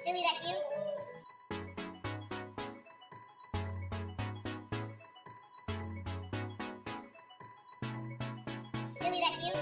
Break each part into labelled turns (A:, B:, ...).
A: Billy, that's you? Billy, that's you?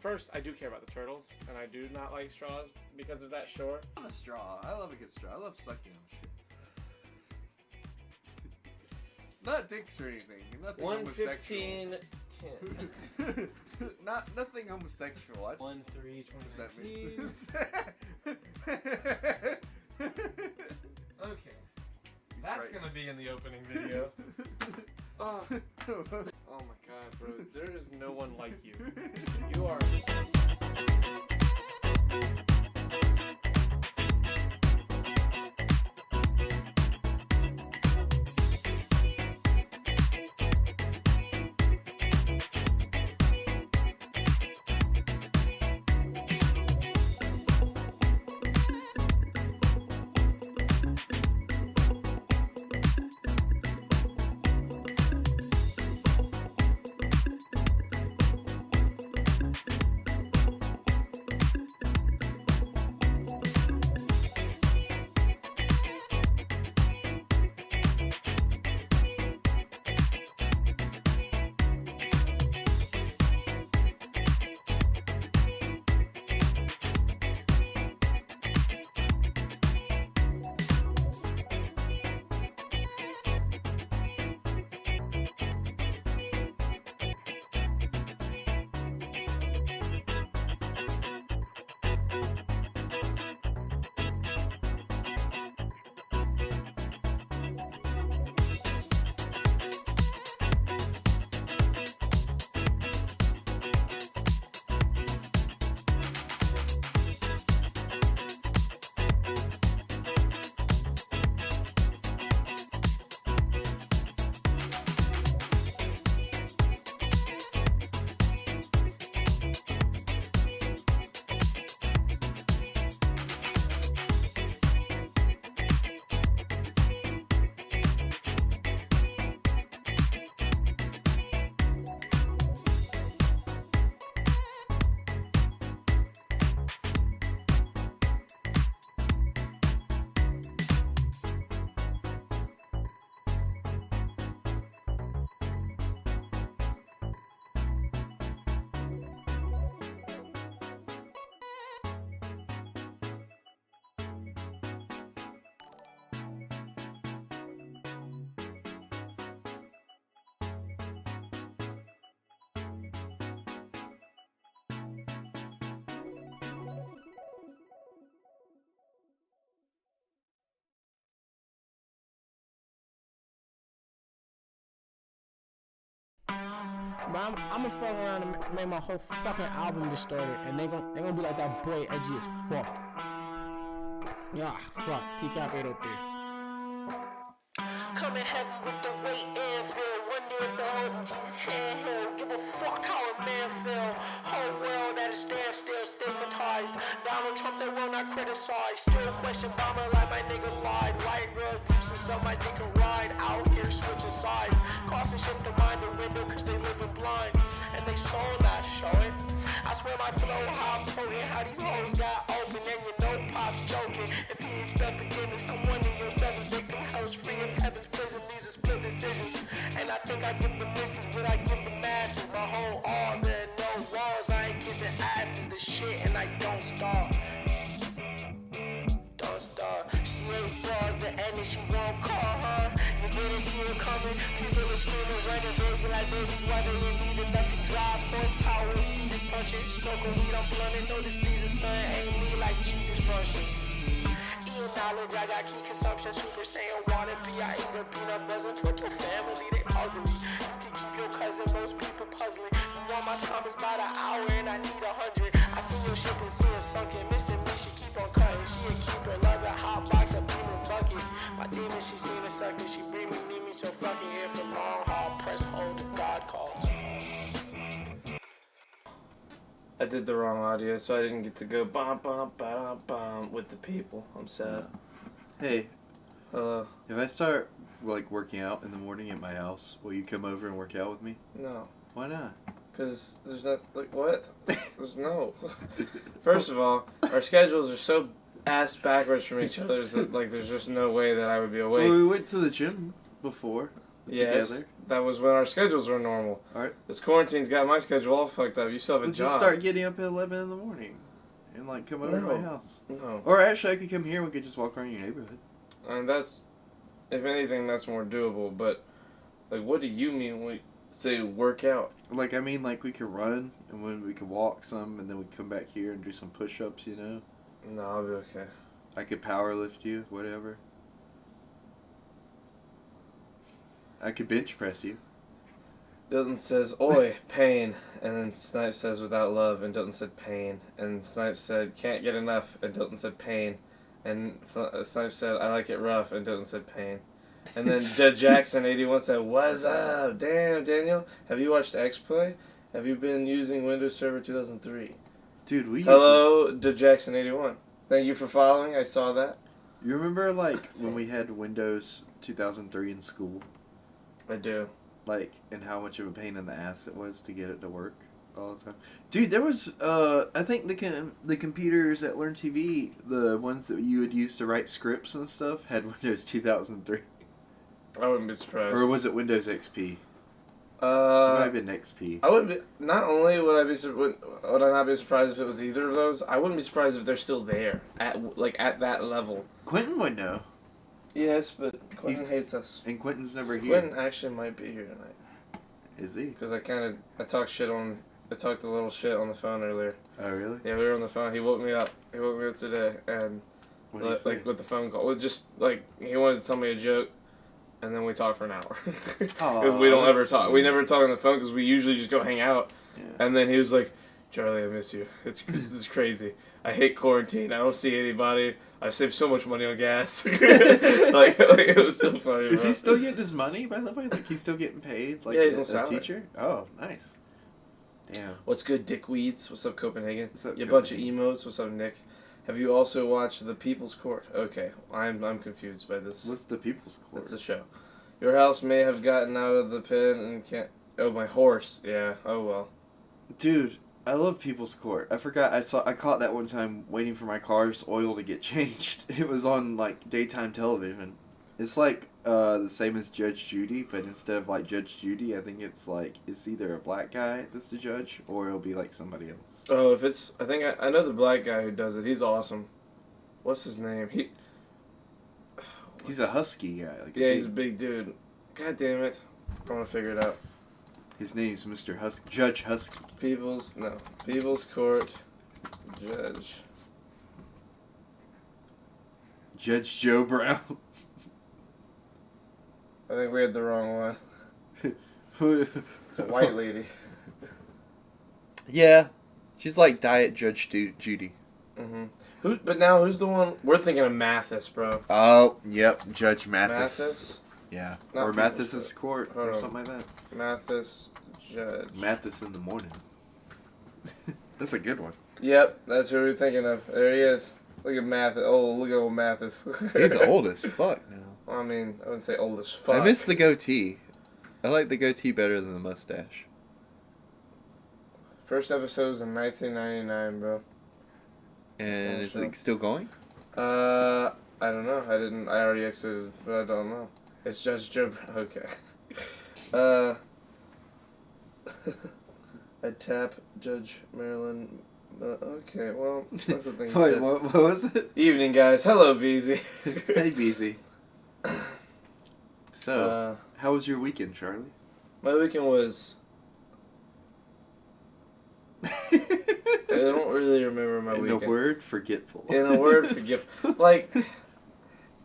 B: First, I do care about the turtles, and I do not like straws because of that, sure.
C: I'm a straw. I love a good straw. I love sucking on shit. Not dicks or anything. Nothing
B: 115, 10.
C: Nothing homosexual.
B: 1, 3, 20.
C: That makes sense.
B: Okay. That's gonna be in the opening video. Oh my god, bro. There is no one like you. You are...
D: But I'm gonna fuck around and make my whole fucking album distorted, and they gonna be like that boy edgy as fuck. Yeah, fuck. TCAP 803.
E: Coming heavy with the weight and feel. Wonder if the hoes in Jesus' hand held. Give a fuck how a man feel. Whole world at a standstill, stigmatized. Donald Trump, they will not criticize. Still question bomber like my nigga lied. White girls boosting so my nigga ride. Out here switching sides. Crossing ship to mind the window cause they living blind. And they sold that, show it. I swear my flow, how I'm potent. How these hoes got open and you know Pop's joking. If he expect forgiveness, I'm wondering yourself a victim. Hell's free of heaven's prison. These are split decisions. And I think I give the misses, but I give the masses. My whole arm, there are no walls. I ain't kissing asses, the shit, and I don't starve. Don't starve. She ain't bars, the end, and she won't call her. You didn't see her coming. People are screaming, running, baby, like babies. Why they didn't need enough to drive. Horsepower, speed is punching. Smoking weed, I'm blunting. Notice these are stunning. Ain't me like Jesus versus. Eating knowledge, I got key consumption. Super Saiyan, wanna be. I eat the peanut buzzing. Fuck your family, they ugly. You can keep your your cousin, most people puzzling. You want my time is about an hour and I need 100. I seen your ship and see it sunken. Missing me, she keep on cutting. She a keeper, love a hot box, a beaming bucket. My demon, she seen a sucker. She bring me, need me, so fucking here for long haul. Press hold if God calls.
B: I did the wrong audio, so I didn't get to go bum bum ba bum with the people. I'm sad.
C: Hey,
B: Hello.
C: if I start like working out in the morning at my house, will you come over and work out with me?
B: No,
C: Why not?
B: because there's not like what? There's no. First of all, our schedules are so ass backwards from each other that like there's just no way that I would be awake.
C: Well, we went to the gym before
B: Yes,
C: together.
B: that was when our schedules were normal.
C: Alright.
B: This quarantine's got my schedule all fucked up. You still have a
C: We'll
B: job.
C: just start getting up at 11 in the morning and like come over to
B: No.
C: my house.
B: No,
C: Or actually, I could come here and we could just walk around your neighborhood.
B: and that's, if anything, that's more doable. But like, what do you mean when we say work out?
C: Like, I mean, like we could run and when we could walk some and then we'd come back here and do some push-ups, you know?
B: No, I'll be okay.
C: I could power lift you, whatever. I could bench press you.
B: Dilton says, "Oi, pain," and then Snipes says, "Without love," and Dilton said, "Pain," and Snipes said, "Can't get enough," and Dilton said, "Pain," and Snipes said, "I like it rough," and Dilton said, "Pain," and then Jed Jackson 81 said, "What's up? Damn, Daniel, have you watched X-Play? Have you been using Windows Server 2003?"
C: Dude, we used
B: Hello, Jed Jackson 81. Thank you for following. I saw that.
C: to, you remember, like, when we had Windows 2003 in school?
B: I do.
C: Like, and how much of a pain in the ass it was to get it to work all the time. Dude, there was, I think the computers at Learn TV, the ones that you would use to write scripts and stuff, had Windows 2003.
B: I wouldn't be surprised.
C: Or was it Windows XP? It might have
B: Uh,
C: been XP.
B: I wouldn't be. Not only would I be would I not be surprised if it was either of those. I wouldn't be surprised if they're still there at that level.
C: Quentin would know.
B: Yes, but Quentin hates us.
C: And Quentin's never here.
B: Quentin actually might be here tonight
C: Is he?
B: because I talked a little shit on the phone earlier.
C: Oh, really?
B: Yeah, we were on the phone. He woke me up. He woke me up today, and
C: What did he say?
B: like with the phone call, just like he wanted to tell me a joke, and then we talked for an hour. Because we don't
C: Aw,
B: ever
C: that's
B: talk. We
C: sweet.
B: never talk on the phone because we usually just go hang out.
C: Yeah.
B: And then he was like, "Charlie, I miss you. This is crazy. I hate quarantine. I don't see anybody. I've saved so much money on gas." like it was so funny.
C: Is
B: bro.
C: he still getting his money, by the way? Like, he's still getting paid? Like,
B: Yeah, he's on
C: a
B: salary.
C: teacher? Oh, nice. Damn.
B: What's good, Dickweeds? What's up, Copenhagen?
C: What's up,
B: You bunch of
C: Copenhagen?
B: emos. What's up, Nick? Have you also watched The People's Court? Okay, I'm confused by this.
C: What's the People's Court?
B: It's a show. Your house may have gotten out of the pen and can't. Oh, my horse. Yeah. Oh well.
C: Dude, I love People's Court. I forgot I caught that one time waiting for my car's oil to get changed. It was on like daytime television. It's like the same as Judge Judy, but instead of like Judge Judy, I think it's either a black guy that's the judge or it'll be like somebody else.
B: Oh, if it's. I think I know the black guy who does it. He's awesome. What's his name?
C: He's a husky guy. Like
B: Yeah, he's a big dude. God damn it. I want to figure it out.
C: his name's Mr. Judge Husky.
B: People's Court Judge.
C: Judge Joe Brown.
B: I think we had the wrong one. It's a white lady.
C: Yeah, she's like Diet Judge Judy.
B: Mm-hmm. But now who's the one? We're thinking of Mathis, bro.
C: Oh, yep, Judge Mathis.
B: Mathis?
C: Yeah,
B: Not
C: or
B: People's
C: Mathis's Court,
B: Hold
C: or
B: on.
C: something like that.
B: Mathis Judge.
C: Mathis in the morning. That's a good one.
B: Yep, that's who we're thinking of. There he is. Look at Mathis. Oh, look at old Mathis.
C: He's old as fuck now.
B: I mean, I wouldn't say old as fuck.
C: I miss the goatee. I like the goatee better than the mustache.
B: First episode was in 1999, bro.
C: And
B: Sounds
C: is it still going?
B: I don't know. I already exited, but I don't know. It's Judge Joe. Okay. I tap Judge Marilyn. Okay, well, that's the thing. he
C: Wait,
B: said.
C: what was it?
B: Evening, guys. Hello, Beezy.
C: Hey, Beezy. So,
B: Uh,
C: how was your weekend, Charlie?
B: my weekend was. I don't really remember my
C: In
B: weekend.
C: a word, forgetful.
B: In a word, forgive. Like,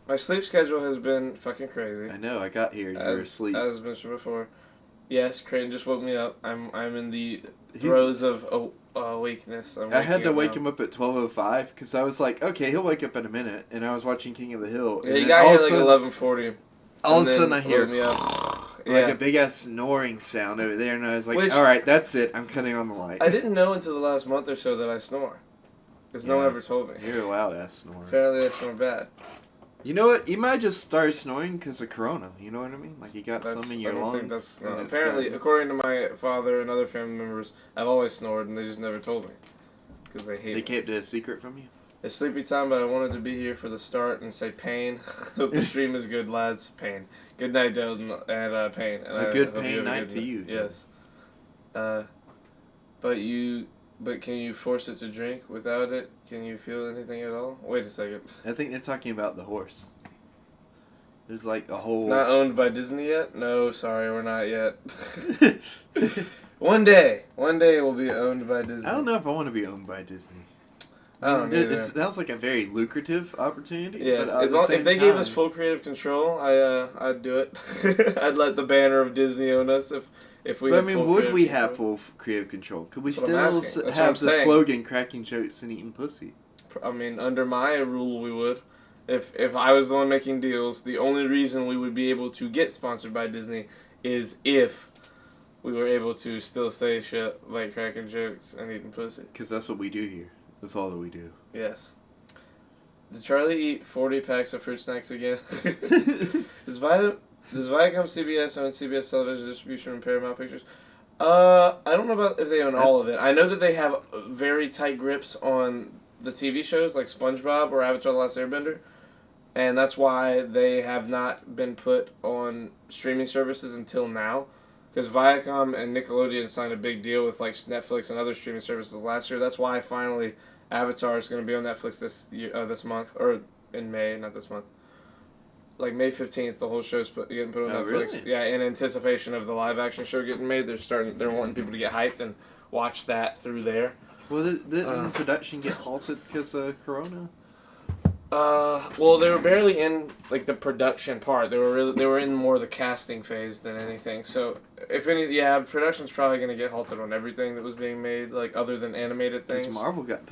B: my sleep schedule has been fucking crazy.
C: I know, I got here and you were asleep.
B: As mentioned before. Yes, Creighton just woke me up. I'm in the
C: He's-
B: throes of awakeness.
C: I had to wake him up at 12:05 because I was like, okay, he'll wake up in a minute, and I was watching King of the Hill.
B: Yeah,
C: and
B: he
C: then
B: got
C: all
B: here
C: of a
B: like
C: sudden-
B: 11:40.
C: All of
B: and
C: a sudden, I
B: then
C: hear
B: woke me up.
C: like
B: Yeah.
C: a big ass snoring sound over there, and I was like,
B: Which-
C: all right, that's it. I'm cutting on the light.
B: I didn't know until the last month or so that I snore, because no one
C: Yeah.
B: ever told me.
C: You're a loud ass snorer.
B: Apparently, I snore bad.
C: You know what? You might just start snoring because of Corona. You know what I mean? Like you got
B: That's,
C: some in
B: I
C: your
B: don't
C: lungs.
B: think that's.
C: and it's
B: Apparently,
C: done.
B: according to my father and other family members, I've always snored, and they just never told me, because they hate
C: They
B: me.
C: kept it a secret from you.
B: It's sleepy time, but I wanted to be here for the start and say pain. Hope the stream is good, lads. Pain. Good night, Doden, and pain. And
C: A
B: I
C: good
B: hope you
C: pain
B: have a
C: night
B: good
C: to you, Doden.
B: Yes. But can you force it to drink without it? Can you feel anything at all? Wait a second.
C: I think they're talking about the horse. There's like a whole.
B: Not owned by Disney yet? No, sorry, we're not yet. One day it will be owned by Disney.
C: I don't know if I want to be owned by Disney.
B: I don't
C: It
B: either.
C: sounds like a very lucrative opportunity.
B: Yes,
C: but at
B: as
C: the
B: long,
C: same
B: if they gave us
C: time-
B: full creative control, I'd do it. I'd let the banner of Disney own us if we.
C: But I
B: had
C: mean,
B: full
C: would
B: creative
C: we have
B: control.
C: full creative control? Could we
B: That's what I'm
C: still
B: asking. That's what
C: have
B: I'm
C: the
B: saying.
C: slogan "cracking jokes and eating pussy"?
B: I mean, under my rule, we would. If I was the one making deals, the only reason we would be able to get sponsored by Disney is if we were able to still say shit like cracking jokes and eating pussy.
C: Because that's what we do here. That's all that we do.
B: Yes. Did Charlie eat 40 packs of fruit snacks again? Does Viacom CBS own CBS Television Distribution and Paramount Pictures? I don't know about if they own all of it. I know that they have very tight grips on the TV shows like SpongeBob or Avatar: The Last Airbender, and that's why they have not been put on streaming services until now. Because Viacom and Nickelodeon signed a big deal with like Netflix and other streaming services last year. That's why finally Avatar is going to be on Netflix this month, or in May, not this month. Like May 15th, the whole show's getting put on
C: Oh,
B: Netflix.
C: really?
B: Yeah, in anticipation of the live action show getting made, they're wanting people to get hyped and watch that through there.
C: Well, didn't production get halted because of Corona?
B: Well, they were barely in like the production part. They were in more the casting phase than anything. So if any, yeah, production's probably gonna get halted on everything that was being made, like other than animated
C: Because
B: things.
C: Marvel got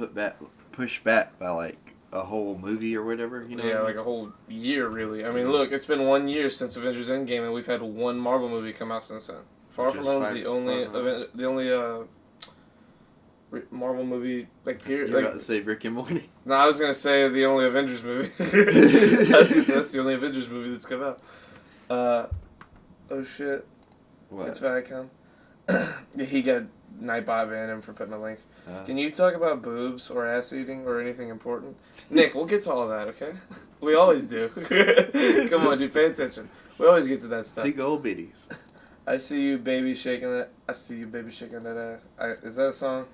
C: pushed back by like a whole movie or whatever. You know?
B: Yeah,
C: what I
B: like
C: mean?
B: a whole year, really. I mean, look, it's been 1 year since Avengers Endgame, and we've had one Marvel movie come out since then. Far From
C: Just
B: Home's
C: Far
B: the only Marvel movie like period.
C: You're
B: Like,
C: about to say Rick and Morty.
B: no, I was gonna say the only Avengers movie. that's the only Avengers movie that's come out. Oh shit,
C: What?
B: it's Viacom. He got Nightbot banned him for putting a link.
C: Uh,
B: Can you talk about boobs or ass eating or anything important? Nick, we'll get to all that, okay? We always do. Come on, dude, pay attention. We always get to that stuff.
C: Take old biddies.
B: I see you, baby, shaking that. I see you, baby, shaking that ass. Is that a song?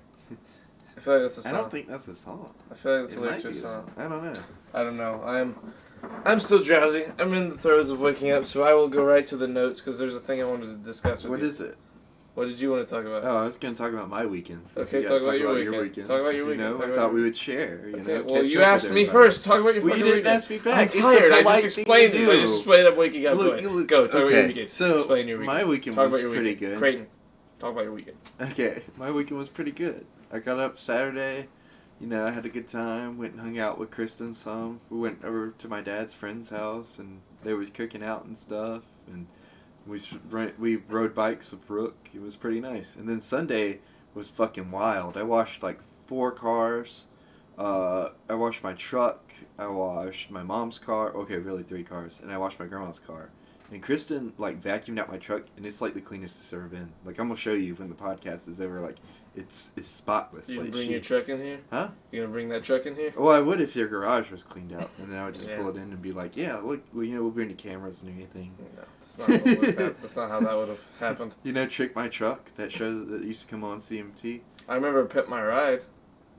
B: I feel like that's a song.
C: I don't think that's a song.
B: I feel like that's
C: It
B: a
C: might
B: lyric to
C: be
B: a
C: a
B: song.
C: song. I don't know.
B: I don't know. I'm still drowsy. I'm in the throes of waking up, so I will go right to the notes because there's a thing I wanted to discuss with
C: What
B: you.
C: is it?
B: What did you want to talk about?
C: Oh, I was going to talk about my weekends. since
B: Okay,
C: you gotta
B: talk about your weekend. Talk about your
C: You know,
B: weekend. Talk
C: I
B: about
C: thought
B: your-
C: we would share. You
B: Okay,
C: know,
B: well,
C: catch
B: you
C: up
B: asked
C: with
B: me
C: everybody.
B: first. Talk about your
C: Well,
B: fucking
C: you didn't
B: weekend.
C: ask me
B: I'm
C: back. It's the
B: tired. I
C: polite
B: just
C: thing
B: explained
C: to
B: this. I
C: do.
B: just explained up waking up.
C: Look,
B: Go. Talk about your
C: okay,
B: weekend.
C: so
B: Explain your weekend.
C: my weekend
B: Talk
C: was
B: about your
C: pretty
B: weekend.
C: good.
B: Creighton, talk about your weekend.
C: Okay, my weekend was pretty good. I got up Saturday. You know, I had a good time. Went and hung out with Kristen some. We went over to my dad's friend's house, and they was cooking out and stuff. And we rode bikes with Brooke. It was pretty nice. And then Sunday was fucking wild. I washed like 4 cars. I washed my truck. I washed my mom's car. Okay, really 3 cars. And I washed my grandma's car. And Kristen like vacuumed out my truck, and it's like the cleanest it's ever been. Like I'm gonna show you when the podcast is over. Like it's spotless.
B: You
C: like
B: gonna bring your truck in here?
C: Huh?
B: You gonna bring that truck in here?
C: Well, I would if your garage was cleaned out, and then I would just
B: Yeah.
C: pull it in and be like, yeah, look, well, you know, we'll bring the cameras and everything.
B: No, that's not, what would have happened. That's not how that would have happened.
C: You know, Trick My Truck, that show that used to come on CMT.
B: I remember Pimp My Ride.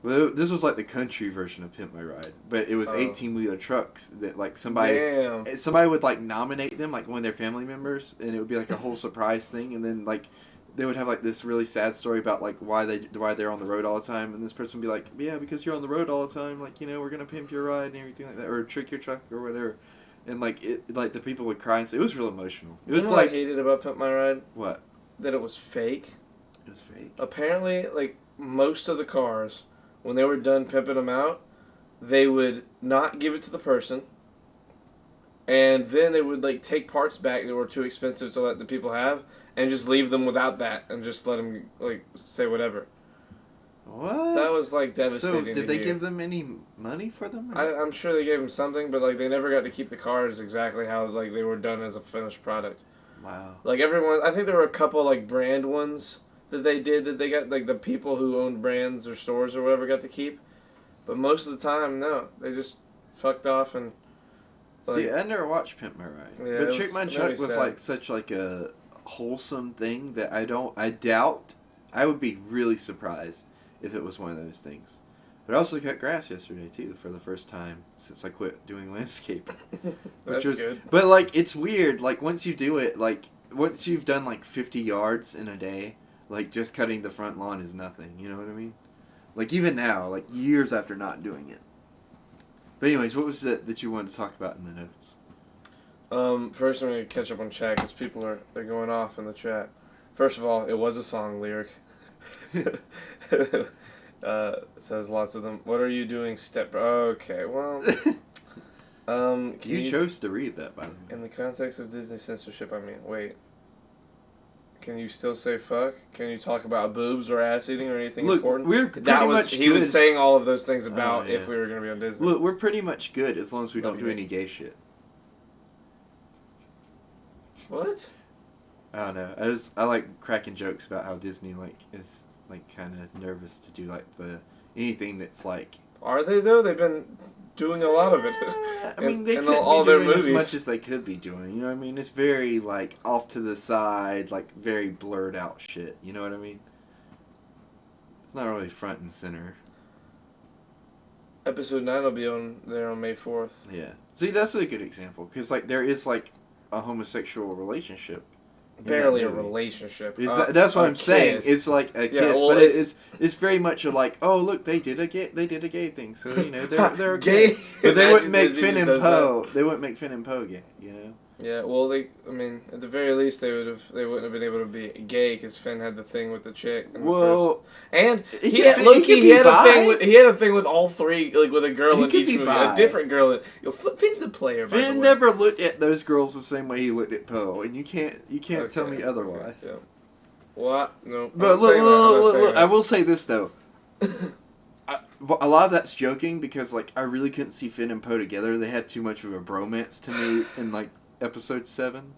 C: Well, this was like the country version of Pimp My Ride, but it was
B: Oh.
C: 18-wheeler trucks that like
B: Damn.
C: somebody would like nominate them, like one of their family members, and it would be like a whole surprise thing, and then like they would have like this really sad story about like why they're on the road all the time, and this person would be like, yeah, because you're on the road all the time, like, you know, we're gonna pimp your ride and everything like that, or trick your truck or whatever, and like the people would cry and say it was real emotional. It was
B: You know what
C: like
B: I hated about Pimp My Ride?
C: what?
B: that it was fake.
C: It was fake.
B: Apparently, like, most of the cars, when they were done pimping them out, they would not give it to the person, and then they would, like, take parts back that were too expensive to let the people have, and just leave them without that, and just let them, like, say whatever.
C: What?
B: That was, like, devastating.
C: So, did they give them any money for them?
B: I'm sure they gave them something, but, like, they never got to keep the cars exactly how, like, they were done as a finished product.
C: Wow.
B: Like, everyone, I think there were a couple, like, brand ones that they did that they got, like, the people who owned brands or stores or whatever got to keep. But most of the time, no. They just fucked off and... Like,
C: See, I never watched Pimp My Ride.
B: Yeah,
C: But
B: it
C: Trick My
B: was
C: Truck
B: very
C: was
B: sad.
C: like such like a wholesome thing that I doubt I would be really surprised if it was one of those things. But I also cut grass yesterday too for the first time since I quit doing landscaping.
B: That's good.
C: But like it's weird, like once you do it, like once you've done like 50 yards in a day, like just cutting the front lawn is nothing, you know what I mean? Like even now, like years after not doing it. But anyways, what was it that you wanted to talk about in the notes?
B: First I'm going to catch up on chat because people they're going off in the chat. First of all, it was a song lyric. It says lots of them. What are you doing, step? Okay, well,
C: you chose to read that, by the way.
B: in the context of Disney censorship, I mean, wait. Can you still say fuck? Can you talk about boobs or ass eating or anything
C: Look,
B: important?
C: we're pretty much
B: he
C: good.
B: was saying all of those things about
C: Oh, yeah.
B: if we were going to be on Disney.
C: Look, we're pretty much good as long as we don't
B: Love
C: do
B: you.
C: any gay shit.
B: What?
C: I don't know. I like cracking jokes about how Disney like is like kind of nervous to do like anything that's like.
B: Are they though? They've been doing a lot of it.
C: I mean, they
B: in
C: couldn't
B: all
C: be
B: their
C: doing as
B: movies.
C: much as they could be doing. You know what I mean? It's very like off to the side, like very blurred out shit. You know what I mean? It's not really front and center.
B: Episode 9 will be on there on May 4th.
C: Yeah. See, that's a good example because like there is like a homosexual relationship. in that
B: Barely a
C: movie.
B: relationship.
C: That's what
B: a
C: I'm saying.
B: kiss.
C: It's like a kiss,
B: well,
C: but
B: it's-
C: it's very much a like, oh look, they did a gay thing, so you know they're okay.
B: Gay.
C: But they wouldn't
B: Imagine
C: make
B: Disney
C: Finn
B: just
C: and
B: does that.
C: Poe. They wouldn't make Finn and Poe gay, you know.
B: Yeah, well, I mean, at the very least, they wouldn't have been able to be gay because Finn had the thing with the chick. In the
C: Well,
B: first. And
C: he
B: he
C: could
B: had,
C: be-
B: low-key,
C: he could
B: he had
C: be
B: a thing
C: bi.
B: with he had a thing with all three, like with a girl
C: He
B: in
C: could
B: each
C: be
B: movie,
C: bi.
B: a different girl. Finn's a player. By the
C: Finn
B: way.
C: never looked at those girls the same way he looked at Poe, and you can't tell
B: Okay,
C: me otherwise.
B: Okay, yeah. What? No.
C: But
B: I'm
C: look,
B: saying that, I'm not
C: look,
B: saying
C: look,
B: that.
C: I will say this though. But a lot of that's joking because like I really couldn't see Finn and Poe together. They had too much of a bromance to me in like episode 7.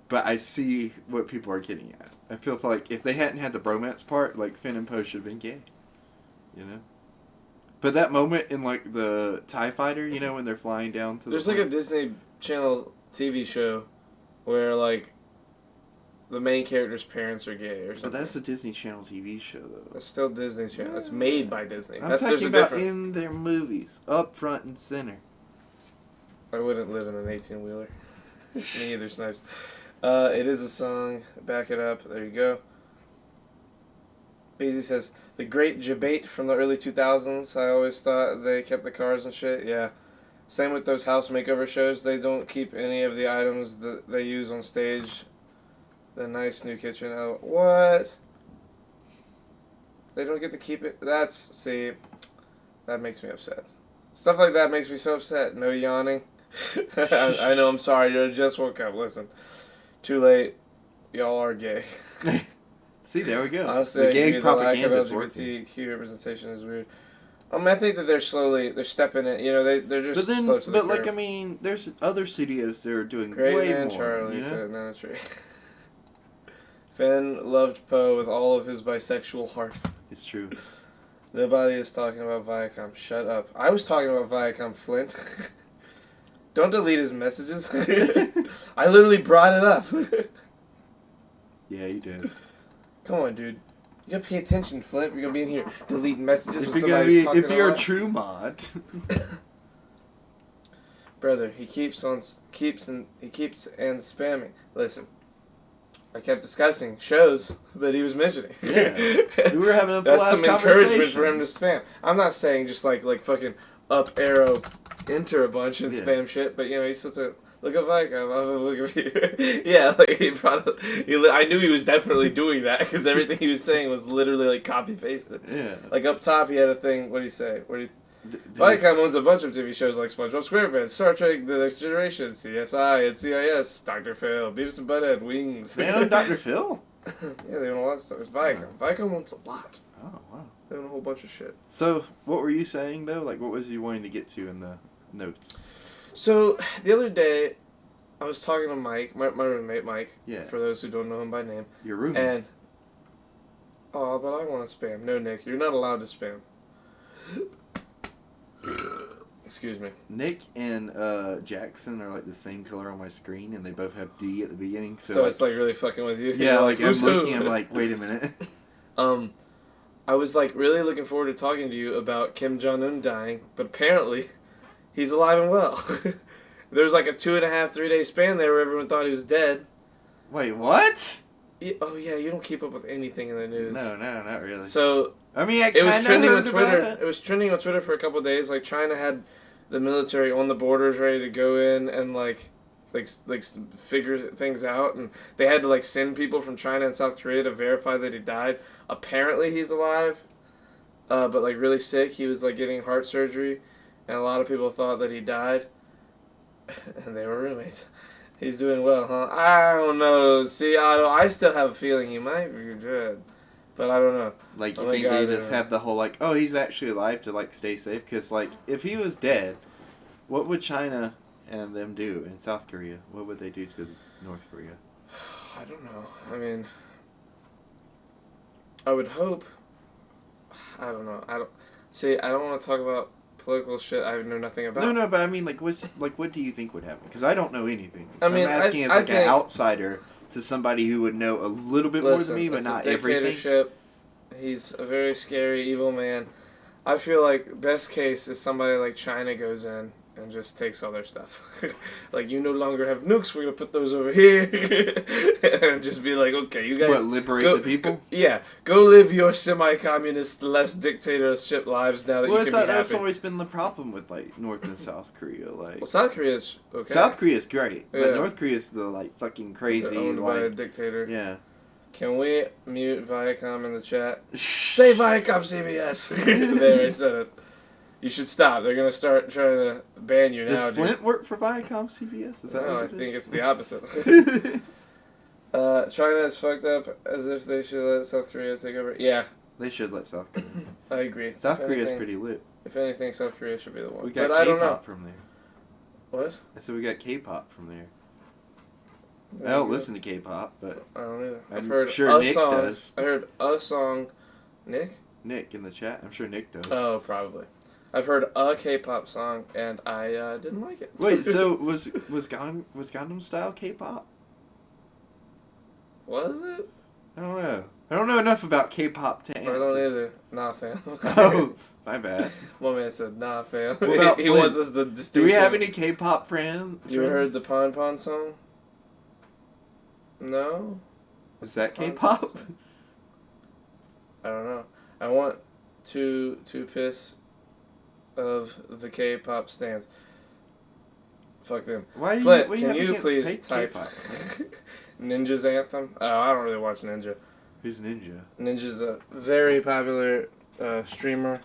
C: But I see what people are getting at. I feel like if they hadn't had the bromance part, like Finn and Poe should have been gay. You know? But that moment in like the TIE fighter, you know, when they're flying down to
B: There's
C: the
B: like a Disney Channel TV show where like the main character's parents are gay or something.
C: But that's a Disney Channel TV show though.
B: That's still Disney Channel. It's made by Disney.
C: I'm
B: There's
C: talking
B: a
C: about
B: difference.
C: in their movies, up front and center.
B: I wouldn't live in an 18-wheeler. Me either, Snipes. It is a song. Back it up. There you go. Beezy says, the great debate from the early 2000s. I always thought they kept the cars and shit. Yeah. Same with those house makeover shows. They don't keep any of the items that they use on stage. The nice new kitchen. Oh, what? They don't get to keep it? See, that makes me upset. Stuff like that makes me so upset. No yawning. I know, I'm sorry. You just woke up. Listen. Too late. Y'all are gay.
C: See, there we go.
B: Honestly,
C: the gay
B: the
C: propaganda
B: lack
C: is
B: of
C: working.
B: LGBTQ representation is weird. I think that they're stepping it. You know, they're just
C: But then,
B: slow to the
C: like,
B: curve.
C: I mean, there's other studios that are doing
B: Great
C: way
B: man
C: more.
B: Charlie
C: you know?
B: said, no, true. Finn loved Poe with all of his bisexual heart.
C: It's true.
B: Nobody is talking about Viacom. Shut up. I was talking about Viacom, Flint. Don't delete his messages. I literally brought it up.
C: Yeah, you did.
B: Come on, dude. You gotta pay attention, Flint. You're gonna be in here deleting messages
C: If
B: with
C: you're,
B: somebody who's talking
C: if you're a
B: lot.
C: true mod,
B: Brother, he keeps and spamming. Listen, I kept discussing shows that he was mentioning.
C: Yeah. we were having a full
B: That's
C: ass
B: some encouragement
C: conversation.
B: for him to spam. I'm not saying just like fucking up arrow enter a bunch and
C: Yeah.
B: spam shit, but you know, he's such a Look at Viacom. Look at you. Yeah, like he probably. I knew he was definitely doing that because everything he was saying was literally like copy pasted.
C: Yeah.
B: Like up top, he had a thing. What did he say?
C: D-
B: Viacom owns a bunch of TV shows like SpongeBob SquarePants, Star Trek: The Next Generation, CSI, and CIS, Dr. Phil, Beavis and Butthead, Wings.
C: They own Dr. Phil?
B: Yeah, they own a lot of stuff. It's Viacom. Viacom owns a lot.
C: Oh, wow.
B: They own a whole bunch of shit.
C: So, what were you saying, though? Like, what was you wanting to get to in the notes?
B: So, the other day, I was talking to Mike, my roommate, Mike,
C: Yeah.
B: for those who don't know him by name,
C: Your roommate.
B: and... Oh, but I want to spam. No, Nick, you're not allowed to spam. Excuse me.
C: Nick and Jackson are like the same color on my screen, and they both have D at the beginning.
B: So it's like really fucking with you?
C: yeah,
B: You're
C: like I'm
B: who's who?
C: looking, I'm like, wait a minute.
B: I was like really looking forward to talking to you about Kim Jong-un dying, but apparently he's alive and well. There was like a 2.5, 3 day span there where everyone thought he was dead.
C: Wait, what?
B: Oh yeah, you don't keep up with anything in the news.
C: No, not really.
B: So
C: I mean, I
B: it was
C: kinda
B: trending on
C: heard
B: Twitter.
C: about
B: It was trending on Twitter for a couple of days. Like China had the military on the borders ready to go in and like figure things out, and they had to like send people from China and South Korea to verify that he died. Apparently he's alive, but like really sick. He was like getting heart surgery, and a lot of people thought that he died, and they were roommates. He's doing well, huh? I don't know. See, I still have a feeling he might be dead, but I don't know.
C: Like, you
B: Oh my
C: think
B: God,
C: they
B: I
C: just
B: don't
C: have the whole, like, oh, he's actually alive to, like, stay safe? Because, like, if he was dead, what would China and them do in South Korea? What would they do to North Korea?
B: I don't know. I mean, I would hope. I don't know. I don't want to talk about political shit I know nothing about.
C: No, but I mean, like, what do you think would happen? Because I don't know anything. So
B: I mean,
C: I'm asking as,
B: I
C: like, an
B: think-
C: outsider to somebody who would know a little bit more
B: Listen,
C: than me, but
B: it's
C: not
B: a
C: everything.
B: dictatorship. He's a very scary, evil man. I feel like best case is somebody like China goes in and just takes all their stuff. Like, you no longer have nukes, we're gonna put those over here. And just be like, okay, you guys...
C: What, liberate
B: go,
C: the people?
B: Go live your semi-communist, less dictatorship lives now that
C: Well,
B: you
C: I
B: can
C: thought
B: be
C: that's
B: happy.
C: always been the problem with, like, North and South Korea. Like,
B: Well, South Korea's okay.
C: South Korea's great, but
B: Yeah.
C: North Korea's the, like, fucking crazy,
B: They're owned by a
C: like...
B: dictator.
C: Yeah.
B: Can we mute Viacom in the chat? Say Viacom CBS. There, I said it. You should stop. They're gonna start trying to ban you now,
C: Does
B: dude.
C: Flint work for Viacom CBS? Is that
B: No,
C: what
B: I
C: it
B: think
C: is?
B: it's the opposite. China is fucked up as if they should let South Korea take over. Yeah,
C: They should let South Korea.
B: I agree.
C: South
B: If
C: Korea's
B: anything-
C: pretty lit.
B: If anything, South Korea should be the one.
C: We got
B: But I don't know.
C: K-pop from there.
B: What?
C: I said we got K-pop from there.
B: There
C: I don't
B: you go.
C: listen to K-pop, but
B: I don't either. I've
C: I'm
B: heard
C: sure
B: a
C: Nick
B: song.
C: does.
B: I heard a song. Nick?
C: Nick in the chat, I'm sure Nick does.
B: Oh, probably. I've heard a K-pop song and I didn't like it.
C: Wait, so was Gangnam Style K-pop?
B: Was it?
C: I don't know. I don't know enough about K-pop to
B: I don't
C: answer.
B: either. Nah, fam.
C: Oh, my bad.
B: My man said, nah, fam.
C: What about
B: he
C: Flint?
B: wants us to distinguish.
C: Do we have any K-pop friends?
B: You heard the Pon Pon song? No?
C: Is that K-pop?
B: I don't know. I want to piss of the K-pop stands. Fuck them.
C: Why do
B: Flint,
C: what do
B: can
C: have
B: you
C: against
B: please
C: fake
B: type
C: K-pop?
B: Ninja's Anthem? Oh, I don't really watch Ninja.
C: Who's Ninja?
B: Ninja's a very popular streamer.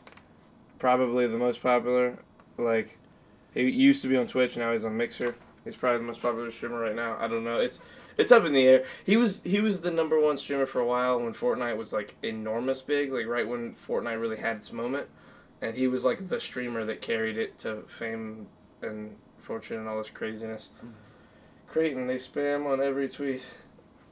B: Probably the most popular. Like, he used to be on Twitch, now he's on Mixer. He's probably the most popular streamer right now. I don't know. It's up in the air. He was the number one streamer for a while when Fortnite was like enormous big, like right when Fortnite really had its moment. And he was like the streamer that carried it to fame and fortune and all this craziness. Creighton, they spam on every tweet.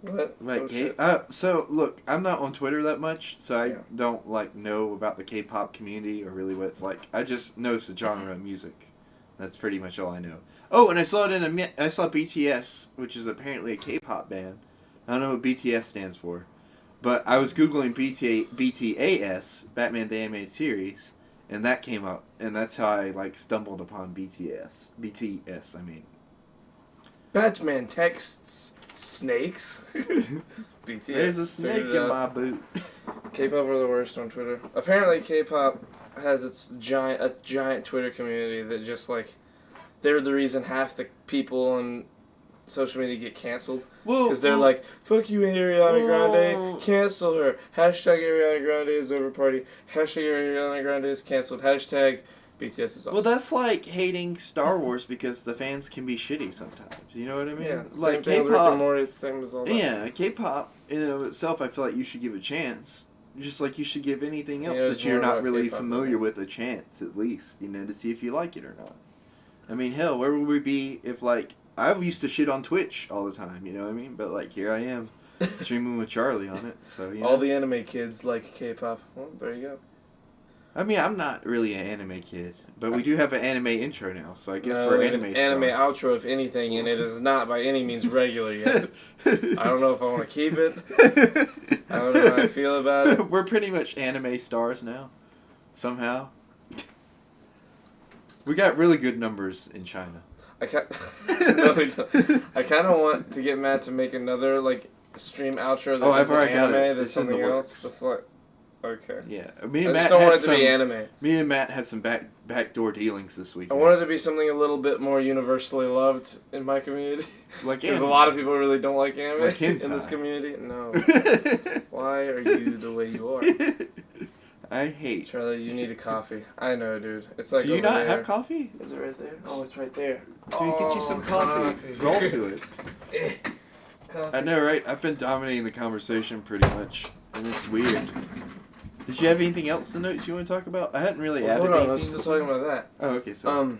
B: What?
C: Like
B: Oh,
C: K.
B: shit.
C: So look, I'm not on Twitter that much, so I
B: Yeah.
C: don't like know about the K-pop community or really what it's like. I just know it's a genre of music. That's pretty much all I know. Oh, and I saw it I saw BTS, which is apparently a K-pop band. I don't know what BTS stands for, but I was googling BTAS, Batman the Animated Series, and that came up, and that's how I like stumbled upon BTS. I mean.
B: Batman texts snakes. BTS.
C: There's a snake
B: figured it
C: in
B: out.
C: my boot.
B: K-pop are the worst on Twitter. Apparently, K-pop has its giant Twitter community that just like they're the reason half the people on social media get canceled.
C: Well,
B: Because they're like, fuck you, Ariana Grande, cancel her. Hashtag Ariana Grande is over party. Hashtag Ariana Grande is canceled. Hashtag BTS is awesome.
C: well, that's like hating Star Wars because the fans can be shitty sometimes. You know what I mean?
B: yeah,
C: Like
B: same thing with Rick and
C: K-pop.
B: Morty, it's the same as all that.
C: Yeah, K-pop in and of itself, I feel like you should give a chance. Just like you should give anything else
B: Yeah,
C: that
B: it's
C: you're
B: more
C: not
B: about
C: really
B: K-pop,
C: familiar
B: yeah.
C: with a chance, at least, to see if you like it or not. I mean, hell, where would we be if, like, I used to shit on Twitch all the time, you know what I mean? But, like, here I am, streaming with Charlie on it, so, you know.
B: All the anime kids like K-pop. Well, there you go.
C: I mean, I'm not really an anime kid, but we do have an anime intro now, so I guess
B: No,
C: we're
B: an
C: anime stars.
B: outro, if anything, and it is not by any means regular yet. I don't know if I want to keep it. I don't know how I feel about it.
C: We're pretty much anime stars now, somehow. We got really good numbers in China.
B: I no, we don't. I kind of want to get Matt to make another like stream outro that
C: I've
B: isn't
C: already got
B: anime.
C: it.
B: That's
C: It's in the
B: something else.
C: works.
B: That's like okay.
C: Yeah,
B: I
C: me and
B: just
C: Matt
B: don't want
C: had
B: it to be
C: some.
B: anime.
C: Me and Matt had some backdoor dealings this week.
B: I want it to be something a little bit more universally loved in my community.
C: Like
B: Because a
C: anime.
B: lot of people really don't like anime
C: Like
B: in
C: hentai.
B: this community. No. Why are you the way you are?
C: I hate.
B: Charlie, you need a coffee. I know, dude. It's like
C: Do you
B: over
C: not
B: there.
C: have coffee?
B: Is it right there? Oh, it's right there.
C: Dude, get you some coffee. Roll to it.
B: Coffee.
C: I know, right? I've been dominating the conversation pretty much, and it's weird. Did you have anything else in the notes you want to talk about? I hadn't really added
B: Hold on,
C: anything.
B: let's still talking about that.
C: Oh, okay. So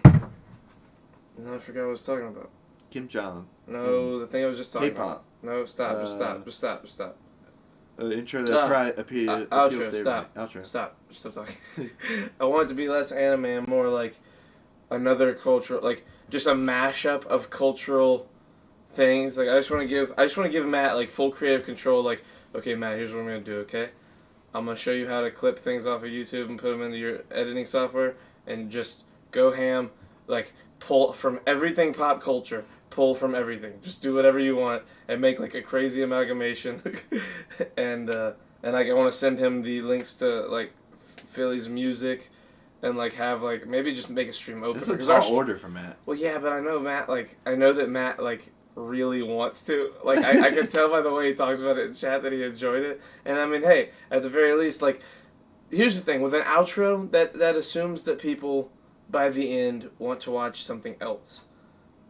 B: No, I forgot what I was talking about.
C: Kim Jong,
B: No, the thing I was just talking about.
C: K-pop,
B: No, stop, just stop, just stop, just stop.
C: intro that appeals
B: Outro,
C: to
B: stop.
C: everybody. Outro.
B: Stop, stop talking. I want it to be less anime and more like another cultural, like just a mashup of cultural things. Like I just want to give Matt like full creative control. Like, okay, Matt, here's what I'm gonna do. Okay, I'm gonna show you how to clip things off of YouTube and put them into your editing software, and just go ham. Like pull from everything pop culture. Pull from everything. Just do whatever you want and make like a crazy amalgamation. and like I want to send him the links to like Philly's music, and like have like maybe just make a stream open.
C: That's a
B: Because our
C: tall order for Matt.
B: Well, yeah, but I know that Matt like really wants to. Like I can tell by the way he talks about it in chat that he enjoyed it. And I mean, hey, at the very least, like here's the thing with an outro that assumes that people by the end want to watch something else.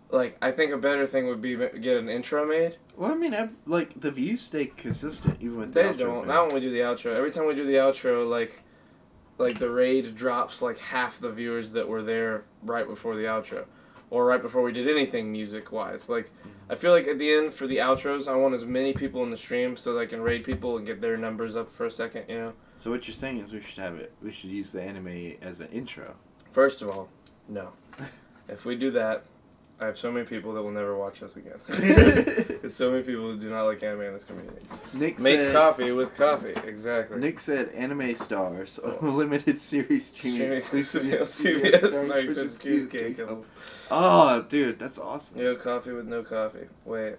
B: Like, I think a better thing would be get an intro made.
C: Well, I mean, like the views stay consistent even with the
B: They
C: outro,
B: don't.
C: man.
B: Not when we do the outro. Every time we do the outro, like the raid drops like half the viewers that were there right before the outro, or right before we did anything music wise. Like, I feel like at the end for the outros, I want as many people in the stream so that I can raid people and get their numbers up for a second. You know.
C: So what you're saying is we should have it. We should use the anime as an intro.
B: First of all, no. If we do that, I have so many people that will never watch us again. There's so many people who do not like anime in this community.
C: Nick
B: Make
C: said,
B: coffee with coffee, exactly.
C: Nick said anime stars, a limited series streaming
B: Streaming
C: exclusively
B: exclusively
C: on
B: on CBS.
C: starring
B: No,
C: Twitch's
B: just
C: Kids
B: cheesecake.
C: Cake. Oh, dude, that's awesome.
B: Yo, coffee with no coffee. Wait.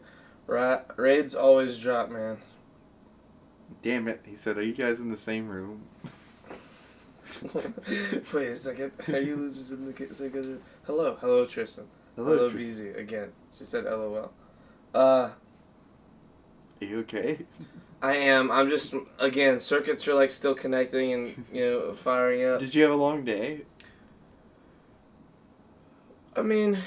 B: Raids always drop, man.
C: Damn it. He said, are you guys in the same room?
B: Wait a second. Are you losers in the second? Hello. Hello, Tristan. Hello,
C: Tristan.
B: BZ. Again. She said LOL.
C: Are you okay?
B: I am. I'm just, again, circuits are like still connecting and, firing up.
C: Did you have a long day?
B: I mean,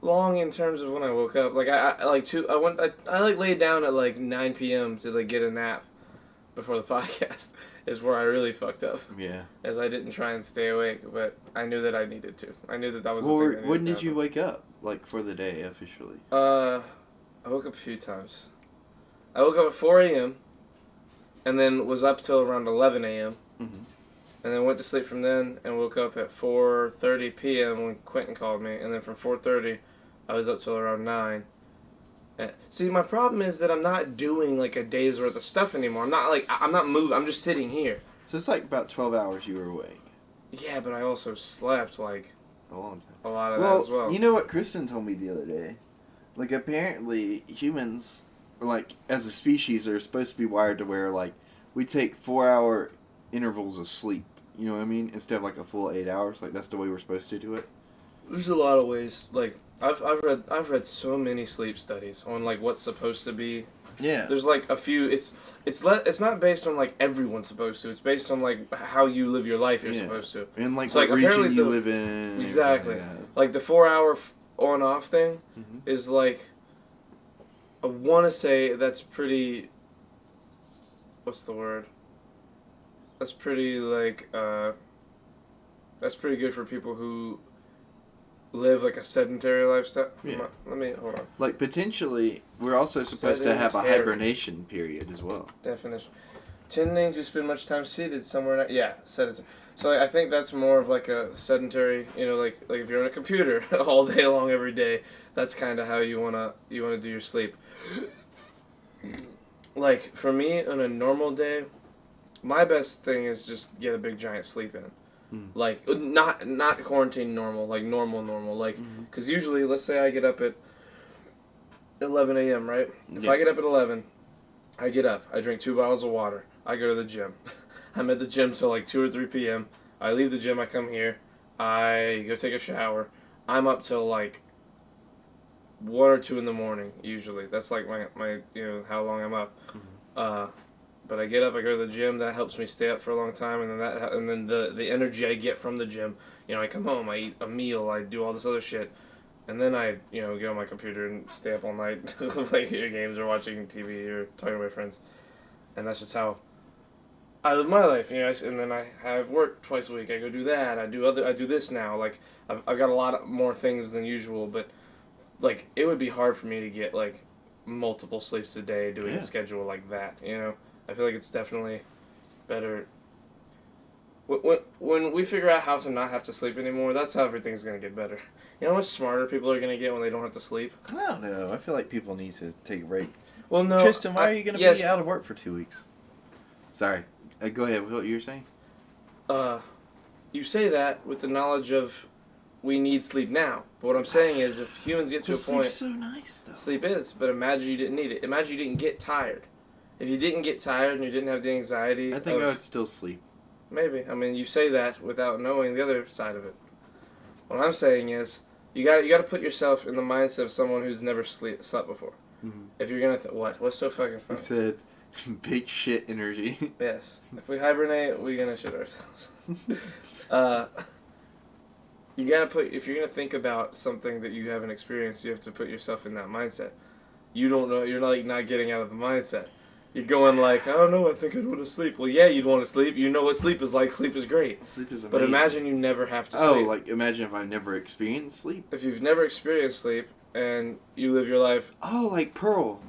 B: long in terms of when I woke up. Like I laid down at like 9 p.m. to like get a nap before the podcast. Is where I really fucked up.
C: Yeah.
B: As I didn't try and stay awake, but I knew that I needed to. I knew that was
C: Well,
B: the thing.
C: when did you wake up? Like for the day officially?
B: I woke up a few times. I woke up at 4 a.m. and then was up till around 11 a.m.
C: Mm-hmm.
B: And then went to sleep from then and woke up at 4:30 p.m. when Quentin called me. And then from 4:30, I was up till around 9. And, see, my problem is that I'm not doing like a day's worth of stuff anymore. I'm not moving. I'm just sitting here.
C: So it's like about 12 hours you were awake.
B: Yeah, but I also slept like
C: A long time.
B: a lot of that as well.
C: You know what Kristen told me the other day? Like, apparently humans, like, as a species, are supposed to be wired to where, like, we take 4-hour intervals of sleep. You know what I mean? Instead of, like, a full 8 hours. Like, that's the way we're supposed to do it.
B: There's a lot of ways. Like I've read so many sleep studies on like what's supposed to be.
C: Yeah.
B: There's like a few. It's not based on like everyone's supposed to. It's based on like how you live your life. You're supposed to.
C: And like
B: So,
C: what
B: like,
C: region
B: apparently
C: you
B: the-
C: live in.
B: Exactly.
C: Yeah.
B: Like the 4 hour on off thing
C: Mhm.
B: is like. I want to say that's pretty. What's the word? That's pretty like. That's pretty good for people who live like a sedentary lifestyle.
C: Yeah.
B: Let me hold on.
C: Like potentially, we're also supposed to have a
B: Sedentary.
C: hibernation period as well.
B: Definition. Tending to spend much time seated somewhere. Yeah, sedentary. So like, I think that's more of like a sedentary. You know, like if you're on a computer all day long every day, that's kind of how you wanna do your sleep. Like for me on a normal day, my best thing is just get a big giant sleep in.
C: Mm.
B: Like not quarantine normal, like normal, like
C: Mhm.
B: because usually let's say I get up at 11 a.m. right. If
C: Yeah.
B: I get up at 11, I get up, I drink 2 bottles of water, I go to the gym. I'm at the gym till like 2 or 3 p.m. I leave the gym, I come here, I go take a shower. I'm up till like 1 or 2 in the morning usually. That's like my you know how long I'm up. But I get up, I go to the gym. That helps me stay up for a long time, and then the energy I get from the gym. You know, I come home, I eat a meal, I do all this other shit, and then I get on my computer and stay up all night playing video games or watching TV or talking to my friends, and that's just how I live my life. And then I have work twice a week. I go do that. I do this now. Like I've got a lot more things than usual, but like it would be hard for me to get like multiple sleeps a day doing
C: Yeah.
B: a schedule like that. I feel like it's definitely better. When we figure out how to not have to sleep anymore, that's how everything's going to get better. You know how much smarter people are going to get when they don't have to sleep?
C: I don't know. I feel like people need to take a break.
B: Well, no.
C: Tristan, why are you going to
B: yes,
C: be out of work for 2 weeks? Sorry. Go ahead. What you were saying?
B: You say that with the knowledge of we need sleep now. But what I'm saying is if humans get to a point...
C: Sleep's so nice, though.
B: Sleep is, but imagine you didn't need it. Imagine you didn't get tired. If you didn't get tired and you didn't have the anxiety...
C: I think I would still sleep.
B: Maybe. I mean, you say that without knowing the other side of it. What I'm saying is, you got to put yourself in the mindset of someone who's never slept before.
C: Mm-hmm.
B: If you're gonna what's so fucking
C: He
B: funny?
C: said, big shit energy.
B: Yes. If we hibernate, we're gonna shit ourselves. You gotta if you're gonna think about something that you haven't experienced, you have to put yourself in that mindset. You don't know. You're like not getting out of the mindset. You're going like, I don't know, I think I'd want to sleep. Well, yeah, you'd want to sleep. You know what sleep is like. Sleep is great.
C: Sleep is amazing.
B: But imagine you never have to
C: Oh,
B: sleep.
C: like imagine if I never experienced sleep.
B: If you've never experienced sleep and you live your life...
C: Oh, like Pearl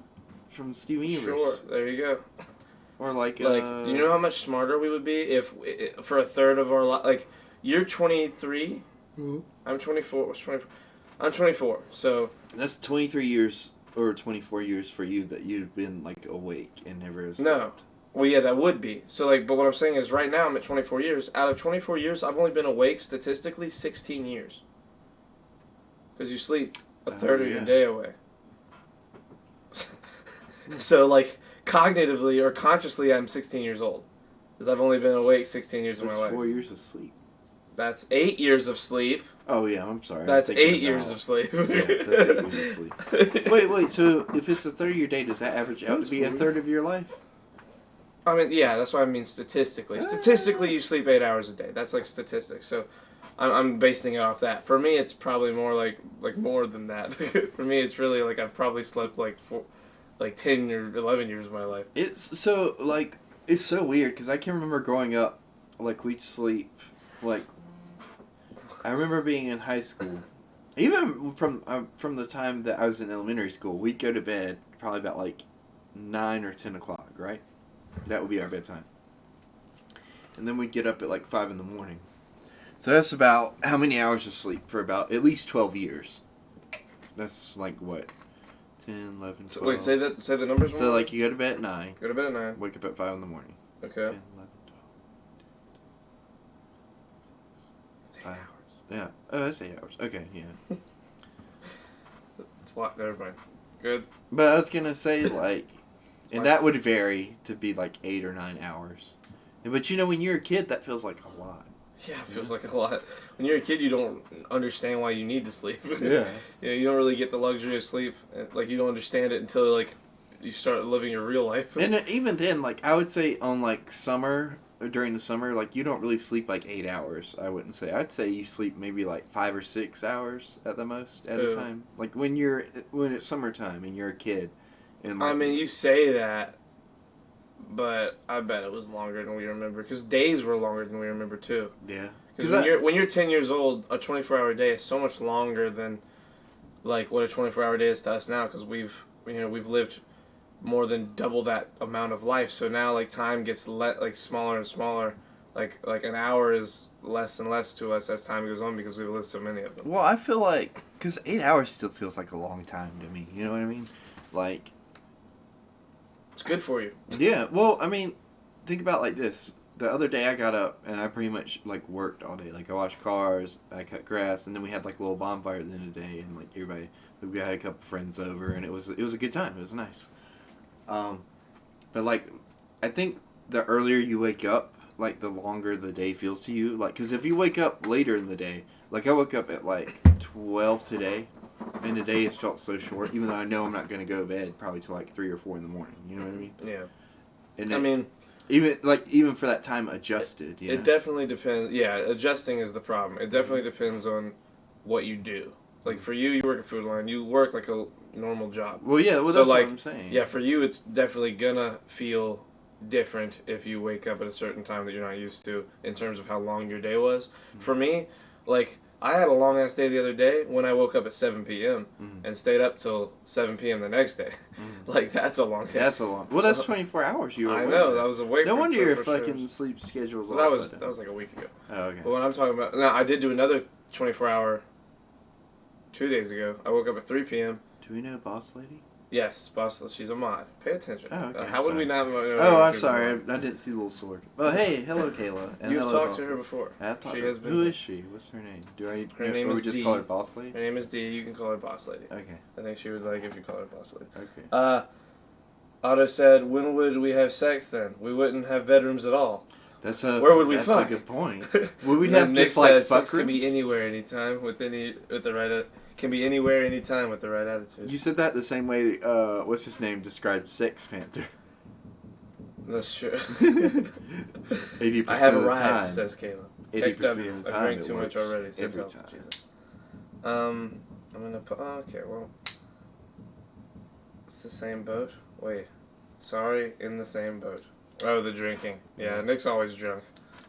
C: from Steven Universe.
B: Sure, there you go.
C: Or like
B: You know how much smarter we would be if for a third of our life... Like, you're 23.
C: Mhm.
B: I'm 24. What's 24? I'm 24, so...
C: That's 23 years or 24 years for you that you've been like awake and never slept.
B: No. Well, yeah, that would be. So, like, but what I'm saying is right now I'm at 24 years. Out of 24 years, I've only been awake statistically 16 years. Because you sleep a third of your
C: yeah.
B: day away. So, like, cognitively or consciously, I'm 16 years old. Because I've only been awake 16 years of
C: That's
B: my life.
C: 4 years of sleep.
B: That's 8 years of sleep.
C: Oh yeah, I'm sorry.
B: That's
C: I'm thinking
B: 8 years
C: about-
B: of sleep.
C: Yeah, that's 8 years of sleep. Wait. So if it's a third of your day, does that average out to be a third of your life?
B: I mean, yeah, that's what I mean statistically. Statistically, you sleep 8 hours a day. That's like statistics. So I'm basing it off that. For me, it's probably more like more than that. For me, it's really like I've probably slept like 10 or 11 years of my life.
C: It's so like it's so weird because I can remember growing up, like we'd sleep like. I remember being in high school, even from the time that I was in elementary school, we'd go to bed probably about like 9 or 10 o'clock, right? That would be our bedtime. And then we'd get up at like 5 in the morning. So that's about how many hours of sleep for about at least 12 years. That's like what? 10, 11, 12.
B: So, wait, say the numbers one
C: So
B: more?
C: like you go to bed at 9,
B: Go to bed at 9.
C: wake up at 5 in the morning.
B: Okay.
C: 10, 11,
B: It's 8
C: 5.
B: hours.
C: Yeah. Oh, that's 8 hours. Okay, yeah.
B: It's a lot. Never mind. Good.
C: But I was gonna say like, and
B: Nice.
C: that would vary to be like 8 or 9 hours. But you know, when you're a kid, that feels like a lot.
B: Yeah, it feels like a lot. When you're a kid, you don't understand why you need to sleep.
C: Yeah.
B: You don't really get the luxury of sleep. Like, you don't understand it until, like, you start living your real life.
C: And even then, like, I would say on, like, during the summer, like, you don't really sleep, like, 8 hours, I wouldn't say. I'd say you sleep maybe, like, 5 or 6 hours at the most at a time. Like, when it's summertime and you're a kid. And, like,
B: I mean, you say that, but I bet it was longer than we remember. Because days were longer than we remember, too.
C: Yeah.
B: Because when you're 10 years old, a 24-hour day is so much longer than, like, what a 24-hour day is to us now. Because we've lived more than double that amount of life. So now, like, time gets smaller and smaller. Like an hour is less and less to us as time goes on because we've lived so many of them.
C: Well, I feel like, because 8 hours still feels like a long time to me. You know what I mean? Like,
B: It's good for you.
C: yeah. Well, I mean, think about it like this. The other day I got up and I pretty much, like, worked all day. Like, I washed cars, I cut grass, and then we had, like, a little bonfire at the end of the day, and, like, we had a couple friends over, and it was a good time. It was nice. But, like, I think the earlier you wake up, like, the longer the day feels to you. Like, because if you wake up later in the day, like, I woke up at, like, 12 today, and the day has felt so short, even though I know I'm not going to go to bed probably till, like, 3 or 4 in the morning. You know what I mean?
B: Yeah.
C: And
B: I mean,
C: even for that time adjusted, you know?
B: it definitely depends. Yeah, adjusting is the problem. It definitely depends on what you do. Like, for you work a food line. You work like a normal job.
C: Well, yeah,
B: So,
C: that's
B: like,
C: what I'm saying.
B: Yeah, for you, it's definitely gonna feel different if you wake up at a certain time that you're not used to in terms of how long your day was.
C: Mm-hmm.
B: For me, like, I had a long ass day the other day when I woke up at 7 p.m.
C: Mhm.
B: and stayed up till 7 p.m. the next day.
C: Mhm.
B: Like, that's a long day.
C: That's a long. Well, that's 24 hours you were
B: I
C: awake.
B: know, that was awake.
C: No
B: for-
C: wonder
B: for-
C: your
B: for sure.
C: fucking sleep schedule's
B: Well,
C: off.
B: that was like a week ago.
C: Oh, okay.
B: But what I'm talking about now, I did do another 24-hour 2 days ago. I woke up at 3 p.m.
C: Do we know Boss Lady?
B: Yes, boss, she's a mod. Pay attention.
C: Oh, okay,
B: How would we
C: sorry.
B: not know?
C: Oh, I'm
B: she's a
C: sorry.
B: mod?
C: I didn't see the little sword. Well, hey, hello, Kayla. And
B: You've
C: hello,
B: talked to
C: Boss
B: her
C: Lady.
B: before.
C: I have talked
B: She
C: to her.
B: has been.
C: Who is she? What's her name?
B: Her name
C: or
B: is
C: we just
B: Dee.
C: call her Boss Lady?
B: Her name is Dee. You can call her Boss Lady.
C: Okay.
B: I think she would like if you call her Boss Lady.
C: Okay.
B: Otto said, when would we have sex then? We wouldn't have bedrooms at all.
C: Where
B: would we
C: that's
B: fuck?
C: a good point. Would we
B: And then
C: have
B: Nick
C: just like
B: said,
C: fuck
B: sex can be
C: rooms?
B: anywhere, anytime, with the right can be anywhere, anytime with the right attitude.
C: You said that the same way. What's his name described Sex Panther?
B: That's true.
C: 80%
B: I have
C: of the
B: arrived,
C: time.
B: says Caleb.
C: 80% of the
B: I
C: time
B: drank
C: it
B: too much
C: works
B: already. Said
C: every
B: Caleb.
C: time.
B: Jesus. I'm gonna put. Oh, okay, well, it's the same boat. Wait, sorry, in the same boat. Oh, the drinking. Yeah, Nick's always drunk.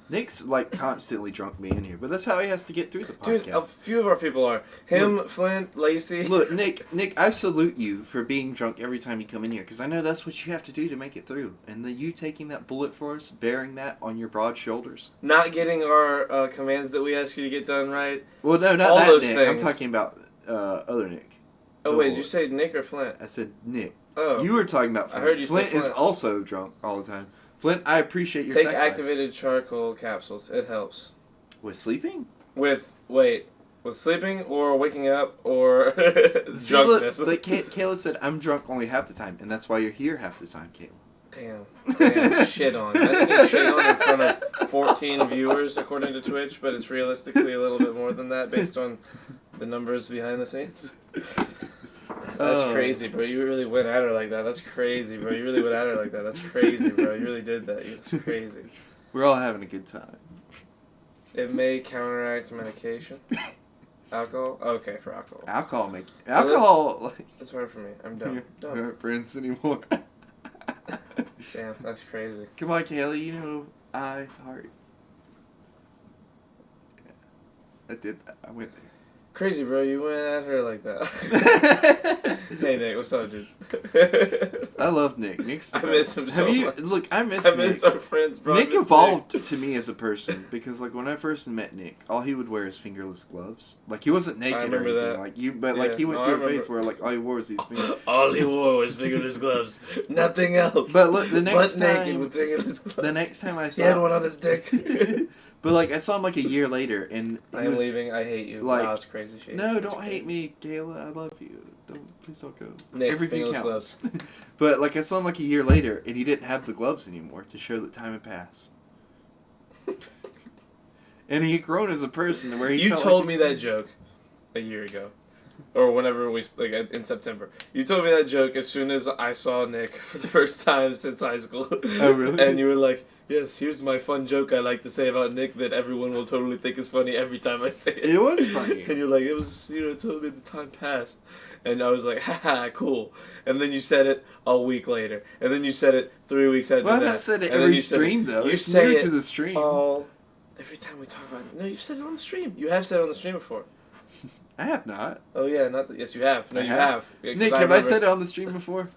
C: Nick's like constantly drunk being here, but that's how he has to get through the podcast.
B: Dude, a few of our people are. Him, Flint, Lacey.
C: Look, Nick, I salute you for being drunk every time you come in here, because I know that's what you have to do to make it through. And you taking that bullet for us, bearing that on your broad shoulders.
B: Not getting our commands that we ask you to get done right.
C: Well, no, not
B: All
C: that
B: those
C: Nick. I'm
B: things.
C: talking about other Nick.
B: Oh, wait, did you say Nick or Flint?
C: I said Nick.
B: Oh.
C: You were talking about
B: I
C: Flint.
B: heard you say
C: Flint is
B: Flint.
C: also drunk all the time. Flint, I appreciate your
B: Take
C: sacrifice.
B: activated charcoal capsules. It helps.
C: With sleeping?
B: With sleeping or waking up or
C: See, look,
B: drunkenness.
C: but Kayla said, I'm drunk only half the time, and that's why you're here half the time, Kayla.
B: Damn, shit on. That's getting shit on in front of 14 viewers according to Twitch, but it's realistically a little bit more than that based on the numbers behind the scenes. That's
C: Oh.
B: crazy, bro. You really went at her like that. That's crazy, bro. You really went at her like that. That's crazy, bro. You really did that. It's crazy.
C: We're all having a good time.
B: It may counteract medication. Alcohol? Okay, for alcohol.
C: Alcohol, like,
B: That's hard for me. I'm done.
C: we
B: Done.
C: aren't friends anymore.
B: Damn, that's crazy.
C: Come on, Kayla, you know I heart. Yeah. I did that. I went there.
B: Crazy, bro. You went at her like that. Hey, Nick. What's up, dude?
C: I love Nick. Nick's the
B: I miss
C: best.
B: him
C: Have
B: so
C: you
B: much.
C: look? I miss
B: I
C: Nick.
B: miss our friends, bro. I
C: Nick
B: miss
C: evolved to me as a person because, like, when I first met Nick, all he would wear is fingerless gloves. Like, he wasn't naked or
B: remember
C: anything.
B: that.
C: Like you, but like
B: Yeah,
C: he went
B: no, I
C: through a
B: remember.
C: phase where like all he wore was these fingers.
B: All he wore was fingerless gloves. Nothing else.
C: But look, the next
B: Butt naked
C: time,
B: with fingerless gloves.
C: the next time I
B: He had one
C: saw,
B: on his dick.
C: but like I saw him like a year later, and he
B: I am
C: was
B: leaving. I hate you.
C: like,
B: Wow, it's crazy shit.
C: no,
B: It's
C: don't
B: crazy.
C: hate me, Kayla. I love you. Please don't go.
B: Nick,
C: Every view
B: fingerless
C: counts. But like I saw him like a year later, and he didn't have the gloves anymore to show that time had passed. And he had grown as a person to where he
B: You
C: felt
B: told
C: like
B: me that joke a year ago. Or whenever we, like, in September. You told me that joke as soon as I saw Nick for the first time since high school.
C: Oh, really?
B: And you were like, yes, here's my fun joke I like to say about Nick that everyone will totally think is funny every time I say it.
C: It was funny.
B: And you're like, it was, totally the time passed. And I was like, haha, cool. And then you said it a week later. And then you said it 3 weeks after
C: Well,
B: that.
C: I've not said it
B: And then
C: every
B: you said
C: stream, though.
B: You
C: It's
B: say
C: new
B: it
C: to the stream.
B: every time we talk about it. No, you've said it on the stream. You have said it on the stream before.
C: I have not.
B: Oh, yeah, not that. Yes, you have. No,
C: I
B: you
C: have.
B: have. Yeah, 'cause
C: Nick, have I
B: remember-
C: said it on the stream before?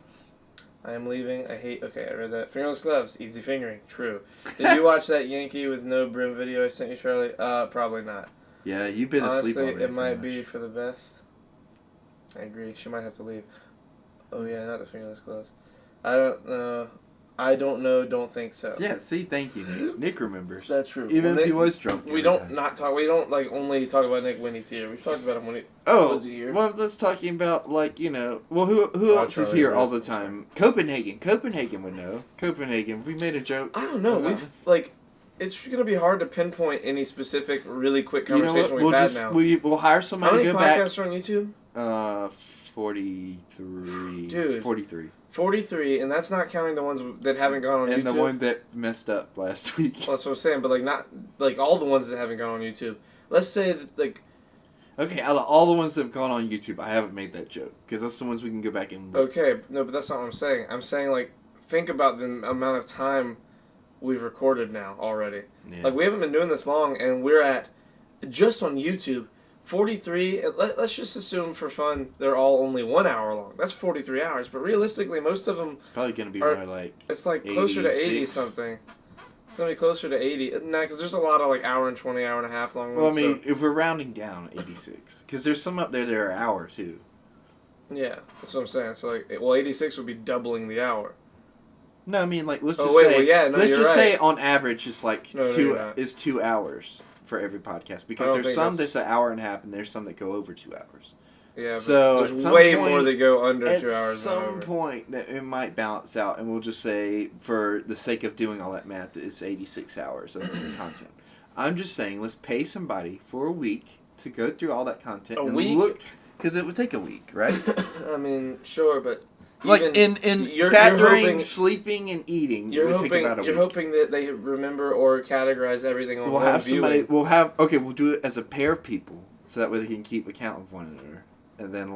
B: I am leaving. I hate. Okay, I read that. Fingerless gloves. Easy fingering. True. Did you watch that Yankee with no brim video I sent you, Charlie? Probably not.
C: Yeah, you've been
B: Honestly,
C: asleep all day.
B: it might
C: pretty
B: be
C: much.
B: for the best. I agree. She might have to leave. Oh yeah, not the fingerless gloves. I don't know. I don't know. Don't think so.
C: Yeah, see, thank you, Nick. Nick remembers.
B: That's true.
C: Even
B: Well,
C: if he
B: Nick-
C: was drunk.
B: We
C: every
B: don't
C: time.
B: not talk. We don't like only talk about Nick when he's here. We've talked about him when he
C: Oh,
B: was here.
C: well, let's talking about, like, well, who
B: Oh,
C: else is
B: Charlie,
C: here
B: right.
C: all the time? Copenhagen. Copenhagen would know. Copenhagen. We made a joke.
B: I don't know.
C: about
B: We've like. It's gonna be hard to pinpoint any specific, really quick
C: You know
B: conversation
C: what?
B: we've
C: We'll
B: had
C: just
B: now.
C: we'll hire
B: How
C: somebody
B: many
C: to go back.
B: podcasts are on YouTube?
C: 43.
B: Dude.
C: 43.
B: 43, and that's not counting the ones that haven't gone on
C: And
B: YouTube.
C: the one that messed up last week.
B: Well, that's what I'm saying, but like not like all the ones that haven't gone on YouTube. Let's say that like
C: Okay, out of all the ones that have gone on YouTube, I haven't made that joke because that's the ones we can go back and look.
B: okay, no, but that's not what I'm saying. I'm saying like think about the amount of time we've recorded now already.
C: Yeah.
B: Like we haven't been doing this long, and we're at just on YouTube 43. Let's just assume for fun they're all only 1 hour long. That's 43 hours, but realistically, most of them
C: It's probably going to be
B: Are-
C: more like...
B: it's like closer to 80
C: 86.
B: something. It's gonna be closer to 80. Nah, because there's a lot of like hour and 20, hour and a half long ones.
C: Well, I mean,
B: so,
C: if we're rounding down, 86. Because there's some up there that are an hour, too.
B: yeah, that's what I'm saying. So like, 86 would be doubling the hour.
C: No, I mean, like, let's
B: Oh,
C: just
B: wait,
C: say...
B: well, yeah, no,
C: let's
B: you're
C: just say,
B: right.
C: on average, it's like
B: No, you're not.
C: 2 hours for every podcast.
B: I
C: Because
B: don't
C: there's
B: think
C: some
B: that's-
C: that's an hour and a half, and there's some that go over 2 hours.
B: Yeah,
C: So,
B: but
C: at
B: there's
C: some
B: way
C: point-
B: more that go under
C: At
B: 2 hours. than
C: some
B: over.
C: point, that it might balance out, and we'll just say, for the sake of doing all that math, it's 86 hours of content. I'm just saying, let's pay somebody for a week to go through all that content
B: A
C: and
B: week?
C: look, because it would take a week, right?
B: I mean, sure, but
C: Like
B: even-
C: in
B: you're
C: factoring
B: hoping-
C: sleeping and eating, it
B: You're
C: would take
B: hoping
C: about a
B: you're
C: week.
B: hoping that they remember or categorize everything on
C: We'll
B: home
C: have somebody.
B: viewing.
C: We'll have we'll do it as a pair of people, so that way they can keep account of one another, and then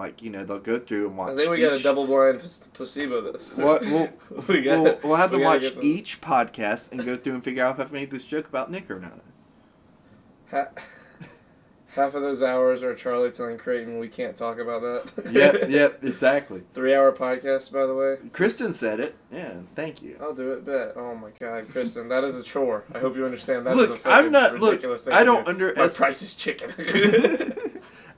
C: they'll go through and watch.
B: I think we got to
C: each-
B: double blind placebo this.
C: What we'll we'll have them
B: we gotta
C: watch
B: get them-
C: each podcast and go through and figure out if I've made this joke about Nick or not.
B: Half of those hours are Charlie telling Creighton we can't talk about that.
C: Yep, exactly.
B: 3-hour podcast, by the way.
C: Kristen said it. Yeah, thank you.
B: I'll do it. Bet. Oh my God, Kristen, that is a chore. I hope you understand that.
C: Look,
B: is a
C: I'm
B: fucking
C: not. Look,
B: ridiculous thing
C: I
B: to
C: don't
B: do. My
C: underestimate.
B: price is chicken.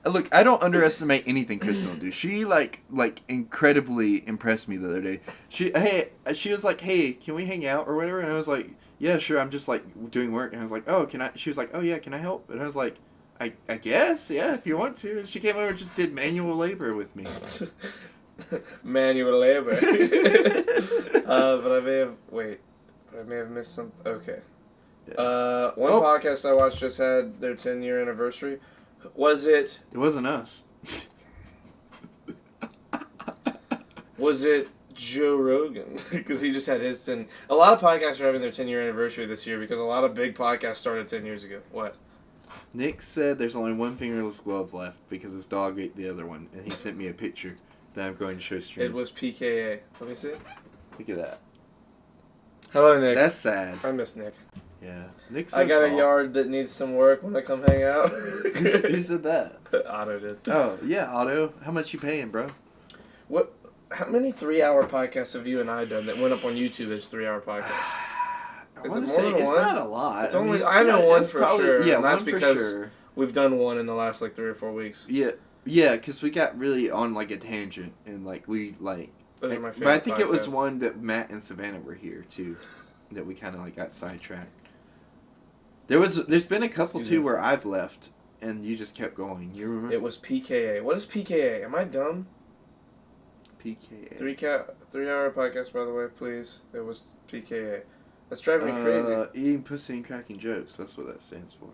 C: Look, I don't underestimate anything Kristen will do. She like incredibly impressed me the other day. She was like, hey, can we hang out or whatever? And I was like, yeah, sure. I'm just like doing work. And I was like, oh, can I? She was like, oh yeah, can I help? And I was like, I guess, yeah, if you want to. And she came over and just did manual labor with me.
B: Manual labor. But I may have missed some. Okay.
C: Yeah.
B: One
C: Oh.
B: podcast I watched just had their 10-year anniversary. Was it
C: It wasn't us.
B: Joe Rogan? Because he just had his 10. A lot of podcasts are having their 10-year anniversary this year because a lot of big podcasts started 10 years ago. What?
C: Nick said there's only one fingerless glove left because his dog ate the other one, and he sent me a picture that I'm going to show stream.
B: It was PKA. Let me see.
C: Look at that.
B: Hello, Nick.
C: That's sad.
B: I miss Nick.
C: Yeah. Nick's
B: I got a yard that needs some work when I come hang out.
C: Who said that?
B: Otto did.
C: Oh, yeah, Otto. How much you paying, bro?
B: What? How many 3-hour podcasts have you and I done that went up on YouTube as 3-hour podcasts?
C: I
B: Is
C: want
B: it
C: to
B: more
C: say
B: than
C: it's
B: one?
C: not a lot.
B: It's only-
C: it's
B: I know
C: got-
B: one
C: it's
B: for
C: probably-
B: sure,
C: Yeah,
B: and that's
C: one for
B: because-
C: sure.
B: We've done one in the last like 3 or 4 weeks.
C: Yeah, because we got really on like a tangent and like we like.
B: Those are my
C: But I
B: favorite
C: think it was
B: podcasts.
C: one that Matt and Savannah were here too, that we kind of like got sidetracked. There's been a couple
B: Excuse
C: too
B: me.
C: where I've left and you just kept going. You remember?
B: It was PKA. What is PKA? Am I dumb?
C: PKA.
B: 3-hour podcast, by the way, please. It was PKA. That's driving me crazy.
C: Eating pussy and cracking jokes. That's what that stands for.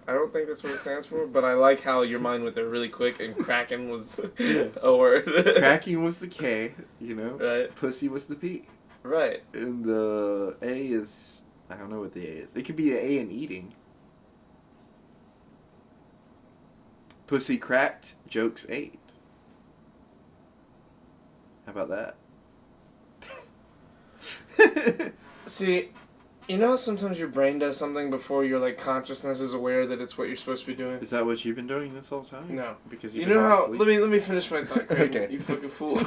B: I don't think that's what it stands for, but I like how your mind went there really quick, and Kraken was
C: Yeah.
B: a word.
C: Cracking was the K, you know?
B: Right.
C: Pussy was the P.
B: Right.
C: And the A is... I don't know what the A is. It could be the A in eating. Pussy cracked, jokes ate. How about that?
B: See, you know how sometimes your brain does something before your like consciousness is aware that it's what you're supposed to be doing?
C: Is that what you've been doing this whole time?
B: No.
C: Because
B: You
C: you've
B: know
C: been
B: how...
C: asleep?
B: Let me finish my thought, Kraken.
C: Okay.
B: You fucking fool.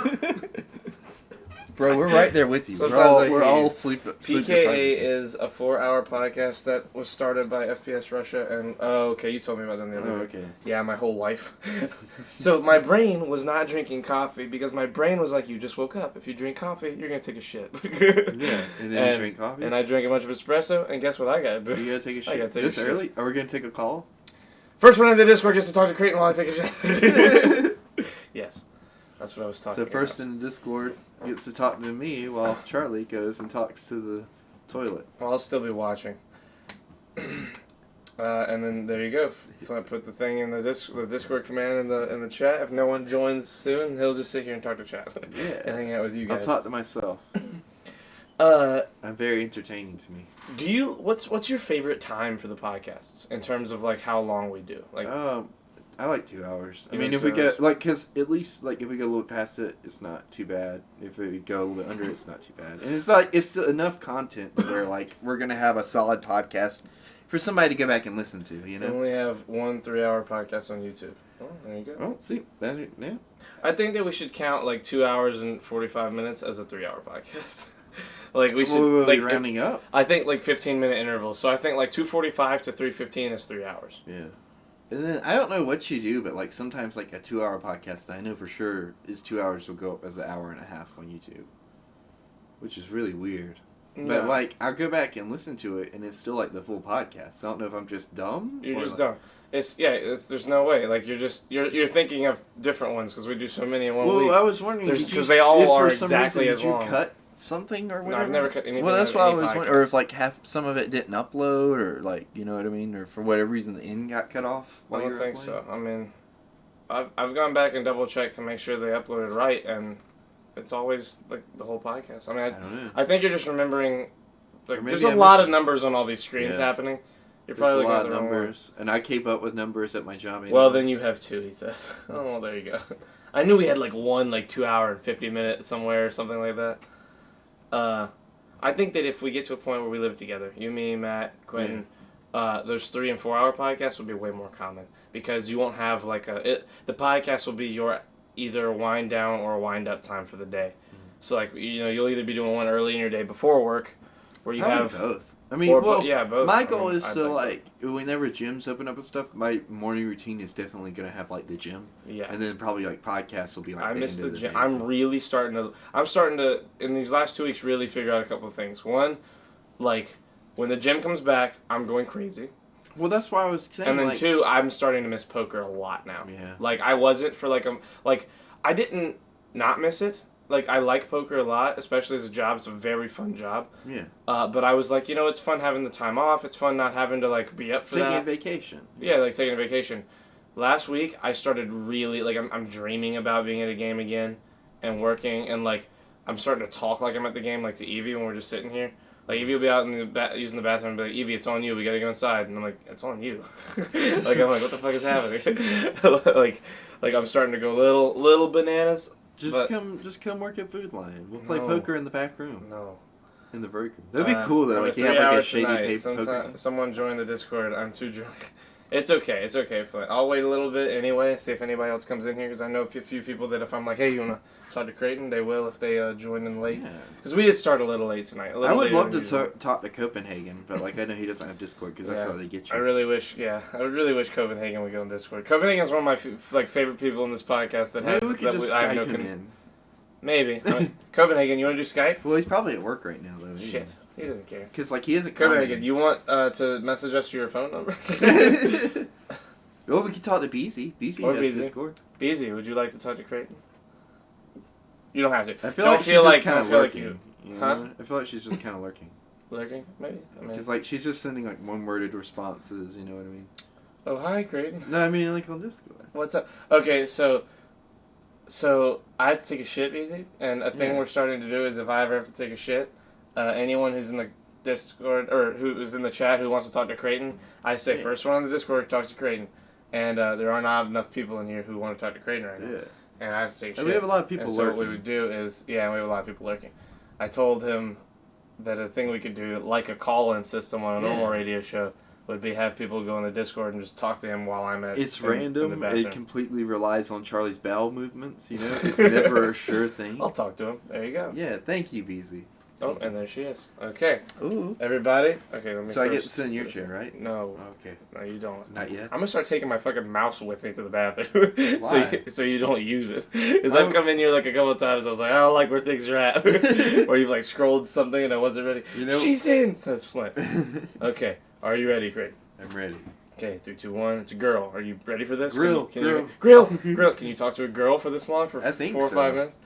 C: Bro, we're right there with you.
B: Sometimes I
C: We're
B: hear
C: all
B: you.
C: sleep
B: PKA
C: deprived.
B: is a 4-hour podcast that was started by FPS Russia and... Oh, okay, you told me about them the other
C: Oh,
B: day.
C: okay.
B: Yeah, my whole life. So my brain was not drinking coffee because my brain was like, you just woke up. If you drink coffee, you're going to take a shit.
C: Yeah, and then you drink coffee?
B: And I drank a bunch of espresso, and guess what I got to do?
C: You gotta take a
B: I
C: shit.
B: gotta take
C: This
B: a shit.
C: early? Are we gonna take a call?
B: First one in the Discord gets to talk to Creighton while I take a shit. Yes. That's what I was talking
C: So
B: about.
C: first in the Discord gets to talk to me while Charlie goes and talks to the toilet.
B: Well, I'll still be watching. And then there you go. So I put the thing in the Discord command in the chat. If no one joins soon, he'll just sit here and talk to chat.
C: Yeah.
B: And hang out with you
C: I'll
B: guys.
C: talk to myself.
B: Uh,
C: I'm very entertaining to me.
B: do you what's your favorite time for the podcasts in terms of like how long we do? Like
C: I like 2 hours. I
B: You
C: mean,
B: like
C: if we
B: 2
C: go
B: hours?
C: like, cause at least like if we go a little past it, it's not too bad. If we go a little bit under, it's not too bad. And it's like it's still enough content where like we're gonna have a solid podcast for somebody to go back and listen to. You
B: we
C: know.
B: only have 1 3-hour podcast on YouTube. Oh, there you go.
C: Oh, see that? Yeah.
B: I think that we should count like 2 hours and 45 minutes as a 3-hour podcast. Like we should
C: Whoa,
B: like
C: rounding up.
B: I think like 15-minute intervals. So I think like 2:45 to 3:15 is 3 hours.
C: Yeah. And then I don't know what you do, but like sometimes like a 2-hour podcast, I know for sure is 2 hours will go up as an hour and a half on YouTube, which is really weird. But
B: No.
C: like I'll go back and listen to it, and it's still like the full podcast. So I don't know if I'm just dumb.
B: You're
C: or,
B: just
C: like-
B: dumb. It's there's no way. Like you're thinking of different ones because we do so many in one
C: Well,
B: week.
C: I was wondering
B: There's-
C: did you-
B: 'cause they all
C: if
B: are
C: for some
B: exactly
C: reason,
B: as
C: did you
B: long.
C: cut something or
B: No,
C: whatever?
B: I've never cut anything.
C: Well, that's
B: out
C: why I
B: of any
C: was wondering, or
B: podcast.
C: if like half some of it didn't upload, or like you know what I mean, or for whatever reason the end got cut off.
B: I
C: While you
B: don't
C: were
B: think
C: uploading.
B: so. I mean, I've gone back and double checked to make sure they uploaded right, and it's always like the whole podcast. I mean,
C: I don't know.
B: I think you're just remembering. Like,
C: Or maybe
B: there's a
C: I'm
B: lot of
C: missing-
B: numbers on all these screens
C: Yeah.
B: happening. You're
C: There's
B: probably
C: a
B: looking
C: lot
B: at
C: of
B: the wrong ones.
C: numbers, and I keep up with numbers at my job.
B: Well,
C: anyway.
B: then you have 2, he says. Oh, well, there you go. I knew we had like one like 2 hour and 50 minute somewhere or something like that. I think that if we get to a point where we live together, you, me, Matt, Quentin, those 3 and 4 hour podcasts will be way more common because you won't have like the podcast will be your either wind down or wind up time for the day. So like you'll either be doing one early in your day before work, where you
C: Probably
B: have
C: both. I mean,
B: or
C: well,
B: both.
C: my
B: I
C: goal
B: mean,
C: is
B: I'd
C: to
B: like
C: whenever gyms open up and stuff, my morning routine is definitely gonna have like the gym,
B: yeah.
C: and then probably like podcasts will be like.
B: I
C: the
B: miss
C: end
B: the
C: of
B: gym.
C: day.
B: I'm really starting to in these last 2 weeks really figure out a couple of things. One, like when the gym comes back, I'm going crazy.
C: Well, that's why I was saying.
B: And then
C: like,
B: 2, I'm starting to miss poker a lot now.
C: Yeah.
B: Like I wasn't for like I didn't not miss it. Like I like poker a lot, especially as a job. It's a very fun job.
C: Yeah.
B: But I was like, it's fun having the time off. It's fun not having to like be up for
C: Taking a
B: that.
C: vacation.
B: Yeah, like taking a vacation. Last week, I started really like I'm dreaming about being at a game again, and working, and like I'm starting to talk like I'm at the game, like to Evie when we're just sitting here. Like Evie will be out in the using the bathroom and be like, Evie, it's on you. We gotta go inside, and I'm like, it's on you. Like I'm like, what the fuck is happening? like I'm starting to go little bananas.
C: Just
B: But-
C: come work at Food Lion. We'll play
B: No.
C: poker in the back room,
B: No.
C: in the break room. That'd be cool though.
B: I'm
C: Like
B: at
C: you have
B: 3
C: like a
B: hours
C: shady
B: tonight.
C: paper poker.
B: Someone joined the Discord. I'm too drunk. It's okay, Flint. I'll wait a little bit anyway, see if anybody else comes in here, because I know a few people that if I'm like, hey, you want to talk to Creighton, they will if they join in late.
C: Yeah.
B: Because we did start a little late tonight.
C: I would love to talk to Copenhagen, but like I know he doesn't have Discord because that's
B: Yeah.
C: how they get you.
B: I really wish Copenhagen would go on Discord. Copenhagen's one of my favorite people in this podcast that has
C: Maybe we could just
B: I have
C: Skype
B: no
C: him in.
B: Maybe. Copenhagen, you want to do Skype?
C: Well, he's probably at work right now though.
B: Shit, he doesn't care.
C: Because like he isn't
B: Copenhagen, you want to message us your phone number?
C: Well, we could talk to Beezy. Beezy
B: Or
C: has
B: Beezy.
C: Discord.
B: Beezy, would you like to talk to Creighton? You don't have to.
C: I feel
B: Don't
C: like she's
B: feel
C: just
B: like-
C: kind
B: don't
C: of
B: feel like
C: lurking.
B: you-
C: know?
B: Huh?
C: I feel like she's just kind of lurking.
B: Lurking, maybe? I mean,
C: Because like she's just sending like one-worded responses. You know what I mean?
B: Oh, hi, Creighton.
C: No, I mean like on Discord.
B: What's up? Okay, so I have to take a shit, easy, and a thing
C: Yeah.
B: we're starting to do is if I ever have to take a shit, anyone who's in the Discord or who is in the chat who wants to talk to Creighton, I say
C: Yeah.
B: first one on the Discord talks to Creighton, and there are not enough people in here who want to talk to Creighton right now,
C: Yeah.
B: and I have to take a shit.
C: And we have a lot of people
B: and so
C: lurking.
B: what we would do is we have a lot of people lurking. I told him that a thing we could do, like a call-in system on a normal
C: Yeah.
B: radio show, would be have people go in the Discord and just talk to him while I'm at.
C: It's
B: in the
C: random.
B: bathroom.
C: It completely relies on Charlie's bowel movements. You know, it's never a sure thing.
B: I'll talk to him. There you go.
C: Yeah, thank you, BZ.
B: Oh, and there she is. Okay,
C: Ooh.
B: everybody. Okay, let me.
C: So I get
B: first-
C: to sit in your chair, right?
B: No,
C: Okay.
B: no, you don't.
C: Not yet.
B: I'm gonna start taking my fucking mouse with me to the bathroom,
C: Why?
B: so you don't use it. Because
C: Why
B: I've
C: would-
B: come in here like a couple of times. I was like, I don't like where things are at, or you've like scrolled something and I wasn't ready.
C: You know-
B: She's in, says Flint. Okay, are you ready, Craig?
C: I'm ready.
B: Okay, 3, 2, 1. It's a girl. Are you ready for this?
C: Grill,
B: Can you grill. Can you talk to a girl for this long? For
C: I think
B: 4 or
C: so.
B: 5 minutes?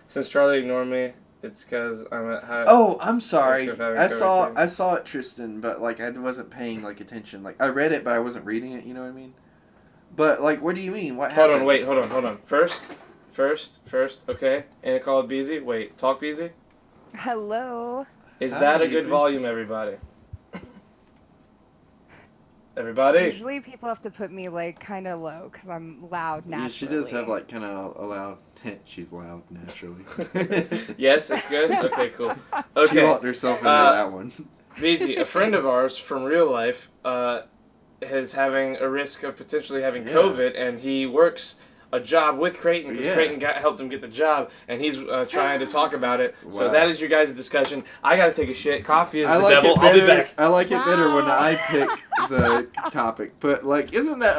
B: Since Charlie ignored me, it's because I'm at high.
C: Oh, I'm sorry.
B: Let's go have
C: I
B: a
C: saw
B: conversation.
C: I saw it, Tristan, but like I wasn't paying like attention. Like I read it, but I wasn't reading it. You know what I mean? But like, what do you mean? What
B: Hold
C: happened?
B: on, wait, hold on. First, okay. And call it Beezy. Wait, talk Beezy.
A: Hello.
B: Is
C: Hi,
B: that a good
C: Beezy.
B: volume, everybody? Everybody?
A: Usually people have to put me like kind of low because I'm loud naturally.
C: Yeah, she does have like kind of a loud. She's loud naturally.
B: Yes, it's good? Okay, cool.
C: She
B: Okay,
C: locked herself into
B: Uh,
C: that one.
B: Beezy, a friend of ours from real life, is having a risk of potentially having
C: Yeah.
B: COVID, and he works a job with Creighton because
C: Yeah.
B: Creighton helped him get the job, and he's trying to talk about it. So
C: Wow.
B: that is your guys' discussion. I gotta take a shit. Coffee is
C: I
B: the
C: like
B: devil.
C: it
B: I'll be
C: better.
B: back.
C: I like it better when
A: Wow.
C: I pick the topic. But like, isn't that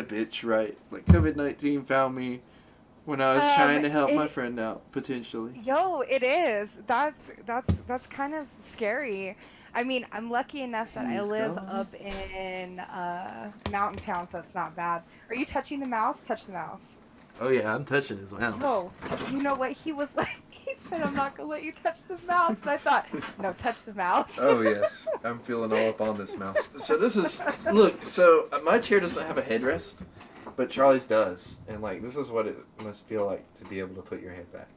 C: a bitch, right? Like COVID-19 found me when I was trying to help my friend out potentially.
A: Yo, it is. That's kind of scary. I mean, I'm lucky enough that I
C: He's
A: live
C: gone.
A: up in mountain town, so it's not bad. Are you touching the mouse? Touch the mouse.
C: Oh yeah, I'm touching his mouse.
A: No, you know what he was like? He said, "I'm not gonna let you touch the mouse." And I thought, no, touch the mouse.
C: Oh yes, I'm feeling all up on this mouse. So this is look. So my chair doesn't have a headrest, but Charlie's does, and like this is what it must feel like to be able to put your head back.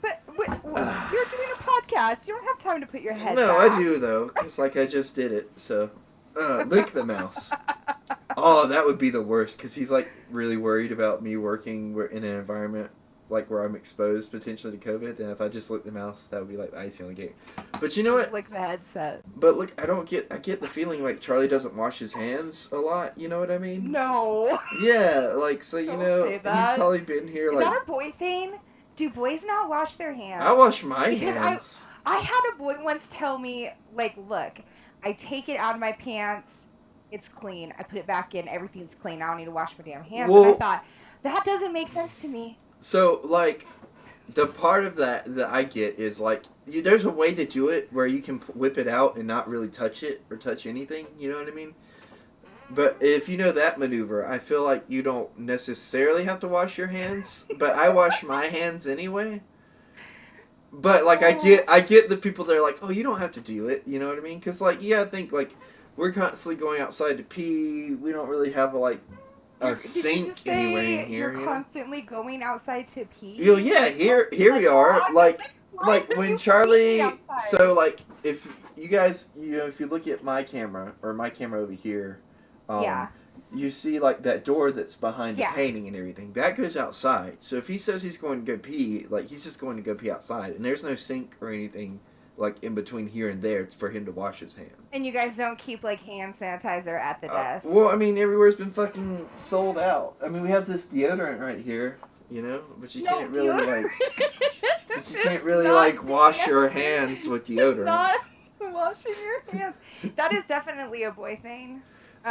A: But you're doing a podcast. You don't have time to put your head
C: No,
A: back.
C: I do though, cause like I just did it. So, lick the mouse. Oh, that would be the worst, cause he's like really worried about me working in an environment like where I'm exposed potentially to COVID, and if I just lick the mouse, that would be like the icing on the cake. But you know what?
A: Like the headset.
C: But look, I get the feeling like Charlie doesn't wash his hands a lot. You know what I mean?
A: No.
C: Yeah, like so you
A: Don't
C: know
A: say
C: he's
A: that.
C: probably been here
A: Is
C: like
A: that a boy thing? Do boys not wash their hands?
C: I wash my
A: Because
C: hands.
A: I had a boy once tell me, like, look, I take it out of my pants, it's clean. I put it back in, everything's clean. I don't need to wash my damn hands.
C: Well-
A: and I thought, that doesn't make sense to me.
C: So like the part of that I get is like there's a way to do it where you can whip it out and not really touch it or touch anything. You know what I mean? But if you know that maneuver, I feel like you don't necessarily have to wash your hands. But I wash my hands anyway. But like I get the people that are like, oh, you don't have to do it. You know what I mean? Because like I think like we're constantly going outside to pee. We don't really have a
A: Did you
C: sink
A: just say
C: anywhere in here.
A: You're
C: You know?
A: constantly going outside to pee.
C: Yo, yeah, here we are.
A: Why
C: Like
A: are
C: when
A: you
C: Charlie,
A: peeing outside?
C: so like if you guys, if you look at my camera or my camera over here,
A: Yeah.
C: you see like that door that's behind
A: Yeah.
C: the painting and everything. That goes outside. So if he says he's going to go pee, like he's just going to go pee outside, and there's no sink or anything like in between here and there for him to wash his hands.
A: And you guys don't keep like hand sanitizer at the desk.
C: Well, I mean, everywhere's been fucking sold out. I mean, we have this deodorant right here, but you can't really like. But you can't really like wash your hands with deodorant.
A: Not washing your hands. That is definitely a boy thing.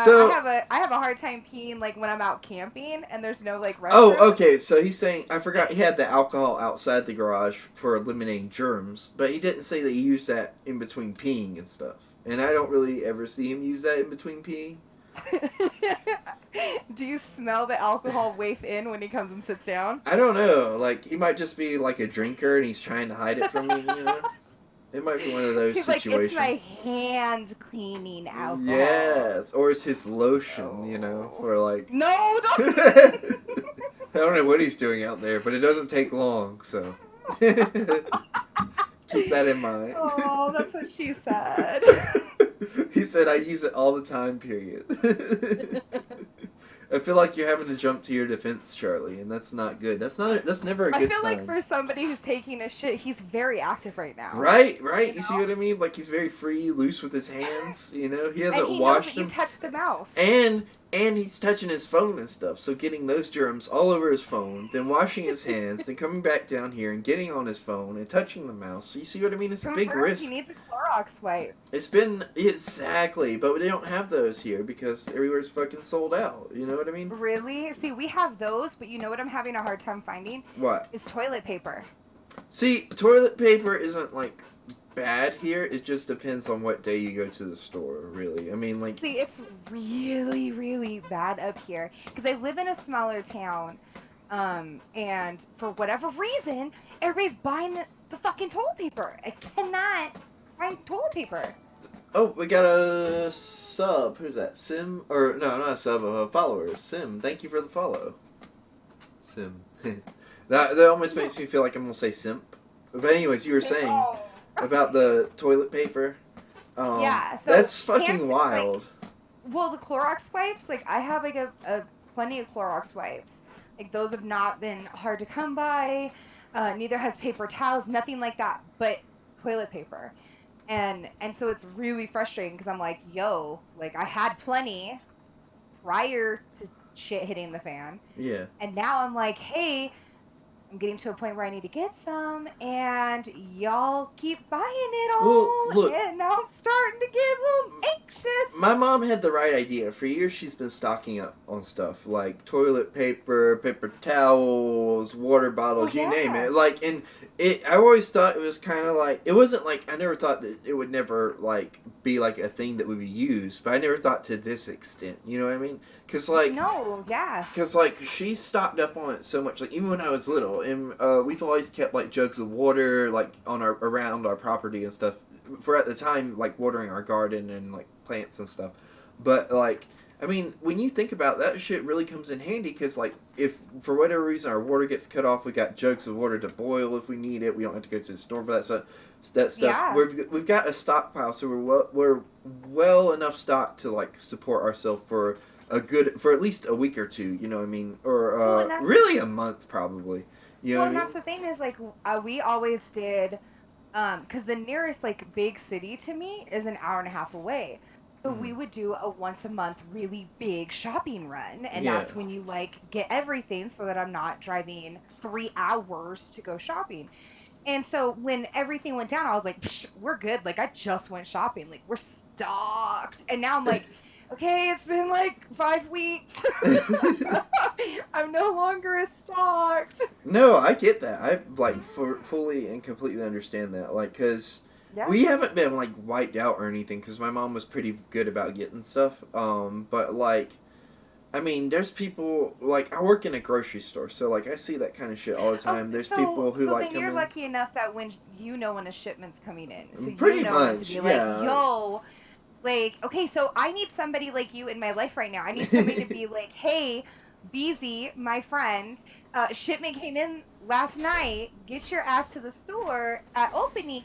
C: So-
A: I have a hard time peeing like when I'm out camping and there's no like restroom.
C: Oh, okay. So he's saying I forgot he had the alcohol outside the garage for eliminating germs, but he didn't say that he used that in between peeing and stuff. And I don't really ever see him use that in between peeing.
A: Do you smell the alcohol waft in when he comes and sits down?
C: I don't know. Like he might just be like a drinker and he's trying to hide it from me. It might be one of those
A: He's like,
C: situations.
A: it's my hand cleaning alcohol.
C: Yes, or it's his lotion, you know, for like.
A: No, don't.
C: I don't know what he's doing out there, but it doesn't take long, so keep that in mind.
A: Oh, that's what she said.
C: He said, "I use it all the time." Period. I feel like you're having to jump to your defense, Charlie, and that's not good. That's never a
A: I
C: good
A: feel
C: sign.
A: like for somebody who's taking a shit, he's very active right now.
C: Right.
A: You
C: You see
A: know?
C: what I mean? Like he's very free, loose with his hands. You know, he
A: And
C: hasn't
A: he knows
C: washed
A: that you
C: them,
A: touched the mouse.
C: and he's touching his phone and stuff. So getting those germs all over his phone, then washing his hands, then coming back down here and getting on his phone and touching the mouse. You see what I mean? It's a big
A: Confirmed,
C: risk.
A: He needs a Clorox wipe.
C: It's been exactly, but they don't have those here because everywhere's fucking sold out. You know what I mean?
A: Really? See, we have those, but you know what I'm having a hard time finding?
C: What?
A: Is toilet paper.
C: See, toilet paper isn't like bad here. It just depends on what day you go to the store. Really, I mean, like.
A: See, it's really, really bad up here because I live in a smaller town, and for whatever reason, everybody's buying the fucking toilet paper. I cannot find toilet paper.
C: Oh, we got a sub. Who's that? Sim? Or, no, not a sub, a follower. Sim, thank you for the follow. Sim. that almost makes me feel like I'm going to say simp. But anyways, you were saying
A: Oh.
C: about the toilet paper.
A: Yeah, so
C: that's fucking
A: can't,
C: wild.
A: Well, the Clorox wipes, like I have like a plenty of Clorox wipes. Like those have not been hard to come by. Neither has paper towels, nothing like that, but toilet paper. And so it's really frustrating because I'm like, yo, like I had plenty prior to shit hitting the fan.
C: Yeah.
A: And now I'm like, hey, I'm getting to a point where I need to get some, and y'all keep buying it all.
C: Well, look.
A: And now I'm starting to get a little anxious.
C: My mom had the right idea. For years, she's been stocking up on stuff like toilet paper, paper towels, water bottles, you name
A: yeah.
C: it. Like, and I always thought it was kind of like, it wasn't like, I never thought that it would never, like, be like a thing that would be used, but I never thought to this extent, you know what I mean? Because, like,
A: No, yeah.
C: because, like, she stocked up on it so much. Like, even when I was little, and we've always kept, like, jugs of water, like, around our property and stuff. For at the time, like, watering our garden and, like, plants and stuff. But, like, I mean, when you think about that shit really comes in handy because, like, if for whatever reason our water gets cut off, we got jugs of water to boil if we need it. We don't have to go to the store for that stuff.
A: Yeah.
C: We've got a stockpile, so we're well enough stocked to, like, support ourselves for at least a week or two, you know what I mean? Or
A: Well,
C: really a month probably. You know
A: Well,
C: what
A: and
C: I
A: that's
C: mean?
A: the thing is, like, we always did, because the nearest, like, big city to me is an hour and a half away. So we would do a once a month really big shopping run, and
C: Yeah.
A: that's when you, like, get everything so that I'm not driving 3 hours to go shopping. And so when everything went down, I was like, Psh, we're good. Like, I just went shopping. Like, we're stocked. And now I'm like, okay, it's been like 5 weeks. I'm no longer stocked.
C: No, I get that. I like fully and completely understand that. Like, cause
A: Yeah.
C: we haven't been like wiped out or anything. Cause my mom was pretty good about getting stuff. But like, I mean, there's people like I work in a grocery store, so like I see that kind of shit all the time. There's people who
A: so
C: like
A: then
C: come
A: you're
C: in.
A: lucky enough that when you know when a shipment's coming in, so
C: Pretty
A: you know when to
C: much,
A: be like,
C: yeah.
A: yo, like, okay, so I need somebody like you in my life right now. I need somebody to be like, hey, BZ, my friend, shipment came in last night. Get your ass to the store at opening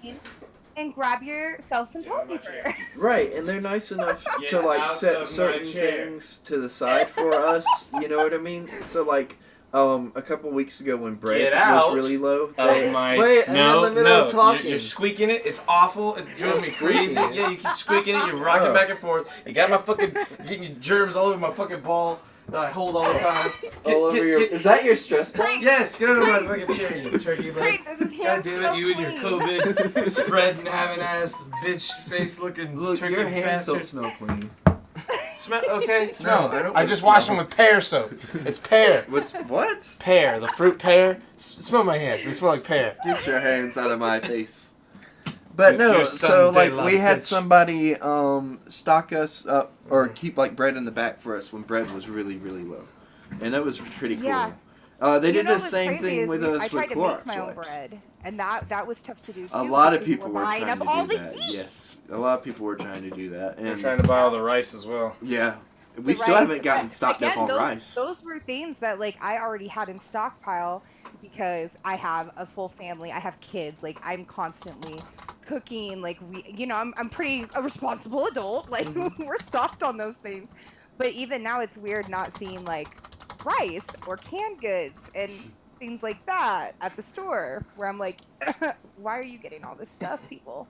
A: and grab yourself some toilet paper.
C: Right, and they're nice enough
B: Get
C: to like
B: out
C: set
B: of my
C: certain
B: chair.
C: things to the side for us. You know what I mean? So like, a couple weeks ago when bread
B: Get
C: was
B: out
C: really low,
B: of my
C: wait, I'm in the middle of talking.
B: You're squeaking it. It's awful. It drove me crazy.
C: squeaking it?
B: Yeah, you keep squeaking it. You're rocking
C: Oh.
B: back and forth. You got my fucking getting your germs all over my fucking ball that I hold all the time.
C: all over your. Is that your stress ball?
B: Yes, get out of my fucking chair, you turkey leg.
A: Great, does his
B: God
A: hand
B: damn it,
A: smell
B: you and your
A: clean?
B: COVID spreading, having ass, bitch face looking
C: Look,
B: turkey
C: your hands don't
B: bastard.
C: smell clean.
B: Smell okay? Smell.
C: I don't
D: I
C: want
D: just
C: to
D: washed
C: smell.
D: them with pear soap. It's pear.
C: What?
D: Pear. The fruit pear. Smell my hands. They smell like pear.
C: Get your hands out of my face. But
B: Your
C: no,
B: son
C: so
B: did
C: like
B: a lot
C: we
B: of
C: had
B: bitch.
C: somebody stock us up or keep like bread in the back for us when bread was really really low, and that was pretty cool.
A: Yeah.
C: They
A: You
C: did
A: know
C: the
A: what's
C: same
A: crazy
C: thing
A: is
C: with
A: I
C: us
A: tried
C: with
A: to make
C: Clorox
A: my own
C: wipes.
A: bread, and that was tough to do too.
C: A lot of
A: because
C: people were
A: buying
C: trying
A: up
C: to
A: all
C: do
A: the
C: that.
A: yeast.
C: Yes, a lot of people were trying to do that,
B: We're
C: and
B: trying to buy all the rice as well.
C: yeah, we
A: The
C: still
A: rice-
C: haven't gotten
A: but
C: stocked up
A: again,
C: on
A: those,
C: rice.
A: Those were things that like I already had in stockpile because I have a full family. I have kids. Like I'm constantly cooking. Like I'm pretty a responsible adult. Like we're stocked on those things. But even now, it's weird not seeing like rice or canned goods and things like that at the store. Where I'm like, why are you getting all this stuff, people?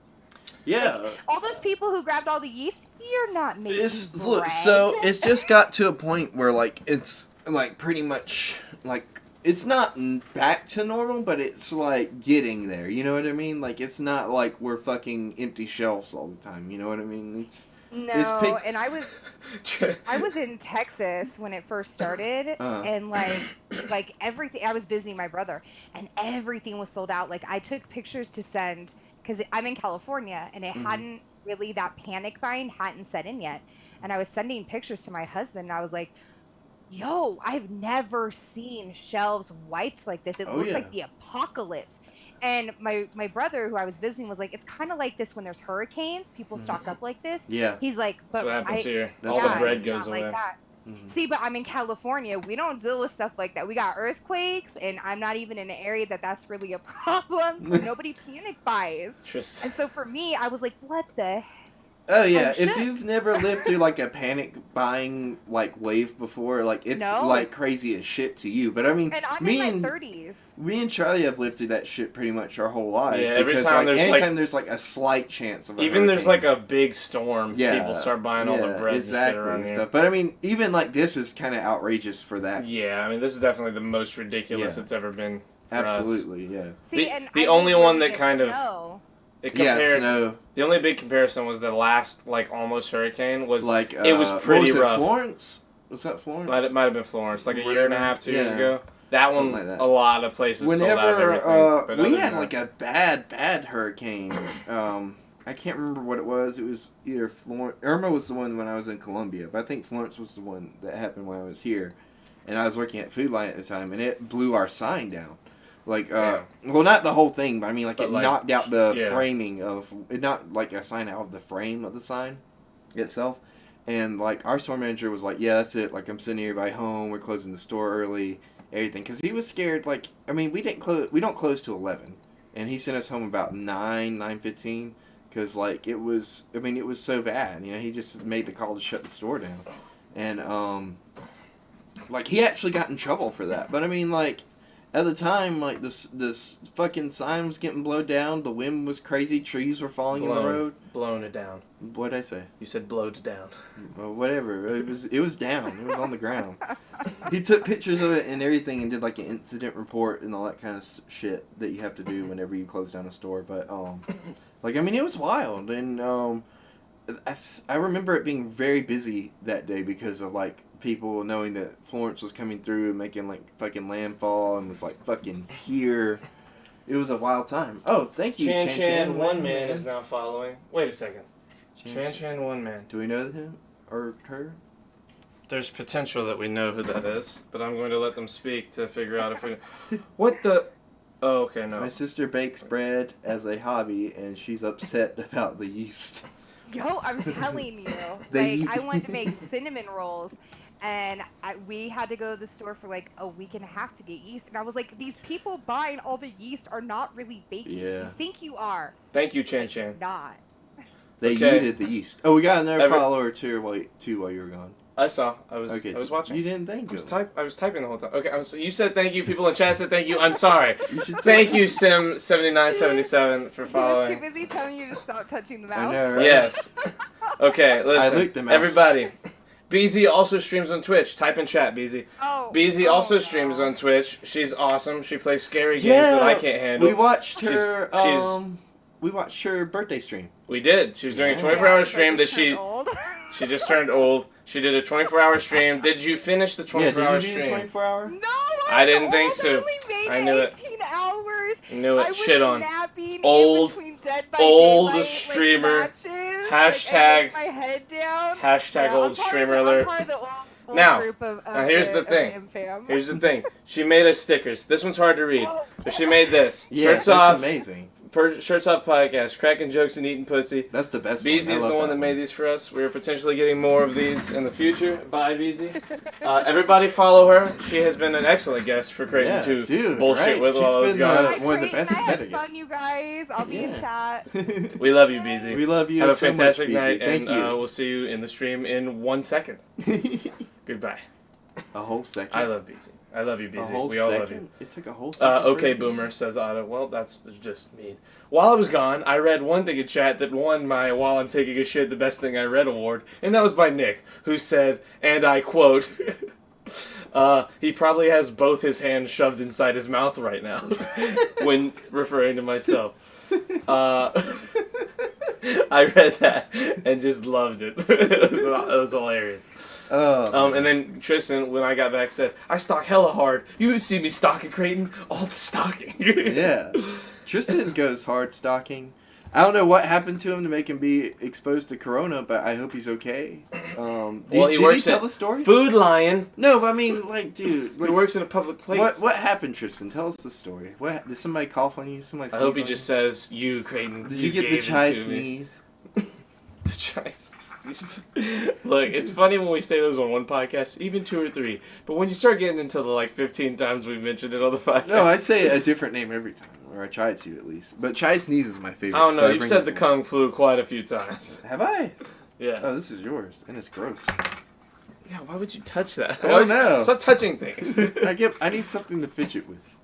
C: Yeah.
A: All those people who grabbed all the yeast, you're not making
C: Look,
A: bread.
C: so it's just got to a point where like it's like pretty much like it's not back to normal, but it's like getting there. You know what I mean? Like it's not like we're fucking empty shelves all the time. You know what I mean? It's
A: No, and I was in Texas when it first started, and like everything. I was visiting my brother, and everything was sold out. Like I took pictures to send because I'm in California, and it hadn't really that panic buying hadn't set in yet, and I was sending pictures to my husband, and I was like, "Yo, I've never seen shelves wiped like this. It looks like the apocalypse." And my brother, who I was visiting, was like, "It's kind of like this when there's hurricanes. People stock up like this."
C: Yeah.
A: He's like,
B: That's
A: "But
B: what happens here.
C: That's
B: All
C: what
B: the bread
A: it's
B: goes
A: not
B: away.
A: like that." See, but I'm in California. We don't deal with stuff like that. We got earthquakes, and I'm not even in an area that's really a problem. So nobody panic buys.
B: Just
A: And so for me, I was like, "What the?"
C: Oh yeah,
A: I'm
C: if
A: shook.
C: you've never lived through like a panic buying like wave before, like it's
A: No.
C: like crazy as shit to you. But I mean,
A: And I'm
C: me
A: in
C: and
A: my 30s.
C: me and Charlie have lived through that shit pretty much our whole lives.
B: Yeah, every
C: because
B: time
C: like
B: there's,
C: anytime there's like a slight chance of a
B: even there's like
C: hurricane,
B: a big storm, people start buying all the bread
C: exactly
B: and shit around
C: and
B: here.
C: stuff. But I mean, even like this is kind of outrageous for that.
B: Yeah, I mean this is definitely the most ridiculous
C: Yeah.
B: it's ever been. For us.
C: Absolutely, yeah.
A: See, and
B: the
A: I
B: only
A: live where
B: one
A: we
B: that
A: get
B: kind of-
A: snow.
B: It
C: Yeah,
B: compared,
C: snow.
B: The only big comparison was the last like almost hurricane was
C: Like
B: it was pretty
C: what was
B: rough.
C: It, Florence? Was that Florence?
B: Might have been Florence, like a year and a half, 2 years
C: Yeah.
B: ago. That
C: Something
B: one,
C: like that.
B: a lot of places sold out of
C: Whenever
B: everything. But
C: we
B: other
C: had
B: than
C: like a bad hurricane. I can't remember what it was. It was either Florence. Irma was the one when I was in Colombia, but I think Florence was the one that happened when I was here, and I was working at Food Lion at the time, and it blew our sign down. Like,
B: Yeah.
C: well, not the whole thing, but I mean, like,
B: But,
C: it
B: like,
C: knocked out the
B: yeah.
C: framing of it, not like a sign out of the frame of the sign itself. And like, our store manager was like, "Yeah, that's it. Like, I'm sending everybody home. We're closing the store early, everything." Because he was scared. Like, I mean, we don't close till 11, and he sent us home about 9:15. Because like it was so bad. You know, he just made the call to shut the store down, and like he actually got in trouble for that. But I mean, like, at the time, like this fucking sign was getting blown down. The wind was crazy. Trees were falling in the road.
B: blown it down.
C: What'd I say?
B: You said blowed it down.
C: Well, whatever. It was down. It was on the ground. He took pictures of it and everything, and did like an incident report and all that kind of shit that you have to do whenever you close down a store. But like, I mean, it was wild, and I remember it being very busy that day because of like people knowing that Florence was coming through and making like fucking landfall and was like fucking here. It was a wild time. Oh, thank you,
B: Chan
C: Chan
B: Chan, one man is now following. Wait a second.
C: Chan
B: Chan, one man.
C: Do we know him or her?
B: There's potential that we know who that is, but I'm going to let them speak to figure out if we. What the? Oh, okay, no.
C: My sister bakes bread as a hobby, and she's upset about the yeast.
A: Yo, I'm telling you,
C: They-
A: like I wanted to make cinnamon rolls, and we had to go to the store for like a week and a half to get yeast, and I was like, these people buying all the yeast are not really baking.
C: Yeah.
A: You think you are?
B: Thank you, Chan Chan.
A: Not.
C: They
B: Okay.
C: yeeted the yeast. Oh, we got another
B: Every-
C: follower too while you were gone.
B: I saw. I was
C: Okay,
B: watching.
C: You didn't thank
B: I was,
C: him.
B: I was typing the whole time. Okay, you said thank you. People in chat said thank you. I'm sorry.
C: You should say
B: Thank you, Sim7977, for
A: He was too
B: following.
A: busy telling you to stop touching the mouse.
C: I know, right?
B: Yes. Okay, listen.
C: licked the mouse.
B: Everybody. BZ also streams on Twitch. Type in chat, BZ.
A: Oh.
B: BZ
A: oh,
B: also
A: no.
B: streams on Twitch. She's awesome. She plays scary games
C: Yeah,
B: that I can't handle.
C: we watched her.
B: she's-
C: We watched her birthday stream.
B: We did. She was doing a
C: Yeah.
B: 24-hour
A: because
B: stream
A: I
B: that
A: just
B: she
A: turned old.
B: she just turned old. She did a 24-hour stream. Did you finish the 24-hour
C: Yeah, did you do the
B: stream?
C: 24-hour?
A: No,
B: I didn't
A: I'm
B: think
A: old.
B: so.
A: only made
B: I knew it.
A: 18 hours.
B: Knew
A: I
B: it.
A: was
B: Shit on.
A: napping
B: Old-
A: in between Dead by
B: old
A: Daylight,
B: streamer.
A: Like, matches,
B: Hashtag-
A: like, I let my head down.
B: Hashtag
A: Yeah,
B: old
A: I'm part of
B: streamer
A: the-
B: alert.
A: I'm part of the old full
B: Now,
A: group of
B: here's the thing.
A: M fam.
B: Here's the thing. She made us stickers. This one's hard to read, but she made this.
C: Yeah,
B: Shirts
C: that's
B: off.
C: amazing.
B: Shirts off podcast. Cracking jokes and eating pussy.
C: That's the best
B: Beezy
C: one.
B: is the one that made these for us. We're potentially getting more of these in the future. Bye, Beezy. Everybody follow her. She has been an excellent guest for Creighton to
C: dude,
B: bullshit
C: right?
B: with
C: She's
B: while I was
C: been,
B: gone.
A: Hi,
C: one of the
A: Creighton.
C: best
A: I had
C: metagas.
A: fun, you guys. I'll be in chat.
B: We love you, Beezy.
C: We love you
B: Have a
C: so
B: fantastic
C: much,
B: night,
C: Beezy. Thank
B: and
C: you.
B: we'll see you in the stream in 1 second. Goodbye.
C: A whole second.
B: I love Beezy. I love you,
C: a
B: Beezy.
C: whole
B: We all
C: second.
B: love you.
C: It took a whole second. for
B: Okay,
C: it.
B: Boomer, says Otto. Well, that's just mean. While I was gone, I read one thing in chat that won my While I'm Taking a Shit, the Best Thing I Read award, and that was by Nick, who said, and I quote, he probably has both his hands shoved inside his mouth right now, when referring to myself. I read that and just loved it. It was hilarious. And then Tristan, when I got back, said, I stalk hella hard. You would see me stalking Creighton, all the stalking.
C: Yeah. Tristan goes hard stalking. I don't know what happened to him to make him be exposed to Corona, but I hope he's okay.
B: Well,
C: Did
B: works
C: he tell
B: at
C: the story?
B: Food Lion.
C: No, but I mean, like, dude.
B: He
C: Like,
B: works in a public place.
C: what happened, Tristan? Tell us the story. What did somebody cough on you? Somebody
B: I hope he
C: sneeze on
B: just says, you, Creighton.
C: you? Did you get the
B: gave it
C: chai
B: to me."
C: sneeze?
B: The chai sneeze. Look, it's funny when we say those on one podcast, even 2 or 3. But when you start getting into the, 15 times we've mentioned it on the podcast.
C: No, I say a different name every time, or I try to at least. But chai sneeze is my favorite.
B: I don't know.
C: so
B: You've
C: bring
B: said
C: it
B: the
C: in.
B: Kung Flu quite a few times.
C: Have I?
B: Yeah.
C: Oh, this is yours, and it's gross.
B: Yeah, why would you touch that?
C: I don't know.
B: Stop touching things.
C: I need something to fidget with.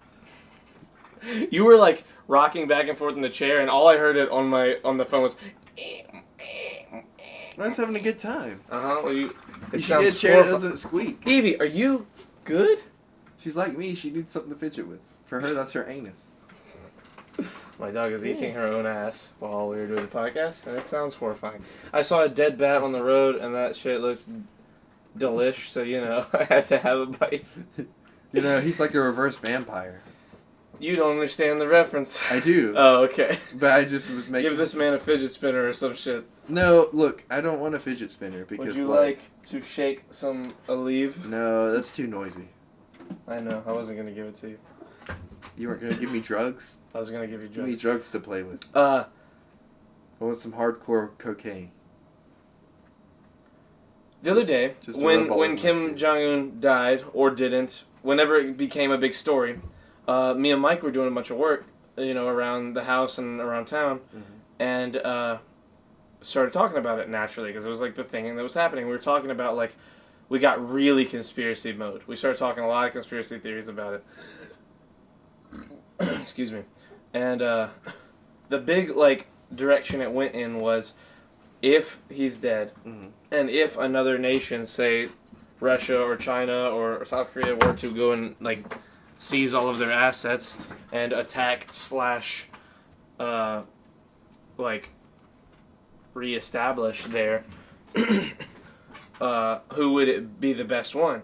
B: You were rocking back and forth in the chair, and all I heard it on the phone was.
C: I was having a good time.
B: Well,
C: You
B: it
C: should get a
B: sounds
C: chair that
B: horrifi-
C: doesn't squeak.
B: Evie, are you good?
C: She's like me. She needs something to fidget with. For her, that's her anus.
B: My dog is eating her own ass while we were doing the podcast, and it sounds horrifying. I saw a dead bat on the road, and that shit looks delish. So I had to have a bite.
C: He's like a reverse vampire.
B: You don't understand the reference.
C: I do.
B: Oh, okay.
C: But I just was making.
B: Give this man a fidget spinner or some shit.
C: No, look, I don't want a fidget spinner because.
B: Would you like to shake a leaf?
C: No, that's too noisy.
B: I know. I wasn't gonna give it to you.
C: You weren't gonna give me drugs.
B: I was gonna give you
C: Give me
B: drugs.
C: drugs to play with.
B: Uh,
C: I want some hardcore cocaine.
B: the other day,
C: Just to rub all
B: when
C: over my
B: Kim
C: teeth.
B: Jong-un died or didn't, whenever it became a big story, me and Mike were doing a bunch of work, around the house and around town, and started talking about it naturally because it was the thing that was happening. We were talking about we got really conspiracy mode. We started talking a lot of conspiracy theories about it. Excuse me. And the big direction it went in was if he's dead and if another nation, say Russia or China or South Korea, were to go and seize all of their assets and attack / reestablish there, who would it be the best one?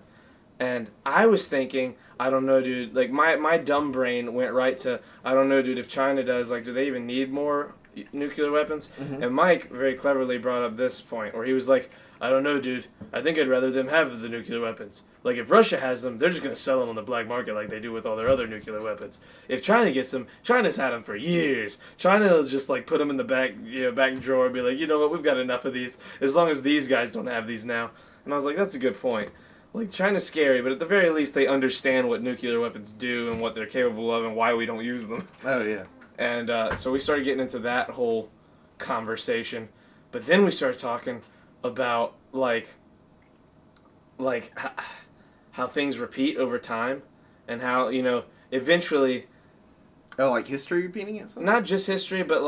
B: And I was thinking, I don't know, dude. My dumb brain went right to, I don't know, dude. If China does, do they even need more nuclear weapons? And Mike very cleverly brought up this point where he was like, I don't know, dude. I think I'd rather them have the nuclear weapons. If Russia has them, they're just gonna sell them on the black market like they do with all their other nuclear weapons. If China gets them, China's had them for years. China will just put them in the back drawer and be like, you know what, we've got enough of these. As long as these guys don't have these now. And I was like, that's a good point. China's scary, but at the very least they understand what nuclear weapons do and what they're capable of and why we don't use them.
C: Oh yeah.
B: And so we started getting into that whole conversation. But then we started talking about how things repeat over time and how, eventually,
C: Oh, history repeating itself?
B: not just history, but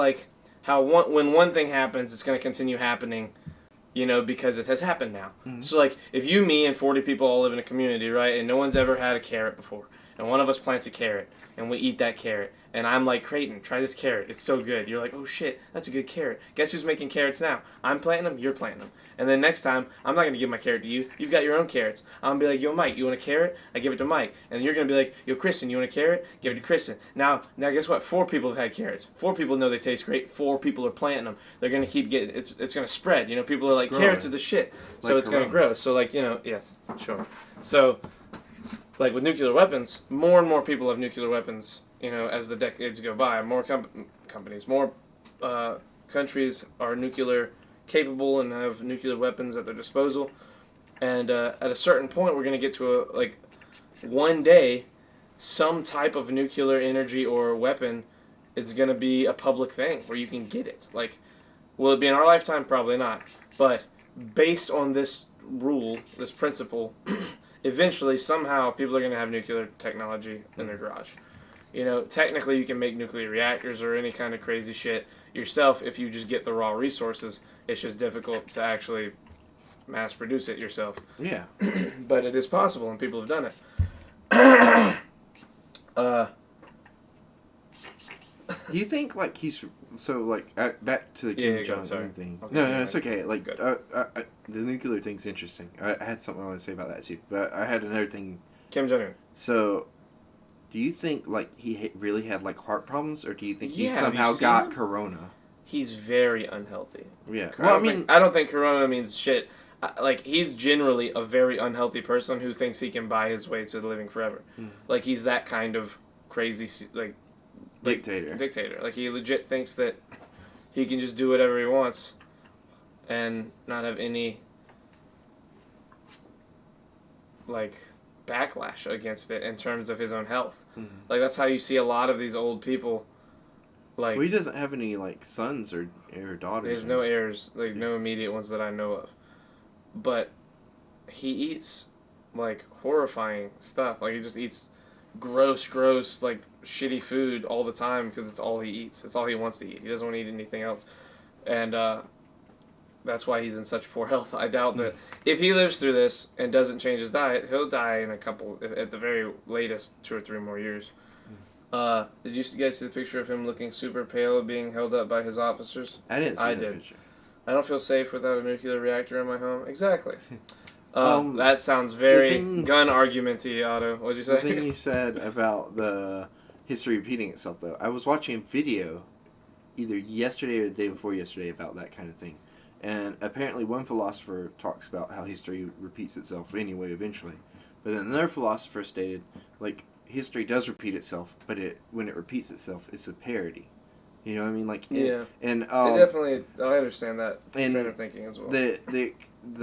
B: how when one thing happens, it's going to continue happening, because it has happened now. So if you, me, and 40 people all live in a community, right, and no one's ever had a carrot before, and one of us plants a carrot, and we eat that carrot, and I'm like, Creighton, try this carrot. It's so good. You're like, oh shit, that's a good carrot. Guess who's making carrots now? I'm planting them, you're planting them. And then next time, I'm not going to give my carrot to you. You've got your own carrots. I'm going to be like, yo, Mike, you want a carrot? I give it to Mike. And you're going to be like, yo, Kristen, you want a carrot? Give it to Kristen. Now guess what? 4 people have had carrots. 4 people know they taste great. 4 people are planting them. They're going to keep getting, it's going to spread. You know, people are like,
C: growing.
B: carrots are the shit. So
C: Like
B: it's going to
C: Corona.
B: grow. So like, you know, yes, sure. So, like with nuclear weapons, more and more people have nuclear weapons, you know, as the decades go by. More companies, more countries are nuclear capable and have nuclear weapons at their disposal. And at a certain point, we're going to get to one day, some type of nuclear energy or weapon is going to be a public thing where you can get it. Like, will it be in our lifetime? Probably not. But based on this rule, this principle, eventually, somehow, people are going to have nuclear technology in their garage. You know, technically, you can make nuclear reactors or any kind of crazy shit yourself if you just get the raw resources. It's just difficult to actually mass produce it yourself.
C: Yeah.
B: But it is possible, and people have done it.
C: Do you think like he's so like back to the
B: Yeah,
C: Kim
B: go,
C: Jong
B: sorry.
C: Un thing?
B: Okay,
C: No,
B: yeah,
C: it's okay. Like
B: good.
C: the nuclear thing's interesting. I had something I want to say about that too, but I had another thing.
B: Kim Jong-un.
C: So, do you think like he really had like heart problems, or do you think he
B: Yeah, have you
C: somehow
B: seen
C: got
B: him?
C: Corona?
B: He's very unhealthy.
C: Yeah.
B: I
C: Well, I
B: don't
C: mean,
B: think, I don't think Corona means shit. Like, he's generally a very unhealthy person who thinks he can buy his way to living forever. Like, he's that kind of crazy, like
C: dictator.
B: Like, he legit thinks that he can just do whatever he wants and not have any, like, backlash against it in terms of his own health. Like, that's how you see a lot of these old people. Like,
C: Well, he doesn't have any like sons or daughters.
B: there's no heirs, like no immediate ones that I know of. But he eats like horrifying stuff. Like he just eats gross, like shitty food all the time because it's all he eats. It's all he wants to eat. He doesn't want to eat anything else. And that's why he's in such poor health. I doubt that if he lives through this and doesn't change his diet, he'll die in at the very latest, 2 or 3 more years. Did you guys see the picture of him looking super pale being held up by his officers?
C: I didn't see
B: I
C: that
B: did.
C: picture.
B: I don't feel safe without a nuclear reactor in my home. Exactly.
C: Um,
B: That sounds very
C: the thing-
B: gun argumenty, Otto. What'd you
C: The
B: say?
C: thing you said about the history repeating itself, though, I was watching a video either yesterday or the day before yesterday about that kind of thing. And apparently one philosopher talks about how history repeats itself anyway, eventually. But then another philosopher stated, like, history does repeat itself, but when it repeats itself, it's a parody. You know what I mean? Like,
B: Yeah.
C: And
B: It definitely, I understand that
C: and
B: train of thinking as well.
C: the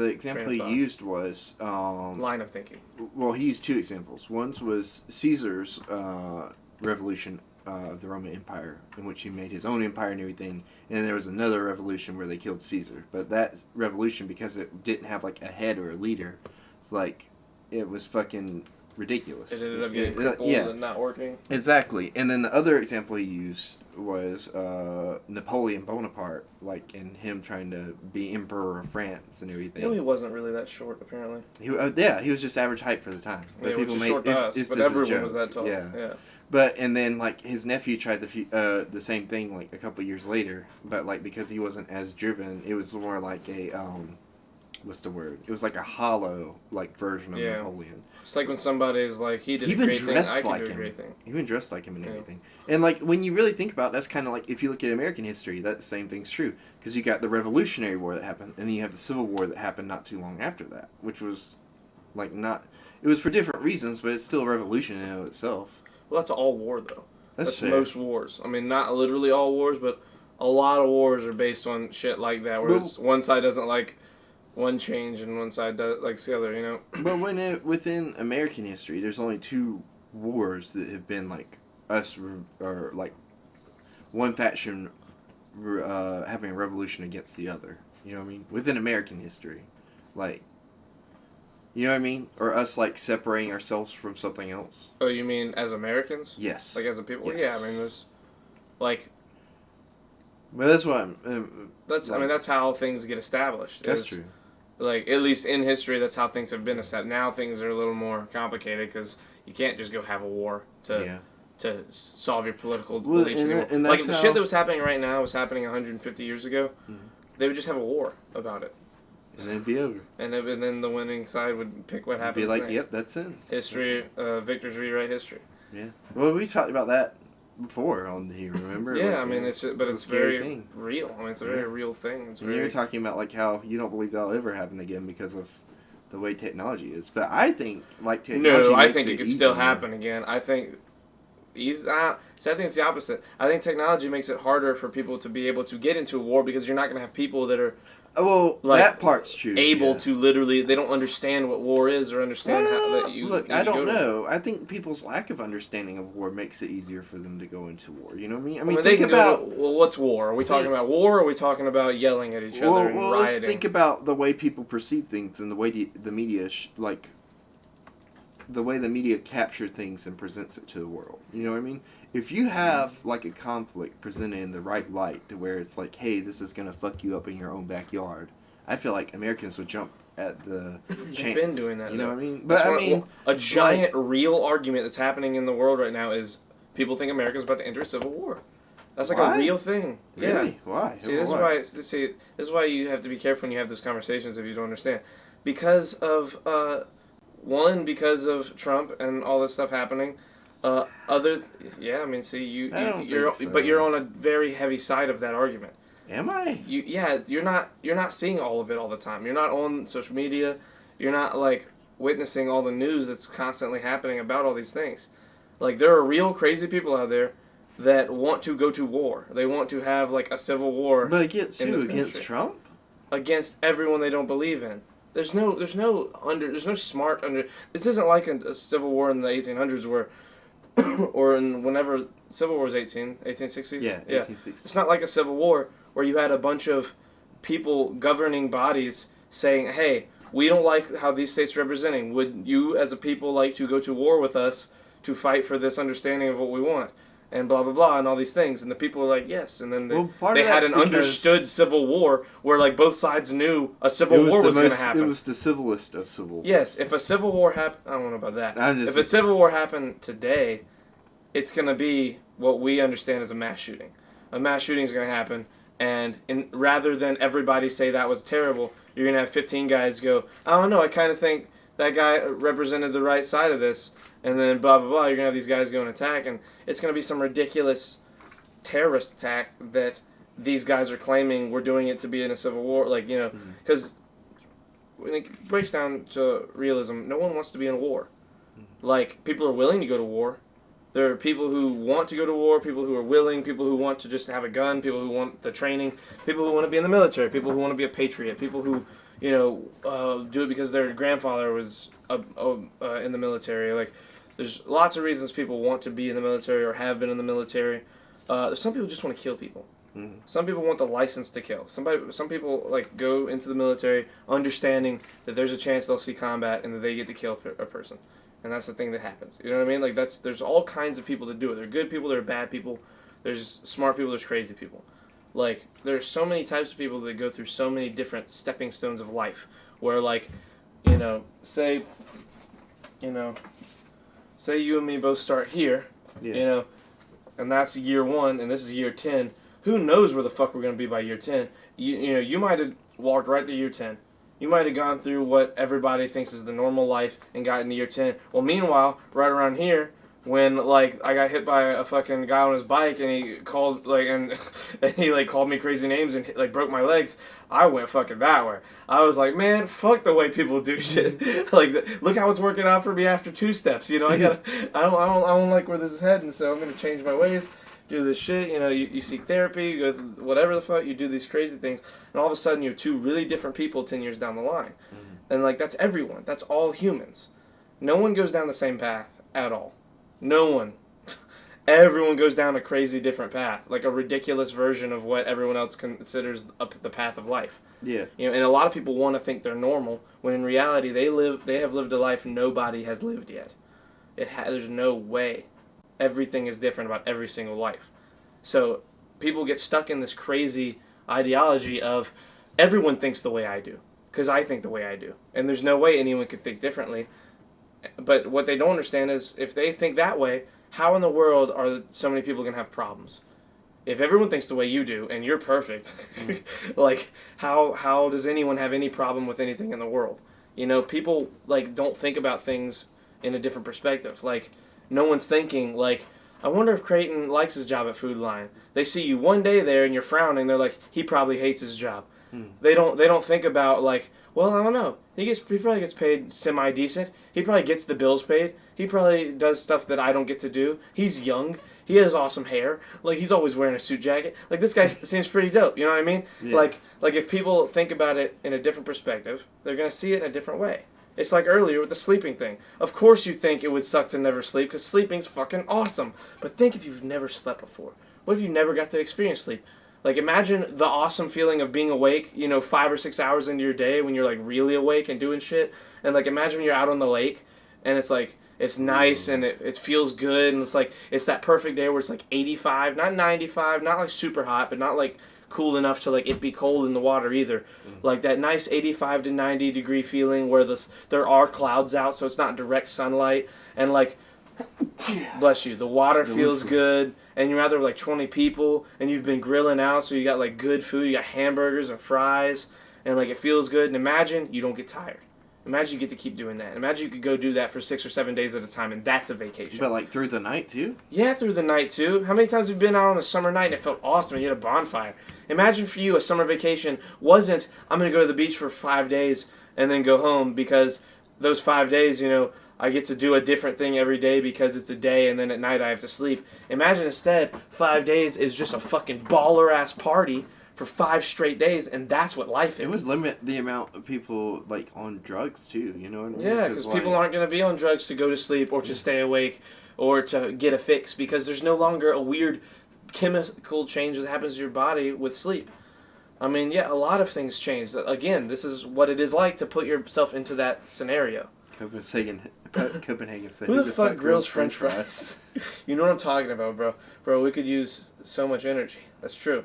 C: example he
B: thought.
C: used was
B: Line of thinking.
C: well, he used 2 examples. One was Caesar's revolution of the Roman Empire, in which he made his own empire and everything. And there was another revolution where they killed Caesar. But that revolution, because it didn't have like a head or a leader, like it was fucking ridiculous.
B: It ended up getting crippled and not working.
C: Exactly. And then the other example he used was Napoleon Bonaparte, like, and him trying to be emperor of France and everything.
B: No, he wasn't really that short, apparently.
C: He was just average height for the time.
B: Yeah, which is short to us, but
C: this a
B: everyone was
C: joke.
B: that tall.
C: Yeah.
B: Yeah.
C: But and then like his nephew tried the same thing like a couple years later, but like because he wasn't as driven, it was more like a what's the word? It was like a hollow like version of Napoleon.
B: It's like when somebody's like, he did a
C: Even
B: great thing,
C: dressed
B: I can
C: like
B: do a
C: him.
B: great thing.
C: Even dressed like him and
B: Yeah.
C: everything. And like when you really think about it, that's kind of like if you look at American history, that same thing's true because you got the Revolutionary War that happened, and then you have the Civil War that happened not too long after that, which was like not. It was for different reasons, but it's still a revolution in and of itself.
B: Well, that's all war, though.
C: That's fair.
B: most wars. I mean, not literally all wars, but a lot of wars are based on shit like that, where
C: Well-
B: it's one side doesn't like one change and one side does, likes the other, you know?
C: But within American history, there's only 2 wars that have been like us or like one faction having a revolution against the other. You know what I mean? Within American history, like, you know what I mean? Or us like separating ourselves from something else.
B: Oh, you mean as Americans?
C: Yes.
B: Like as a people?
C: Yes.
B: Yeah, I mean, there's, like,
C: But that's what I'm.
B: that's, I
C: like-
B: mean, that's how things get established.
C: That's
B: is,
C: true.
B: Like, at least in history, that's how things have been established. Now things are a little more complicated because You can't just go have a war to solve your political
C: Well,
B: beliefs
C: and
B: anymore.
C: that's
B: Like the
C: how-
B: shit that was happening right now was happening 150 years ago.
C: Mhm.
B: They would just have a war about it,
C: And then it'd be over.
B: and then the winning side would pick what
C: It'd
B: happens
C: be like,
B: next.
C: yep, that's it.
B: History, victors rewrite history.
C: Yeah. Well, we talked about that before on here, remember?
B: Yeah,
C: Like,
B: I mean, it's but
C: a
B: it's
C: scary
B: very
C: thing.
B: real. I mean, it's a very real thing. It's
C: And you were
B: very
C: talking about like how you don't believe that'll ever happen again because of the way technology is. But I think like technology
B: no. I
C: makes
B: think it could still
C: easier.
B: happen again. I think so I think it's the opposite. I think technology makes it harder for people to be able to get into a war because you're not going to have people that are
C: Well,
B: like,
C: that part's true.
B: able
C: yeah.
B: to literally. They don't understand what war is or understand how
C: Well,
B: that you.
C: look,
B: need
C: I
B: to go
C: don't
B: to war.
C: know. I think people's lack of understanding of war makes it easier for them to go into war. You know what I mean? I
B: I
C: mean,
B: mean, they
C: think
B: can
C: about.
B: go to, well, what's war? Are we talking
C: think-
B: about war or are we talking about yelling at each other and
C: Well, let's
B: rioting?
C: think about the way people perceive things and the way the media, the way the media capture things and presents it to the world. You know what I mean? If you have like a conflict presented in the right light to where it's like, hey, this is gonna fuck you up in your own backyard, I feel like Americans would jump at the chance.
B: been doing that,
C: You know
B: though.
C: what I mean?
B: That's
C: But I
B: one-
C: mean,
B: a giant real argument that's happening in the world right now is people think America's about to enter a civil war. That's like
C: Why?
B: a real thing. Yeah.
C: really? Why?
B: See, this is why you have to be careful when you have those conversations if you don't understand. Because of because of Trump and all this stuff happening. I mean, see,
C: I don't
B: you're
C: think so.
B: but you're on a very heavy side of that argument.
C: Am I?
B: You're not seeing all of it all the time. You're not on social media. You're not like witnessing all the news that's constantly happening about all these things. Like there are real crazy people out there that want to go to war. They want to have like a civil war
C: But against
B: in
C: who?
B: this
C: Against
B: country.
C: Trump?
B: against everyone they don't believe in. There's no smart under. This isn't like a civil war in the 1800s where, or in whenever Civil War was 1860s.
C: Yeah, 1860.
B: It's not like a civil war where you had a bunch of people governing bodies saying, "Hey, we don't like how these states are representing. Would you, as a people, like to go to war with us to fight for this understanding of what we want?" And blah blah blah and all these things, and the people were like, yes, and then they had an understood civil war where like both sides knew a civil war was going to happen.
C: It was the civilest of civil wars.
B: Yes, if a civil war happened, I don't know about that.
C: I'm just-
B: If a civil war happened today, it's going to be what we understand as a mass shooting. A mass shooting is going to happen, and rather than everybody say that was terrible, you're going to have 15 guys go, I don't know, I kind of think that guy represented the right side of this, and then blah, blah, blah, you're going to have these guys go and attack, and it's going to be some ridiculous terrorist attack that these guys are claiming we're doing it to be in a civil war, like, you know, because when it breaks down to realism, no one wants to be in a war. Like, people are willing to go to war. There are people who want to go to war, people who are willing, people who want to just have a gun, people who want the training, people who want to be in the military, people who want to be a patriot, people who, you know, do it because their grandfather was in the military. Like, there's lots of reasons people want to be in the military or have been in the military. Some people just want to kill people.
C: Mm-hmm.
B: Some people want the license to kill. Some people like go into the military understanding that there's a chance they'll see combat and that they get to kill a person, and that's the thing that happens. You know what I mean? Like there's all kinds of people that do it. There are good people, there are bad people, there's smart people, there's crazy people. Like there's so many types of people that go through so many different stepping stones of life. Where like, say you and me both start here,
C: Yeah.
B: And that's year 1, and this is year 10. Who knows where the fuck we're going to be by year 10? You might have walked right to year 10. You might have gone through what everybody thinks is the normal life and gotten to year 10. Well, meanwhile, right around here, when like I got hit by a fucking guy on his bike and he called and he like called me crazy names and like broke my legs, I went fucking that way. I was like, man, fuck the way people do shit. Like, look how it's working out for me after 2 steps. I don't like where this is heading, so I'm gonna change my ways. Do this shit. You seek therapy. You go through whatever the fuck. You do these crazy things, and all of a sudden you have 2 really different people 10 years down the line, and like that's everyone. That's all humans. No one goes down the same path at all. No one. Everyone goes down a crazy different path, like a ridiculous version of what everyone else considers the path of life.
C: Yeah.
B: And a lot of people want to think they're normal, when in reality they have lived a life nobody has lived yet. There's no way. Everything is different about every single life. So people get stuck in this crazy ideology of everyone thinks the way I do, because I think the way I do, and there's no way anyone could think differently. But what they don't understand is if they think that way, how in the world are so many people going to have problems? If everyone thinks the way you do and you're perfect, like how does anyone have any problem with anything in the world? You know, people like don't think about things in a different perspective. Like no one's thinking like, I wonder if Creighton likes his job at Food Lion. They see you one day there and you're frowning. They're like, he probably hates his job. They don't think about like, well, I don't know. He probably gets paid semi decent. He probably gets the bills paid. He probably does stuff that I don't get to do. He's young. He has awesome hair. Like he's always wearing a suit jacket. Like this guy seems pretty dope. You know what I mean?
C: Yeah.
B: Like if people think about it in a different perspective, they're gonna see it in a different way. It's like earlier with the sleeping thing. Of course you think it would suck to never sleep because sleeping's fucking awesome. But think if you've never slept before. What if you never got to experience sleep? Like imagine the awesome feeling of being awake, 5 or 6 hours into your day when you're like really awake and doing shit. And like imagine when you're out on the lake and it's like it's nice and it feels good and it's that perfect day where it's like 85, not 95, not like super hot, but not like cool enough to like it be cold in the water either. Like that nice 85 to 90 degree feeling where there are clouds out so it's not direct sunlight and like bless you, the water feels good and you're out there with like 20 people and you've been grilling out so you got like good food, you got hamburgers and fries and like it feels good and imagine you don't get tired. Imagine you get to keep doing that. Imagine you could go do that for 6 or 7 days at a time and that's a vacation.
C: But like through the night too?
B: Yeah, through the night too. How many times have you been out on a summer night and it felt awesome and you had a bonfire? Imagine for you a summer vacation wasn't, I'm going to go to the beach for 5 days and then go home because those 5 days, I get to do a different thing every day because it's a day and then at night I have to sleep. Imagine instead 5 days is just a fucking baller-ass party for 5 straight days and that's what life is.
C: It would limit the amount of people like on drugs too, you know what I mean?
B: Yeah, because people aren't going to be on drugs to go to sleep or to stay awake or to get a fix because there's no longer a weird chemical change that happens to your body with sleep. I mean, yeah, a lot of things change. Again, this is what it is like to put yourself into that scenario.
C: Copenhagen said,
B: Who the fuck grills French fries? You know what I'm talking about, bro. Bro, we could use so much energy. That's true.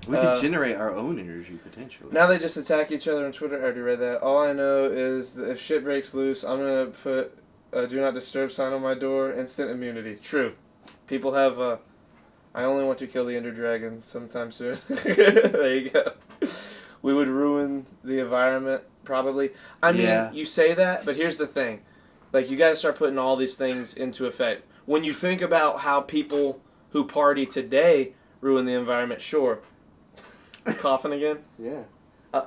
C: We could generate our own energy, potentially.
B: Now they just attack each other on Twitter. I already read that. All I know is that if shit breaks loose, I'm going to put a do not disturb sign on my door. Instant immunity. True. People have I only want to kill the Ender Dragon sometime soon. There you go. We would ruin the environment, probably. I mean, you say that, but here's the thing. Like, you got to start putting all these things into effect. When you think about how people who party today ruin the environment, sure. Coughing again?
C: Yeah.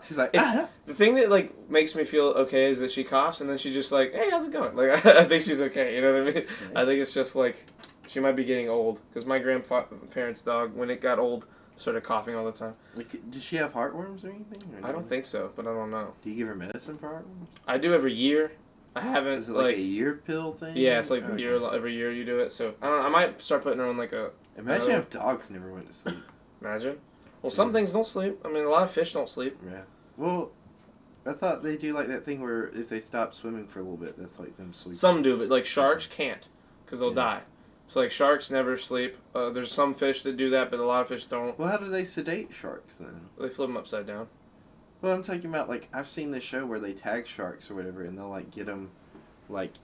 C: She's like,
B: The thing that, like, makes me feel okay is that she coughs, and then she just like, hey, how's it going? Like, I think she's okay, you know what I mean? I think it's just, like, she might be getting old. Because my grandparents' dog, when it got old, started coughing all the time.
C: Like, does she have heartworms or anything? Or
B: I don't think so, but I don't know.
C: Do you give her medicine for heartworms?
B: I do every year. I haven't.
C: Is it like a year pill thing?
B: Yeah, it's like every year you do it. So I don't know, I might start putting her on like a.
C: Imagine if dogs never went to sleep.
B: Imagine. Well, some things don't sleep. I mean, a lot of fish don't sleep.
C: Yeah. Well, I thought they do like that thing where if they stop swimming for a little bit, that's like them sleeping.
B: Some do, but like sharks can't, because they'll die. So like sharks never sleep. There's some fish that do that, but a lot of fish don't.
C: Well, how do they sedate sharks then?
B: They flip them upside down.
C: Well, I'm talking about like I've seen this show where they tag sharks or whatever, and they'll like get them, like,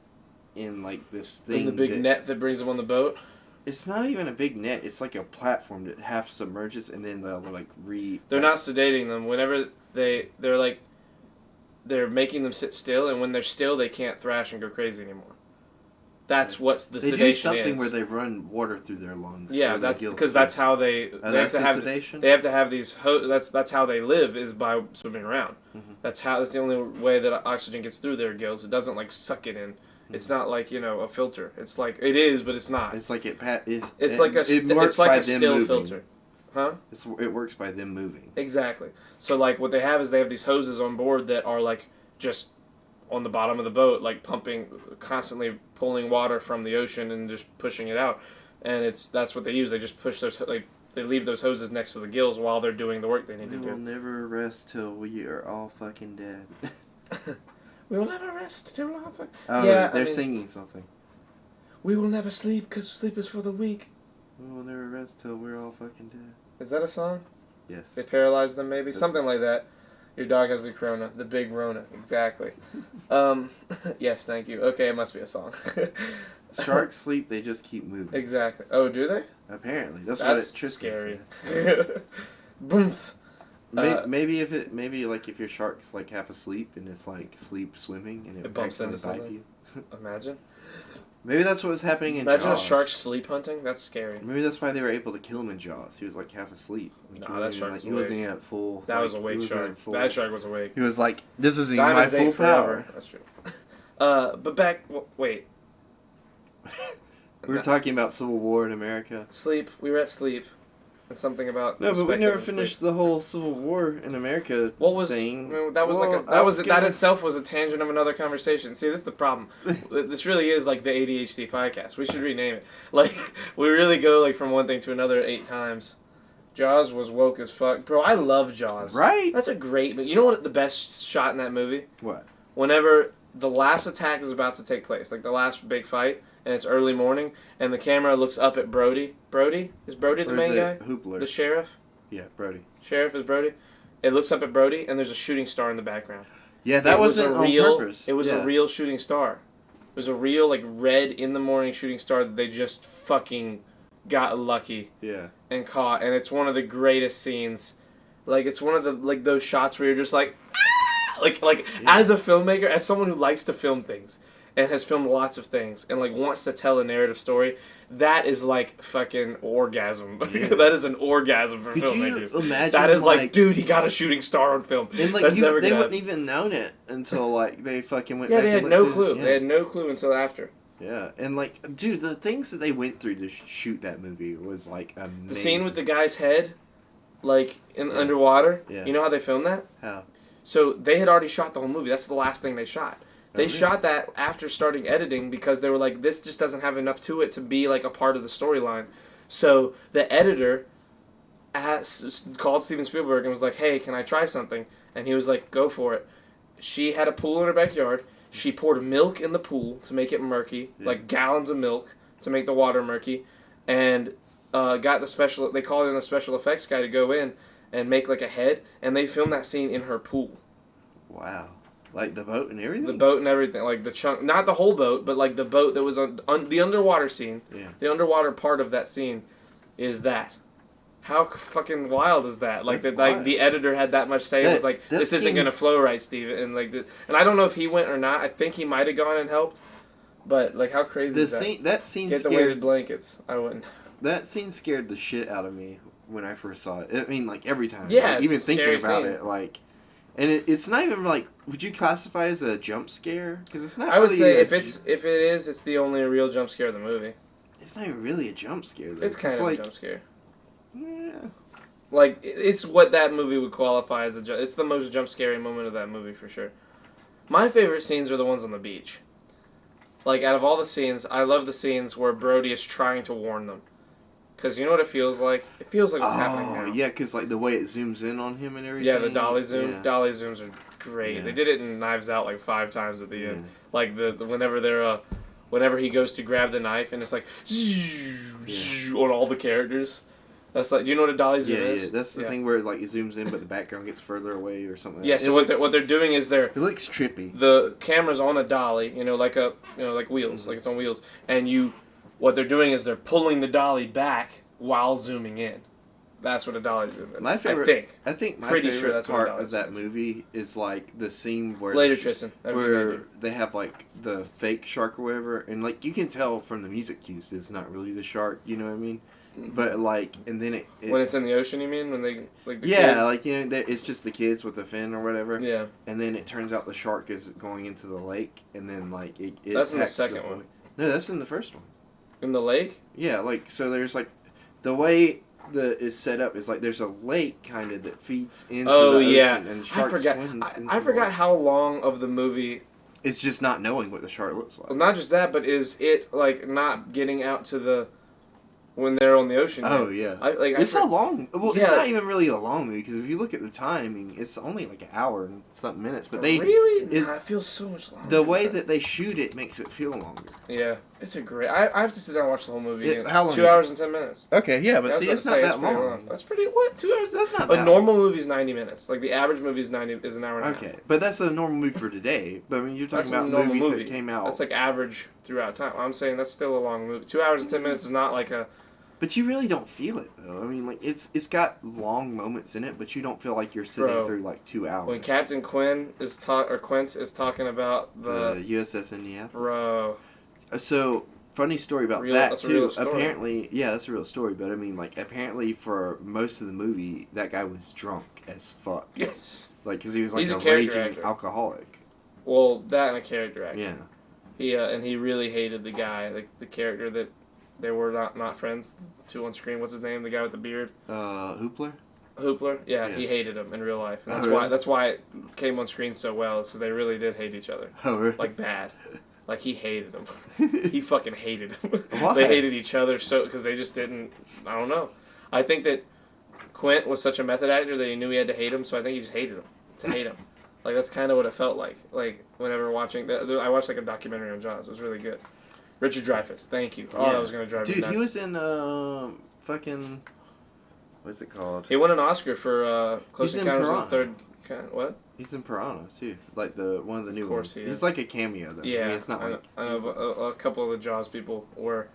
C: in like this thing.
B: In the big net that brings them on the boat.
C: It's not even a big net. It's like a platform that half submerges, and then they'll like
B: They're not sedating them. Whenever they're making them sit still, and when they're still, they can't thrash and go crazy anymore. That's what the sedation is.
C: They do something where they run water through their lungs.
B: Yeah, that's because that's how they have to have sedation. They have to have these. That's how they live is by swimming around. Mm-hmm. That's the only way that oxygen gets through their gills. It doesn't like suck it in. It's not like a filter. It's like it is, but it's not.
C: It's like it's
B: like a still
C: moving.
B: filter, huh?
C: It works by them moving.
B: Exactly. So like what they have is they have these hoses on board that are like just on the bottom of the boat, like pumping, constantly pulling water from the ocean and just pushing it out, and that's what they use. They just push those they leave those hoses next to the gills while they're doing the work they need to do.
C: We'll never rest till we are all fucking dead.
B: We will never rest till we are fucking.
C: Oh, yeah, they're singing something.
B: We will never sleep because sleep is for the weak.
C: We will never rest till we're all fucking dead.
B: Is that a song?
C: Yes.
B: They paralyzed them, maybe something like that. Your dog has the corona. The big Rona. Exactly. Yes, thank you. Okay, it must be a song.
C: Sharks sleep, they just keep moving.
B: Exactly. Oh, do they?
C: Apparently. That's
B: That's
C: what Tristan
B: scary.
C: said.
B: Boomf.
C: Maybe if your shark's like half asleep and it's like sleep swimming and
B: It bumps into
C: accidentally bite
B: something.
C: you.
B: Imagine.
C: Maybe that's what was happening in
B: Imagine
C: Jaws.
B: a shark sleep hunting. That's scary.
C: Maybe that's why they were able to kill him in Jaws. He was like half asleep. Like,
B: Nah,
C: he
B: that
C: wasn't
B: shark
C: even,
B: was
C: he wasn't
B: awake.
C: even at full.
B: That
C: like,
B: was a
C: he
B: wake
C: wasn't
B: shark.
C: at full-
B: That shark was awake.
C: He was like, this isn't even my
B: Diamonds
C: full
B: ain't forever.
C: power.
B: That's true. But back. Wait.
C: We were talking about Civil War in America.
B: Sleep. We were at sleep. And something about.
C: No, but we
B: perspective
C: never
B: of sleep.
C: finished the whole Civil War in America
B: What was
C: thing.
B: I mean, that was
C: Well,
B: like
C: I
B: that
C: was
B: that
C: gonna-
B: itself was a tangent of another conversation. See, this is the problem. This really is like the ADHD podcast. We should rename it. Like we really go like from one thing to another 8 times. Jaws was woke as fuck, bro. I love Jaws.
C: Right?
B: That's a great. But you know what? The best shot in that movie.
C: What?
B: Whenever the last attack is about to take place, like the last big fight, and it's early morning, and the camera looks up at Brody. Brody? Is Brody the
C: Or
B: main
C: is
B: guy?
C: it Hoopler.
B: The sheriff?
C: Yeah, Brody.
B: Sheriff is Brody. It looks up at Brody, and there's a shooting star in the background.
C: Yeah, that
B: It was
C: wasn't
B: a
C: on
B: real,
C: purpose.
B: It was
C: yeah.
B: a real shooting star. It was a real, like, red in the morning shooting star that they just fucking got lucky
C: Yeah.
B: and caught. And it's one of the greatest scenes. Like, it's one of the, like, those shots where you're just like, ah! Like,
C: Yeah.
B: as a filmmaker, as someone who likes to film things and has filmed lots of things and, like, wants to tell a narrative story, that is, like, fucking orgasm.
C: Yeah.
B: That is an orgasm for
C: Could
B: filmmakers.
C: you imagine,
B: That is like,
C: like,
B: dude, he got a shooting star on film.
C: and like
B: That's never
C: they
B: gonna
C: wouldn't even known it until like they fucking went
B: Yeah,
C: back
B: they
C: and
B: had
C: looked
B: no
C: at
B: clue.
C: it. Yeah.
B: They had no clue until after.
C: Yeah, and like, dude, the things that they went through to shoot that movie was like amazing.
B: The scene with the guy's head, like, in
C: Yeah.
B: underwater,
C: Yeah.
B: you know how they filmed that?
C: How?
B: So they had already shot the whole movie. That's the last thing they shot. They
C: Oh, really?
B: shot that after starting editing because they were like, this just doesn't have enough to it to be like a part of the storyline. So the editor called Steven Spielberg and was like, hey, can I try something? And he was like, go for it. She had a pool in her backyard. She poured milk in the pool to make it murky,
C: Yeah.
B: like gallons of milk to make the water murky, and got the special. They called in a special effects guy to go in and make like a head, and they filmed that scene in her pool.
C: Wow, like the boat and everything.
B: The boat and everything, like the chunk, not the whole boat, but like the boat that was on the underwater scene.
C: Yeah.
B: The underwater part of that scene is that. How fucking wild is that? Like
C: That's
B: like
C: wild.
B: the editor had that much say. It was like,
C: that
B: this isn't
C: scene-
B: gonna flow right, Steve. And like, and I don't know if he went or not. I think he might have gone and helped. But like, how crazy
C: The
B: is that?
C: scene, that scene
B: Get the weighted
C: scared.
B: blankets. I wouldn't.
C: That scene scared the shit out of me when I first saw it. I mean, like every time.
B: Yeah,
C: like,
B: it's
C: even
B: a
C: thinking
B: scary
C: about
B: scene.
C: it, like, and it's not even like. Would you classify as a jump scare? Because it's not.
B: I would
C: really
B: say
C: a
B: if it is, it's the only real jump scare of the movie.
C: It's not even really a jump scare. Though.
B: It's kind of
C: like,
B: a jump scare.
C: Yeah.
B: Like, it's what that movie would qualify as a jump. It's the most jump scary moment of that movie for sure. My favorite scenes are the ones on the beach. Like, out of all the scenes, I love the scenes where Brody is trying to warn them. Because you know what it feels like? It feels like what's happening now.
C: yeah, because like the way it zooms in on him and everything.
B: Yeah, the dolly zoom.
C: Yeah.
B: Dolly zooms are great.
C: Yeah.
B: They did it in Knives Out like 5 times at the end.
C: Yeah.
B: Like the whenever they're whenever he goes to grab the knife and it's like on all the characters. That's like, do you know what a dolly zoom
C: Yeah,
B: is?
C: yeah. That's the thing where it, like it zooms in, but the background gets further away or something.
B: Yeah.
C: Like that.
B: So
C: It looks-
B: what they're doing is they're
C: It looks trippy.
B: the camera's on a dolly, like wheels, like it's on wheels, and what they're doing is they're pulling the dolly back while zooming in. That's what a dolly zoom is.
C: My favorite.
B: I think.
C: I think my
B: Pretty sure
C: favorite
B: that's what
C: part
B: dolly
C: of that
B: is.
C: movie is like the scene where
B: Later,
C: the sh-
B: Tristan. That would be
C: where
B: good.
C: they have like the fake shark or whatever, and like you can tell from the music cues it's not really the shark. You know what I mean? But like, and then it
B: When it's in the ocean, you mean? When they like the
C: yeah,
B: kids?
C: like it's just the kids with the fin or whatever.
B: Yeah.
C: And then it turns out the shark is going into the lake, and then like it
B: That's in the
C: attacks
B: second
C: boy.
B: one.
C: No, that's in the first one.
B: In the lake?
C: Yeah, like so there's like the way is set up is like there's a lake kind of that feeds into
B: Oh,
C: the ocean,
B: yeah.
C: and
B: I
C: shark
B: forgot.
C: swims into
B: I
C: the
B: forgot
C: lake.
B: how long of the movie.
C: It's just not knowing what the shark looks like.
B: Well, not just that, but is it like not getting out to the when they're on the ocean.
C: Oh yeah.
B: It's
C: a long. Well,
B: Yeah.
C: it's not even really a long movie because if you look at the timing, it's only like an hour and something minutes. But they
B: really,
C: it-
B: nah, it feels so much longer.
C: the way that they shoot it makes it feel longer.
B: Yeah, it's a great. I have to sit down and watch the whole movie.
C: Yeah,
B: again.
C: how long
B: 2
C: is it?
B: hours and 10 minutes.
C: Okay, yeah, but
B: That's
C: see,
B: what
C: it's
B: I
C: not
B: say,
C: that
B: pretty
C: long.
B: That's pretty. What? 2 hours?
C: That's not
B: A
C: that
B: normal movie is 90 minutes. Like the average movie is an hour and a half.
C: Okay, but that's a normal movie for today. But I mean, you're
B: That's
C: talking
B: a
C: about
B: normal
C: movies
B: movie.
C: that came out.
B: That's like average throughout time. I'm saying that's still a long movie. 2 hours and 10 minutes is not like a.
C: But you really don't feel it though. I mean, like it's got long moments in it, but you don't feel like you're sitting
B: Bro,
C: through like 2 hours.
B: When Captain Quint is talking about
C: the USS Indianapolis.
B: bro.
C: So funny story about
B: Real-
C: that
B: that's a
C: too.
B: real story.
C: Apparently, yeah, that's a real story. But I mean, like apparently for most of the movie, that guy was drunk as fuck.
B: Yes.
C: Like, because he was like
B: He's
C: a
B: a character
C: raging
B: actor.
C: alcoholic.
B: Well, that and a character actor.
C: Yeah.
B: He and he really hated the guy, like the character that they were not friends. The two on screen. What's his name? The guy with the beard.
C: Hoopler.
B: Hoopler. Yeah,
C: Yeah.
B: he hated him in real life. And
C: Oh,
B: that's
C: really?
B: why. That's why it came on screen so well. Is because they really did hate each other,
C: Oh, really?
B: like bad. Like he hated him. He fucking hated him.
C: Why?
B: They hated each other so because they just didn't. I don't know. I think that Quint was such a method actor that he knew he had to hate him, so I think he just hated him to hate him. Like that's kind of what it felt like. Like whenever watching that, I watched like a documentary on Jaws. It was really good. Richard Dreyfuss, thank you. Oh,
C: Yeah.
B: that was gonna drive me
C: Dude,
B: nuts.
C: he was in fucking. What's it called?
B: He won an Oscar for Close
C: He's in
B: Encounters of the
C: Piranha.
B: Third. What?
C: He's in Piranha too, like one of the new
B: course
C: ones.
B: he
C: He's
B: is.
C: like a cameo though.
B: Yeah,
C: I mean, it's not
B: I
C: like.
B: know
C: he's-
B: a couple of the Jaws people were.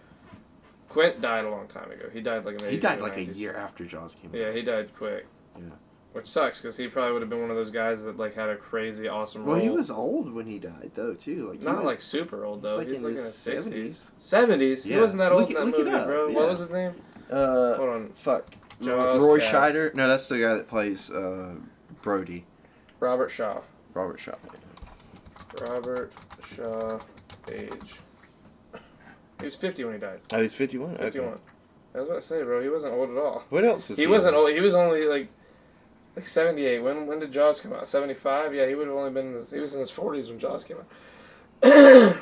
B: Quint died a long time ago. He died like in the
C: he
B: 80s
C: died
B: or
C: like a
B: 90s.
C: year after Jaws came out.
B: Yeah, he died quick.
C: Yeah.
B: Which sucks because he probably would have been one of those guys that like had a crazy awesome
C: Well,
B: role.
C: he was old when he died though too. Like he
B: Not
C: was-
B: like super old though.
C: like
B: He's
C: in
B: like in
C: his
B: his
C: 70s.
B: 70s. He
C: Yeah.
B: wasn't that old
C: Look
B: in
C: it-
B: that
C: look it
B: movie,
C: up,
B: bro.
C: yeah.
B: What was his name? Hold on.
C: Fuck.
B: Jaws
C: Roy
B: cast.
C: Scheider. No, that's the guy that plays Brody.
B: Robert Shaw.
C: Robert Shaw.
B: Robert Shaw. Age. He was 50 when he died.
C: Oh, he's 51.
B: 51.
C: Okay.
B: I was about to say, bro. He wasn't old at all.
C: What else was
B: He wasn't old. He was only like 78. When did Jaws come out? 75. Yeah, he would have only been. He was in his 40s when Jaws came out.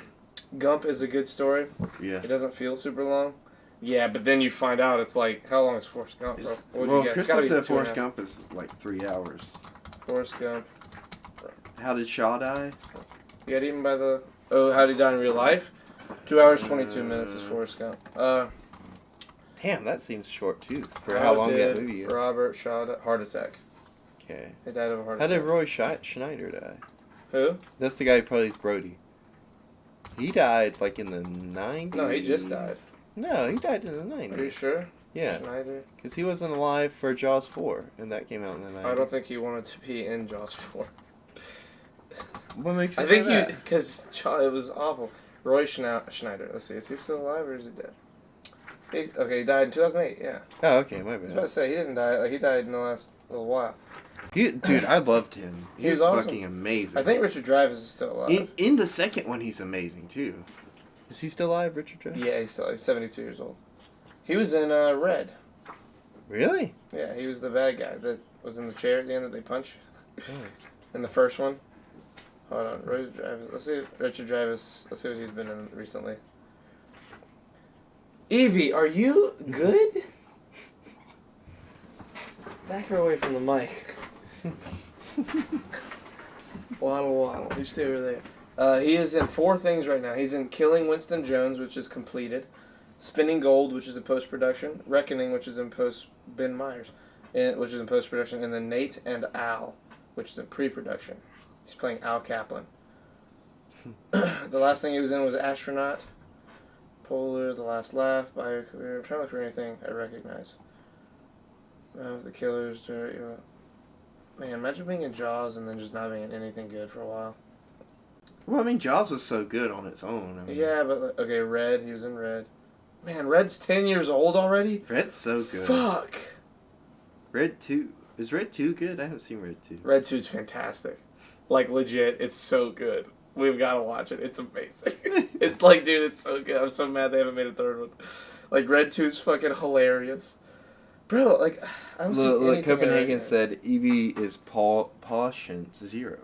B: Gump is a good story.
C: Yeah.
B: It doesn't feel super long. Yeah, but then you find out it's like, how long is Forrest Gump, bro? What would
C: Well,
B: you guess?
C: Chris
B: It's gotta be
C: said
B: 2.5.
C: Forrest Gump is like 3 hours.
B: Forrest Gump.
C: How did Shaw die?
B: He got eaten by the. Oh, how did he die in real life? 2 hours 22 minutes is Forrest Gump.
C: Damn, that seems short too for how long that movie is.
B: Robert Shaw heart attack.
C: Okay.
B: He died of a heart
C: How
B: attack.
C: did Roy Schneider die?
B: Who?
C: That's the guy who plays Brody. He died like in the 90s.
B: No, he just died.
C: No, he died in the
B: Are you
C: 90s.
B: sure?
C: Yeah,
B: Schneider.
C: because he wasn't alive for Jaws 4, and that came out in the 90s.
B: I don't think he wanted to be in Jaws 4.
C: What makes you
B: I
C: say
B: think
C: that?
B: because it was awful. Roy Schneider. Let's see, is he still alive or is he dead? He died in 2008. Yeah,
C: Oh, okay, my
B: I was about
C: bad.
B: to say he didn't die. Like he died in the last little while.
C: Dude, I loved him. He
B: He
C: was
B: was awesome.
C: fucking amazing.
B: I think Richard Dreyfuss is still alive.
C: in the second one, he's amazing too. Is he still alive, Richard Dreyfuss?
B: Yeah, he's 72 years old. He was in Red.
C: Really?
B: Yeah, he was the bad guy that was in the chair at the end that they punch.
C: Oh.
B: In the first one. Hold on, Richard Dreyfuss. Let's see Richard Dreyfuss. Let's see what he's been in recently. Evie, are you good? Back her away from the mic. Waddle waddle. You stay over there. He is in 4 things right now. He's in Killing Winston Jones, which is completed. Spinning Gold, which is in post-production. Reckoning, which is in Ben Myers, which is in post-production. And then Nate and Al, which is in pre-production. He's playing Al Kaplan. The last thing he was in was Astronaut, Polar, The Last Laugh, Bio Career. I'm trying to look for anything I recognize. The Killers. Man, imagine being in Jaws and then just not being in anything good for a while.
C: Well, I mean, Jaws was so good on its own. I mean,
B: Yeah, but okay, Red. He was in Red. Man, Red's 10 years old already.
C: Red's so good.
B: Fuck.
C: Red 2. Is Red 2 good? I haven't seen Red 2.
B: Red 2's fantastic. Like legit, it's so good. We've got to watch it. It's amazing. It's like, dude, it's so good. I'm so mad they haven't made a third one. Like Red 2's fucking hilarious. Bro, like I don't see
C: Look,
B: anything
C: Copenhagen
B: I-
C: said Evie is Patient 0.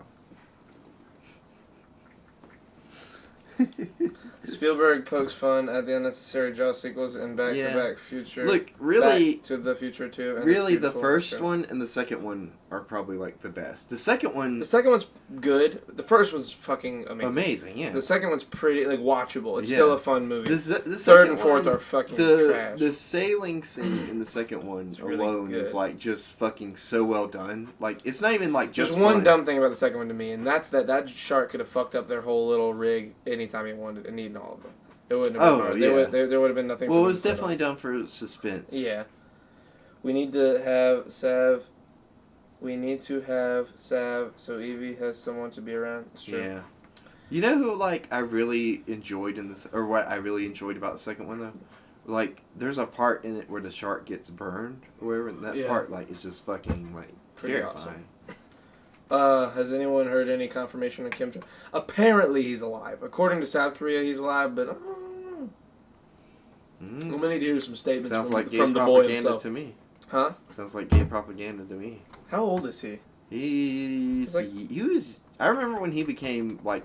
B: Spielberg pokes fun at the unnecessary Jaws sequels and Back
C: Yeah.
B: to Back Future.
C: Look, really,
B: Back to the Future 2. And
C: really,
B: It's
C: the
B: Beautiful.
C: first
B: Sure.
C: one and the second one are probably like the best. The second one,
B: The second one's good. The first one's fucking amazing.
C: amazing, yeah.
B: The second one's pretty like watchable. It's
C: Yeah.
B: still a fun movie.
C: The
B: Third
C: second
B: and fourth
C: one,
B: are fucking
C: the
B: trash.
C: the sailing scene in the second one
B: It's really
C: alone is
B: good.
C: like just fucking so well done. Like it's not even like
B: Just
C: just
B: one
C: fun.
B: dumb thing about the second one to me, and that's that shark could have fucked up their whole little rig anytime he wanted and eaten all of them. It wouldn't have been
C: Oh,
B: hard.
C: yeah.
B: There would have been nothing.
C: Well,
B: for
C: it
B: them
C: was
B: to set up.
C: definitely done for suspense.
B: Yeah. We need to have Sav. We need to have Sav so Evie has someone to be around. It's true.
C: Yeah. You know who like I really enjoyed in this, or what I really enjoyed about the second one though? Like, there's a part in it where the shark gets burned or whatever, and that
B: Yeah.
C: part like is just fucking like
B: Pretty
C: terrifying.
B: Has anyone heard any confirmation on Kim Jong? Apparently he's alive. According to South Korea, he's alive, but
C: Mm.
B: I'm gonna need to hear some statements
C: Sounds
B: from,
C: like gay
B: from the boy
C: propaganda
B: himself.
C: to me.
B: Huh?
C: Sounds like gay propaganda to me.
B: How old is he?
C: He's
B: Like-
C: he was. I remember when he became like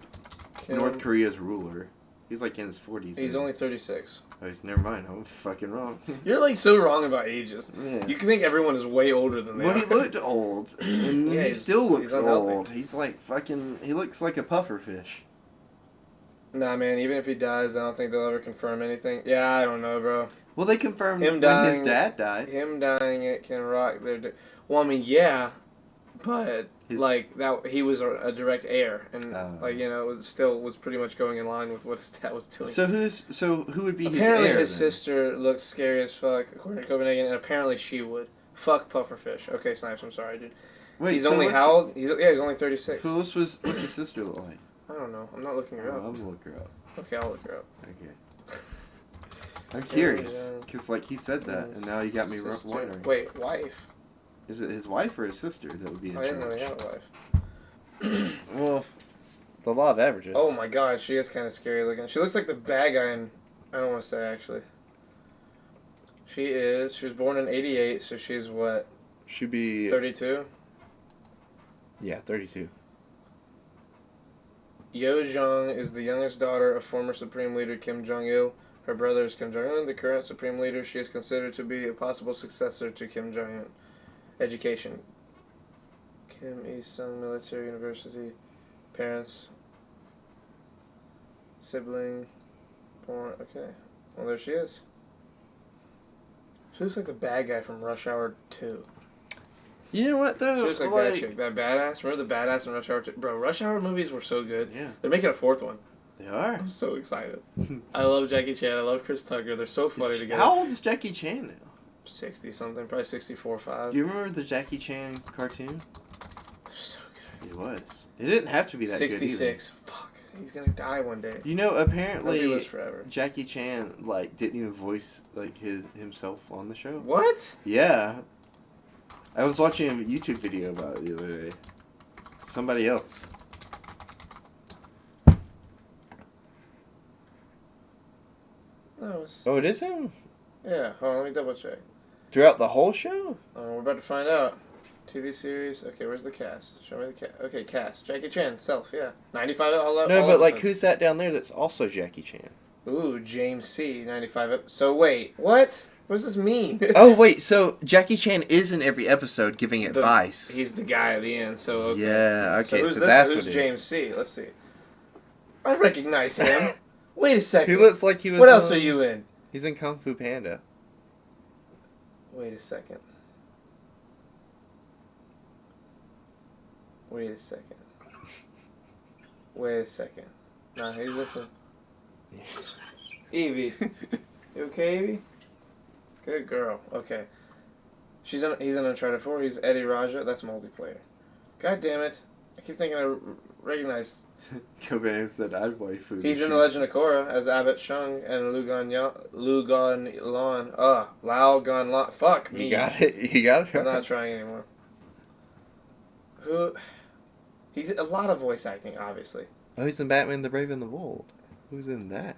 B: Yeah.
C: North Korea's ruler. He was like in his 40s.
B: He's
C: then.
B: only 36.
C: Oh, never mind. I'm fucking wrong.
B: You're like so wrong about ages.
C: Yeah.
B: You can think everyone is way older than they
C: Well,
B: are.
C: he looked old, and
B: Yeah,
C: he
B: he's-
C: still looks
B: he's unhealthy.
C: old. He's like fucking. He looks like a puffer fish.
B: Nah, man. Even if he dies, I don't think they'll ever confirm anything. Yeah, I don't know, bro.
C: Well, they confirmed
B: Him
C: when
B: dying-
C: his dad died.
B: Him dying, it can rock their. Well, I mean, yeah, but
C: His-
B: like that, he was a direct heir, and
C: Oh.
B: like you know, it was pretty much going in line with what his dad was doing.
C: So who would be
B: Apparently,
C: his heir?
B: his
C: then?
B: sister looks scary as fuck, according to Copenhagen, and apparently she would. Fuck pufferfish. Okay, Snipes, I'm sorry, dude.
C: Wait,
B: He's
C: so
B: only
C: what's-
B: how old? He's only 36.
C: What's his sister look like?
B: I don't know. I'm not looking her
C: Oh,
B: up.
C: I'm gonna look her up.
B: Okay, I'll look her up.
C: Okay. I'm curious, because like he said that, and now you got me
B: Sister-
C: wondering.
B: Wait, wife?
C: Is it his wife or his sister that would be in
B: I didn't know he
C: charge?
B: had a wife.
C: Well, the law of averages.
B: Oh my god, she is kind of scary looking. She looks like the bad guy in. I don't want to say actually. She was born in '88, so she's what,
C: Should be
B: 32?
C: yeah, 32.
B: Yo Jong is the youngest daughter of former Supreme Leader Kim Jong Il. Her brother is Kim Jong Un, the current Supreme Leader. She is considered to be a possible successor to Kim Jong Un. Education. Kim Il Sung Military University. Parents. Sibling. Born. Okay. Well, there she is. She looks like the bad guy from Rush Hour 2.
C: You know what though?
B: She looks like that chick. That badass. Remember the badass in Rush Hour 2? Bro, Rush Hour movies were so good.
C: Yeah,
B: They're making a fourth one.
C: they are.
B: I'm so excited. I love Jackie Chan. I love Chris Tucker. They're so funny together.
C: How old is Jackie Chan now?
B: 60 something, probably 64, 5.
C: Do you remember the Jackie Chan cartoon?
B: So good.
C: It was. It didn't have to be that good
B: 66. Fuck. He's gonna die one day.
C: either. You know,
B: Nobody
C: apparently
B: lives forever.
C: Jackie Chan like didn't even voice like himself on the show.
B: What?
C: Yeah. I was watching a YouTube video about it the other day. Somebody else.
B: No, it's,
C: Oh, it is him?
B: yeah, hold on, let me double check.
C: Throughout the whole show?
B: We're about to find out. TV series. Okay, where's the cast? Show me the cast. Okay, cast. Jackie Chan, self, yeah. 95 all
C: No,
B: all
C: but like
B: episodes.
C: who's that down there that's also Jackie Chan?
B: Ooh, James C. 95 So wait, what? What does this mean?
C: Oh, wait, so Jackie Chan is in every episode giving
B: The-
C: advice.
B: He's the guy at the end, so okay.
C: Yeah, okay,
B: who's
C: so
B: this?
C: that's
B: Who's
C: what it
B: James
C: is.
B: C? Let's see. I recognize him. Wait a second.
C: He looks like he was
B: What else are you in?
C: He's in Kung Fu Panda.
B: Wait a second. Wait a second. Wait a second. No, he's listening. Evie. You okay, Evie? Good girl. Okay. He's in Uncharted 4. He's Eddie Raja. That's multiplayer. God damn it. I keep thinking I recognize.
C: Cobain said I'd waifu.
B: He's in The Legend of Korra as Abbot Shung and Lu Gan Lan. Lao Gan Lan. Fuck me.
C: You got it. You got it.
B: I'm not trying anymore. Who? He's a lot of voice acting, obviously.
C: Oh, he's in Batman: The Brave and the Bold. Who's in that?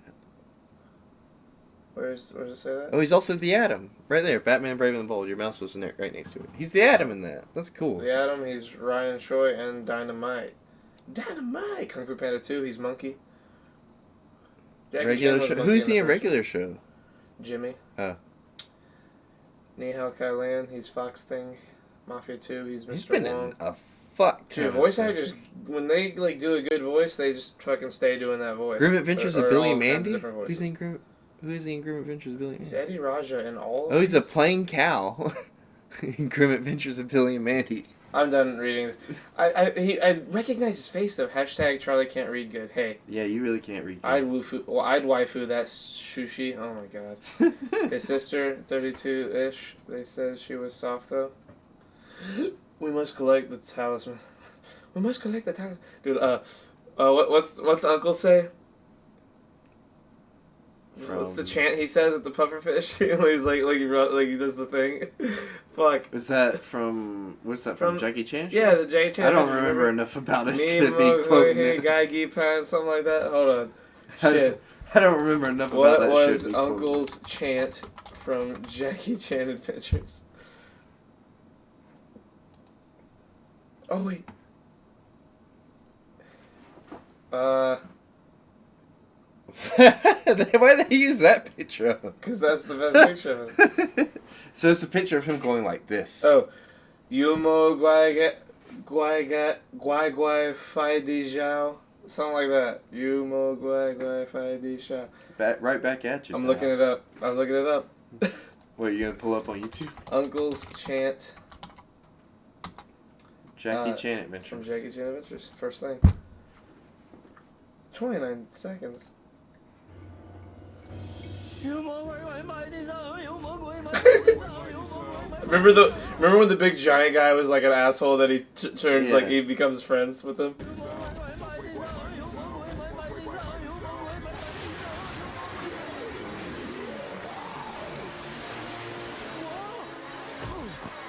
B: Where's it say that?
C: Oh, he's also the Atom. Right there. Batman: Brave and the Bold. Your mouse was right next to it. He's the Atom in that. That's cool.
B: The Atom. He's Ryan Choi and Dynamite. Dynamite. Kung Fu Panda 2. He's Monkey. Jackie
C: Regular
B: Chan was
C: show.
B: Monkey
C: Who's he
B: the
C: in
B: first
C: regular show?
B: one. Jimmy.
C: Oh.
B: Nihal Kailan, he's Fox Thing. Mafia 2, he's Mr.
C: He's been
B: Wong.
C: in a fuck ton
B: Dude,
C: of
B: voice
C: stuff.
B: actors, when they like do a good voice, they just fucking stay doing that voice.
C: Grim Adventures
B: Or
C: of Billy
B: all
C: and
B: kinds of
C: Mandy?
B: different voices.
C: Who is he in Grim Adventures of Billy and
B: He's
C: Mandy?
B: Eddie Raja in all of
C: Oh, he's a
B: these?
C: plain cow in Grim Adventures of Billy and Mandy.
B: I'm done reading this. I recognize his face though. Hashtag Charlie can't read good. Hey,
C: Yeah, you really can't read.
B: I'd waifu that Shushi. Oh my god. His sister, 32-ish. They said she was soft though. We must collect the talisman. We must collect the talisman. Dude, what's Uncle say? What's the chant he says with the pufferfish? He's like he does the thing. Fuck.
C: Is that from? What's that from? Jackie Chan?
B: Yeah, the Jackie Chan.
C: I don't remember enough about it
B: Me,
C: to be quoting it.
B: Guy Pan, something like that. Hold on. Shit.
C: I don't remember enough about
B: What
C: that
B: was
C: shit. to be quoting it.
B: Uncle's chant from Jackie Chan Adventures? Oh wait.
C: Why did they use that picture of him?
B: Cause that's the best picture of him.
C: So it's a picture of him going like this.
B: Oh, Yumo Guai Fai Di Zhao. Something like that. Yumo Guai Fai Di Zhao.
C: Right back at you.
B: I'm
C: pal.
B: looking it up.
C: What, you gonna pull up on YouTube?
B: Uncle's chant
C: Jackie Chan
B: from
C: Adventures.
B: Jackie Chan Adventures. First thing. 29 seconds. Remember when the big giant guy was like an asshole that he turns like
C: Yeah.
B: he becomes friends with him?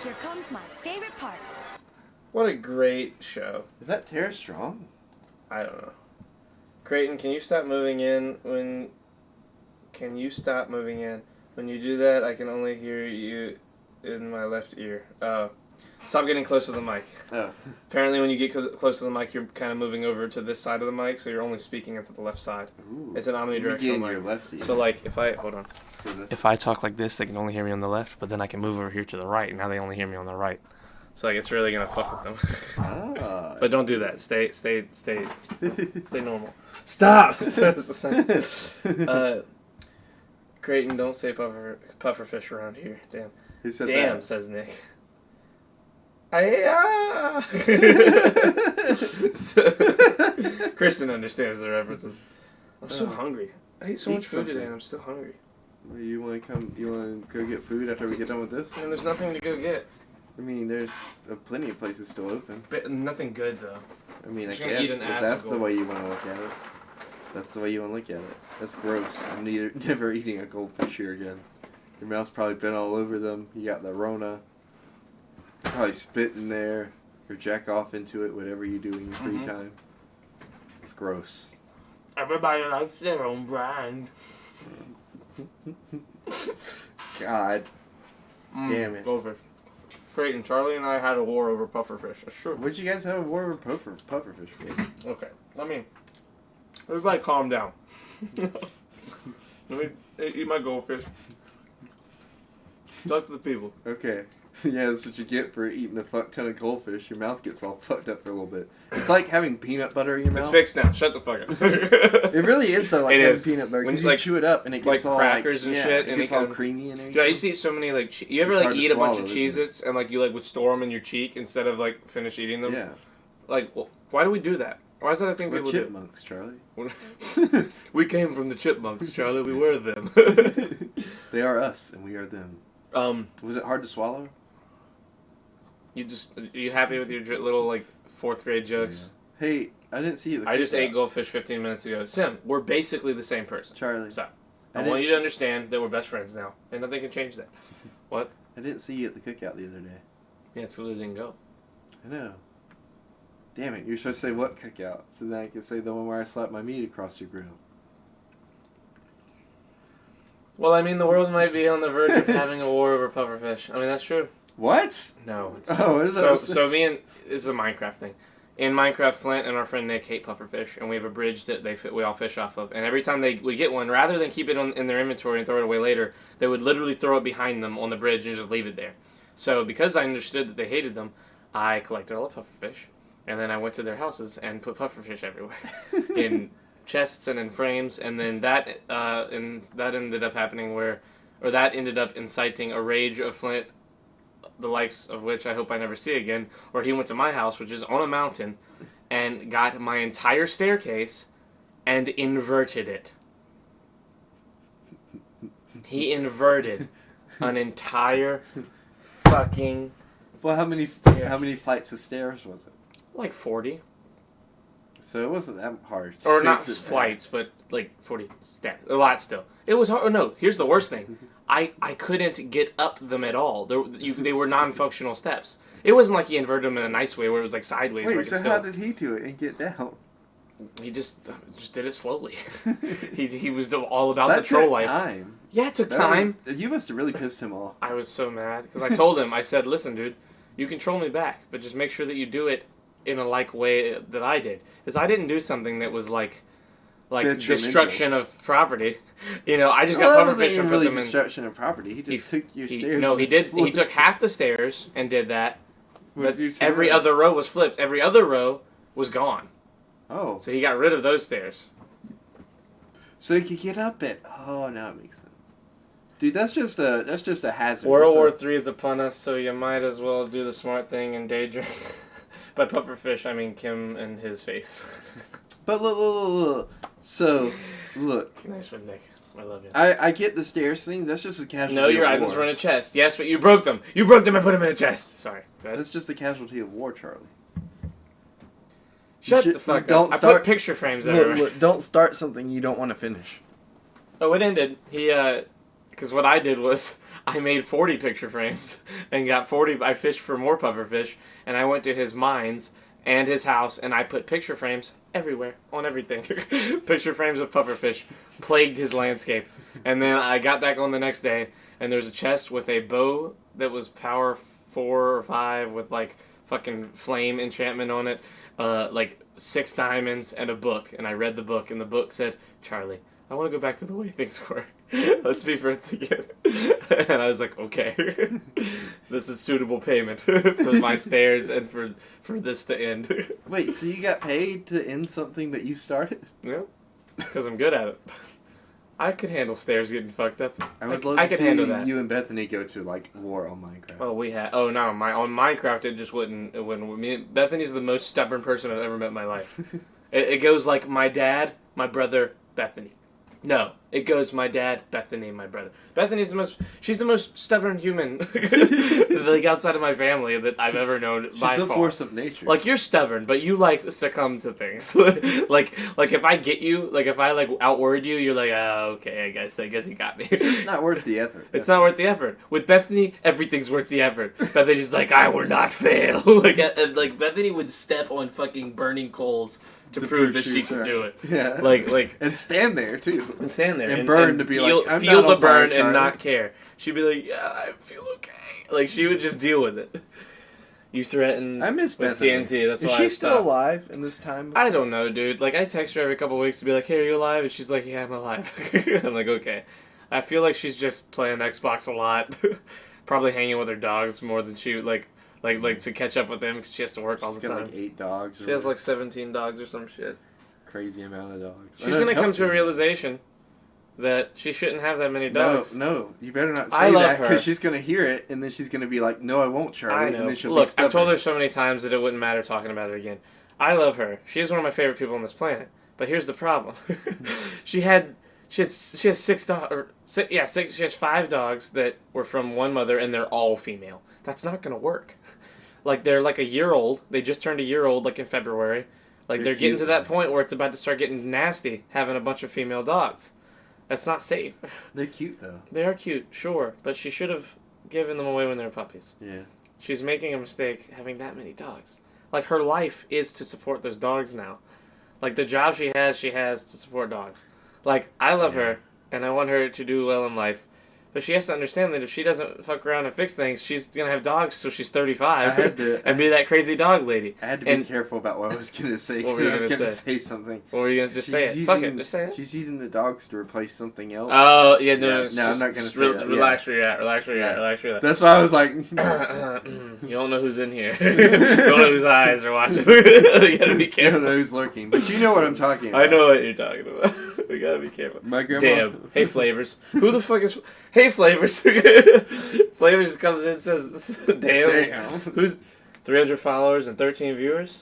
F: Here comes my favorite part.
B: What a great show.
C: Is that Tara Strong?
B: I don't know. Creighton, can you stop moving in when... Can you stop moving in? When you do that, I can only hear you in my left ear. Stop getting close to the mic.
C: Oh.
B: Apparently when you get close to the mic, you're kind of moving over to this side of the mic, so you're only speaking into the left side.
C: Ooh.
B: It's an omnidirectional
C: Again,
B: mic.
C: your left ear.
B: So like, if I... Hold on.
C: So the-
B: If I talk like this, they can only hear me on the left, but then I can move over here to the right, and now they only hear me on the right. So like, it's really gonna fuck with them.
C: Ah,
B: But don't do that. Stay normal. Stop. Creighton, don't say pufferfish around here. Damn.
C: Who said
B: Damn,
C: that?
B: says Nick. Ay-ya! Kristen understands the references. I'm so hungry. I ate so
C: Eat
B: much food today,
C: something.
B: and I'm still hungry.
C: Well, you want to come? You want to go get food after we get done with this?
B: And there's nothing to go get.
C: I mean, there's plenty of places still open.
B: But nothing good though.
C: I mean, I
B: Just gonna eat
C: guess
B: an
C: if
B: ass
C: that's
B: of
C: the
B: gold.
C: way you want to look at it. That's the way you want to look at it. That's gross. I'm never eating a goldfish here again. Your mouth's probably been all over them. You got the Rona. Probably spit in there or jack off into it, whatever you do in your free time. It's gross.
B: Everybody likes their own brand.
C: God. Damn it.
B: Goldfish. Creighton, Charlie and I had a war over pufferfish. That's true.
C: What'd you guys have a war over pufferfish for?
B: Okay. Everybody calm down. Let me eat my goldfish. Talk to the people.
C: Okay. Yeah, that's what you get for eating a fuck ton of goldfish. Your mouth gets all fucked up for a little bit. It's like having peanut butter in your
B: It's
C: mouth.
B: fixed now. Shut the fuck up.
C: It really is though, like
B: It
C: having
B: is.
C: peanut butter.
B: When
C: Because
B: you,
C: you
B: like-
C: chew it up and it gets
B: like
C: all
B: crackers
C: like,
B: and
C: yeah,
B: shit,
C: It
B: and
C: gets
B: it
C: all
B: kinda-
C: creamy and everything.
B: Dude, I used to eat so many like. You ever
C: It's
B: like
C: hard to
B: eat a bunch
C: swallow,
B: of
C: isn't it?
B: Cheez-Its and like you like would store them in your cheek instead of like finish eating them?
C: Yeah.
B: Like, well, why do we do that? Why is that a thing
C: We're
B: people
C: chipmunks, Charlie.
B: do? We came from the chipmunks, Charlie. We were them.
C: They are us and we are them. Was it hard to swallow?
B: You happy with your little like 4th grade jokes?
C: Yeah. Hey, I didn't see you.
B: I just ate goldfish 15 minutes ago. Sim, we're basically the same person.
C: Charlie.
B: So,
C: I
B: I want
C: didn't
B: you to understand that we're best friends now, and nothing can change that. What?
C: I didn't see you at the cookout the other day.
B: Yeah, it's because I didn't go.
C: I know. Damn it, you're supposed to say what cookout? So then I can say the one where I slapped my meat across your grill.
B: Well, I mean, the world might be on the verge of having a war over pufferfish. I mean, that's true.
C: What?
B: No. It's
C: Oh, is
B: so
C: that?
B: so me and... This is a Minecraft thing. in Minecraft, Flint and our friend Nick hate pufferfish, and we have a bridge that we all fish off of. And every time we get one, rather than keep it in their inventory and throw it away later, they would literally throw it behind them on the bridge and just leave it there. So because I understood that they hated them, I collected all the pufferfish, and then I went to their houses and put pufferfish everywhere in chests and in frames, and then that ended up happening that ended up inciting a rage of Flint, the likes of which I hope I never see again, where he went to my house, which is on a mountain, and got my entire staircase and inverted it. He inverted an entire fucking
C: Well, how many
B: stairs.
C: flights of stairs was it?
B: Like 40.
C: So it wasn't that hard. to
B: Or not
C: fix it back.
B: flights, but like 40 steps. A lot still. It was hard. Oh, no, here's the worst thing. I couldn't get up them at all. They were non-functional steps. It wasn't like he inverted them in a nice way where it was like sideways. where I
C: Wait,
B: could
C: so
B: still-
C: how did he do it and get down?
B: He just did it slowly. he was all about
C: That
B: the troll
C: took
B: life.
C: time.
B: Yeah, it took
C: That
B: time.
C: you must have really pissed him off.
B: I was so mad because I told him, I said, listen, dude, you can troll me back, but just make sure that you do it in a like way that I did. Because I didn't do something that was like
C: Detrimental.
B: destruction of property. You know, I just
C: Well, that
B: got
C: wasn't
B: pufferfish
C: even
B: and put
C: really
B: them in.
C: destruction of property. He just took your stairs.
B: No,
C: and
B: he did. He
C: flipped
B: took half the stairs and did that.
C: What
B: But
C: did you say
B: every
C: about it?
B: other row was flipped. Every other row was gone.
C: Oh,
B: So he got rid of those stairs.
C: so he could get up it. Oh, now it makes sense. Dude, that's just a hazard.
B: World
C: So-
B: War III is upon us, so you might as well do the smart thing and daydream. By pufferfish, I mean Kim and his face.
C: But look. So, look.
B: Nice one, Nick. I love you.
C: I get the stairs thing. That's just a casualty.
B: No, your
C: of
B: items
C: war.
B: were in a chest. Yes, but you broke them. You broke them and put them in a chest. Sorry. Go ahead.
C: That's just a casualty of war, Charlie.
B: Shut
C: should-
B: the fuck
C: don't
B: up. I
C: start-
B: put picture frames
C: Look,
B: everywhere.
C: don't start something you don't want to finish.
B: Oh, it ended. Because what I did was I made 40 picture frames and got 40. I fished for more pufferfish, and I went to his mines and his house, and I put picture frames everywhere on everything. Picture frames of pufferfish plagued his landscape. And then I got back on the next day, and there's a chest with a bow that was power 4 or 5 with like fucking flame enchantment on it, like 6 diamonds and a book. And I read the book, and the book said, Charlie, I want to go back to the way things were. Let's be friends again. And I was like, okay. This is suitable payment for my stairs and for this to end.
C: Wait, so you got paid to end something that you started?
B: Yep. Because I'm good at it. I could handle stairs getting fucked up.
C: I would love
B: I
C: to
B: could
C: see
B: handle that.
C: you and Bethany go to like war on Minecraft.
B: Oh, we had. Oh no, on Minecraft it just wouldn't. It wouldn't. Me, Bethany's the most stubborn person I've ever met in my life. It goes like my dad, my brother, Bethany. No, it goes my dad, Bethany, and my brother. Bethany's she's the most stubborn human, like outside of my family that I've ever known.
C: She's
B: by
C: a
B: far.
C: force of nature.
B: Like you're stubborn, but you like succumb to things. like if I get you, like if I like outword you, you're like, oh, okay, I guess he got me.
C: it's just not worth the effort.
B: It's not worth the effort. With Bethany, everything's worth the effort. Bethany's like, I will not fail. like Bethany would step on fucking burning coals to prove that she
C: she's
B: can
C: right.
B: do it.
C: Yeah.
B: Like
C: And stand there too.
B: and stand there
C: And burn to be
B: feel,
C: like, I'm
B: feel
C: not
B: the
C: on fire,
B: burn and
C: Charlie.
B: not care. She'd be like, yeah, I feel okay. Like she would just deal with it. You threatened
C: I miss
B: with
C: Bethany.
B: TNT. That's
C: Is
B: why
C: she
B: I
C: still
B: stopped.
C: alive in this time?
B: I don't know, dude. Like I text her every couple of weeks to be like, "Hey, are you alive?" And she's like, "Yeah, I'm alive." I'm like, "Okay." I feel like she's just playing Xbox a lot, probably hanging with her dogs more than she like to catch up with them because she has to work all
C: She's
B: the
C: got
B: time.
C: like 8 dogs. Or
B: She has like
C: whatever.
B: 17 dogs or some shit.
C: Crazy amount of dogs.
B: She's gonna come to a realization that she shouldn't have that many dogs.
C: No, you better not
B: I
C: say
B: love
C: that
B: her.
C: because she's gonna hear it and then she's gonna be like, "No, I won't, Charlie."
B: I
C: And
B: know.
C: then she'll
B: Look,
C: be stubborn.
B: I've told her so many times that it wouldn't matter talking about it again. I love her. She's one of my favorite people on this planet. But here's the problem: she has 6 dogs. She has 5 dogs that were from one mother, and they're all female. That's not gonna work. Like they're like a year old. They just turned a year old, like in February. Like
C: They're
B: they're getting
C: cute,
B: to that
C: though.
B: point where it's about to start getting nasty, having a bunch of female dogs. That's not safe.
C: They're cute though.
B: They are cute, sure, but she should have given them away when they were puppies.
C: Yeah.
B: She's making a mistake having that many dogs. Like, her life is to support those dogs now. Like, the job she has to support dogs. Like, I love her, and I want her to do well in life, But she has to understand that if she doesn't fuck around and fix things, she's gonna have dogs till she's 35
C: I had to-
B: and be that crazy dog lady.
C: I had to be careful about what I was gonna say.
B: What were you
C: I was
B: gonna
C: gonna
B: say?
C: say something.
B: Or were you gonna just say it? Fuck it, just say it.
C: She's using the dogs to replace something else.
B: Oh yeah, no,
C: Yeah,
B: it's
C: no, I'm
B: just-
C: not gonna
B: just
C: say that, yeah.
B: Relax where you're at. Relax where you're at.
C: Yeah.
B: Relax where you're at.
C: That's why I was like,
B: You don't know who's in here. You don't know whose eyes are watching. You gotta be
C: I don't
B: careful.
C: know who's lurking, but you know what I'm talking about.
B: I know what you're talking about. We gotta be careful.
C: My grandma.
B: Damn. Hey, Flavors. Who the fuck is... Hey, Flavors. Flavors just comes in and says, damn.
C: Damn.
B: Who's 300 followers and 13 viewers?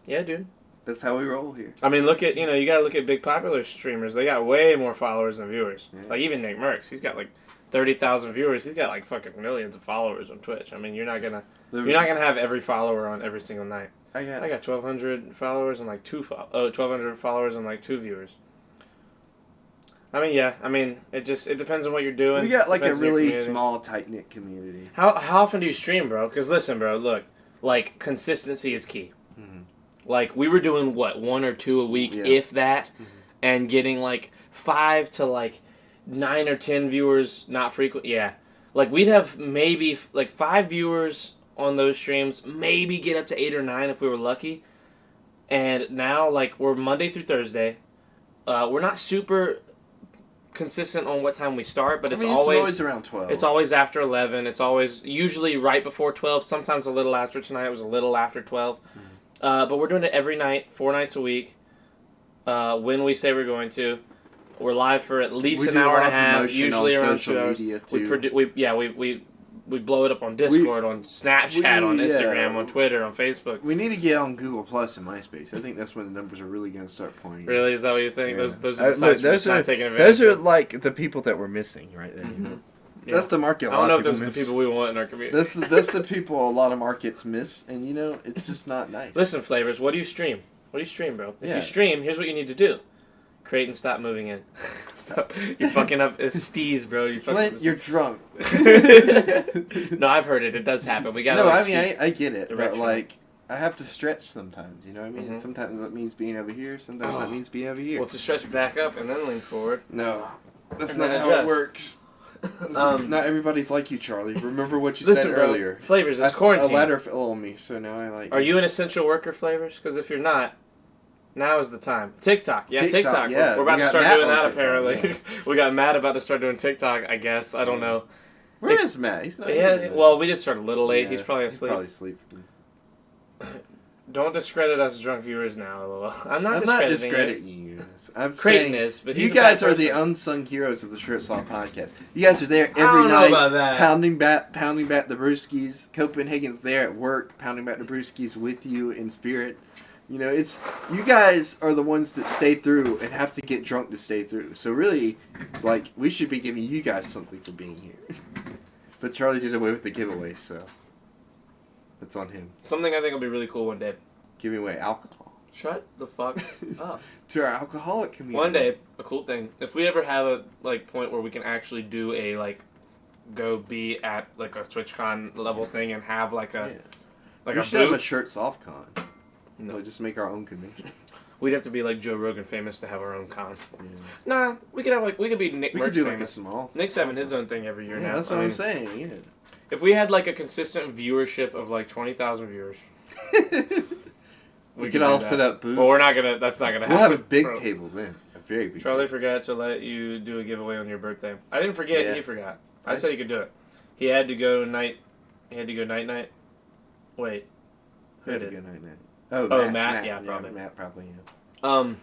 B: Yeah, dude.
C: That's how we roll here.
B: I mean, look at, you gotta look at big popular streamers. They got way more followers than viewers.
C: Yeah.
B: Like, even Nick Merckx. He's got, like, 30,000 viewers. He's got, like, fucking millions of followers on Twitch. I mean, you're not gonna have every follower on every single night.
C: I got.
B: I got 1,200 followers and, like, 1,200 followers and, like, 2 viewers. I mean, yeah. I mean, it depends on what you're doing.
C: We got like a
B: Depends on your
C: really
B: community.
C: small, tight knit community.
B: How often do you stream, bro? Because listen, bro, look, like, consistency is key.
C: Mhm.
B: Like, we were doing, what, 1 or 2 a week,
C: Yeah.
B: if that, and getting, like, 5 to, like, 9 or 10 viewers, not frequent. Yeah. Like, we'd have maybe, like, 5 viewers on those streams, maybe get up to 8 or 9 if we were lucky. And now, like, we're Monday through Thursday. We're not super consistent on what time we start, but it's always
C: around 12.
B: it's always after 11. It's always usually right before 12. Sometimes a little after. Tonight it was a little after 12. But we're doing it every night, 4 nights a week. When we say we're going to, we're live for at least
C: We
B: an
C: do a
B: hour
C: lot
B: and a
C: of
B: half.
C: promotion
B: Usually
C: on
B: around
C: social
B: 2 hours.
C: media,
B: We blow it up on Discord, on Snapchat, on Instagram, on Twitter, on Facebook.
C: We need to get on Google Plus and MySpace. I think that's when the numbers are really going to start pointing.
B: Really, is that what you think?
C: Yeah.
B: Those are the sites we're just not taking advantage
G: those are
B: of.
G: like the people that we're missing right there.
B: Mhm.
C: That's the market.
B: I don't know if those are the people we want in our community.
C: That's the people a lot of markets miss, and it's just not nice.
B: Listen, Flavors, what do you stream? What do you stream, bro? If
C: Yeah.
B: you stream, here's what you need to do. Create and stop moving in. Stop. You're fucking up. It's steez, bro. You're fucking
C: Flint, you're drunk.
B: No, I've heard it. It does happen. We got
C: No, I mean I get it, but
B: direction.
C: like I have to stretch sometimes. You know what I mean?
B: Mhm.
C: Sometimes that means being over here. Sometimes that
B: Oh.
C: means being over here.
B: Well, to stretch back up and then lean forward.
C: No, that's
B: And
C: not
B: then
C: how it
B: adjust.
C: works. Not everybody's like you, Charlie. Remember what you
B: Listen,
C: said
B: bro,
C: earlier.
B: Flavors, it's
C: A
B: quarantine.
C: ladder fell on me, so now I like.
B: Are you an essential worker, Flavors? Because if you're not, now is the time. TikTok. Yeah,
C: TikTok,
B: TikTok.
C: yeah.
B: We're about
C: We
B: to
C: got
B: start
C: Matt
B: doing
C: on
B: that,
C: TikTok,
B: apparently.
C: yeah.
B: We got Matt about to start doing TikTok, I guess. I don't know.
C: Where is Matt? He's not
B: Yeah,
C: here.
B: well, we did start a little late.
C: Yeah,
B: He's probably asleep.
C: Probably asleep.
B: Don't discredit us drunk viewers now, LOL. I'm not
C: I'm not
B: discrediting
C: discrediting you. I'm
B: Creighton
C: saying
B: is, but
C: you
B: he's a bad
C: guys are the
B: person.
C: unsung heroes of the Shirt Saw podcast. You guys are there every
B: don't know
C: night,
B: about that.
C: pounding back the brewskis. Copenhagen's there at work, pounding back the brewskis with you in spirit. It's you guys are the ones that stay through and have to get drunk to stay through. So really, like, we should be giving you guys something for being here. But Charlie did away with the giveaway, so that's on him.
B: Something I think will be really cool one day.
C: Giving away alcohol
B: Shut the fuck up.
C: to our alcoholic community.
B: One day, a cool thing. If we ever have a point where we can actually do a go be at a TwitchCon level thing and have
C: Yeah.
B: a
C: We should have a
B: booth.
C: Shirts Off Con.
B: No.
C: Like, just make our own convention.
B: We'd have to be like Joe Rogan famous to have our own con.
C: Yeah.
B: Nah, we could be Nick
C: We
B: Merckx
C: could do like a
B: famous.
C: small.
B: Nick's having his own thing every year
C: Yeah,
B: now.
C: that's what
B: I
C: I'm
B: mean,
C: saying.
B: If we had a consistent viewership of 20,000 viewers,
C: Yeah. we could
B: do
C: all
B: that.
C: set up booths.
B: Well, we're not gonna. That's not gonna
C: We'll
B: happen.
C: have a big
B: bro.
C: table then. A very big.
B: Charlie
C: table.
B: forgot to let you do a giveaway on your birthday. I didn't forget.
C: Yeah.
B: He forgot. I said he could do it. He had to go night. He had to go night. Wait. Who
C: Had a
B: did?
C: good night. Oh,
B: Oh,
C: Matt.
B: Matt, yeah, probably.
C: Matt probably. Yeah.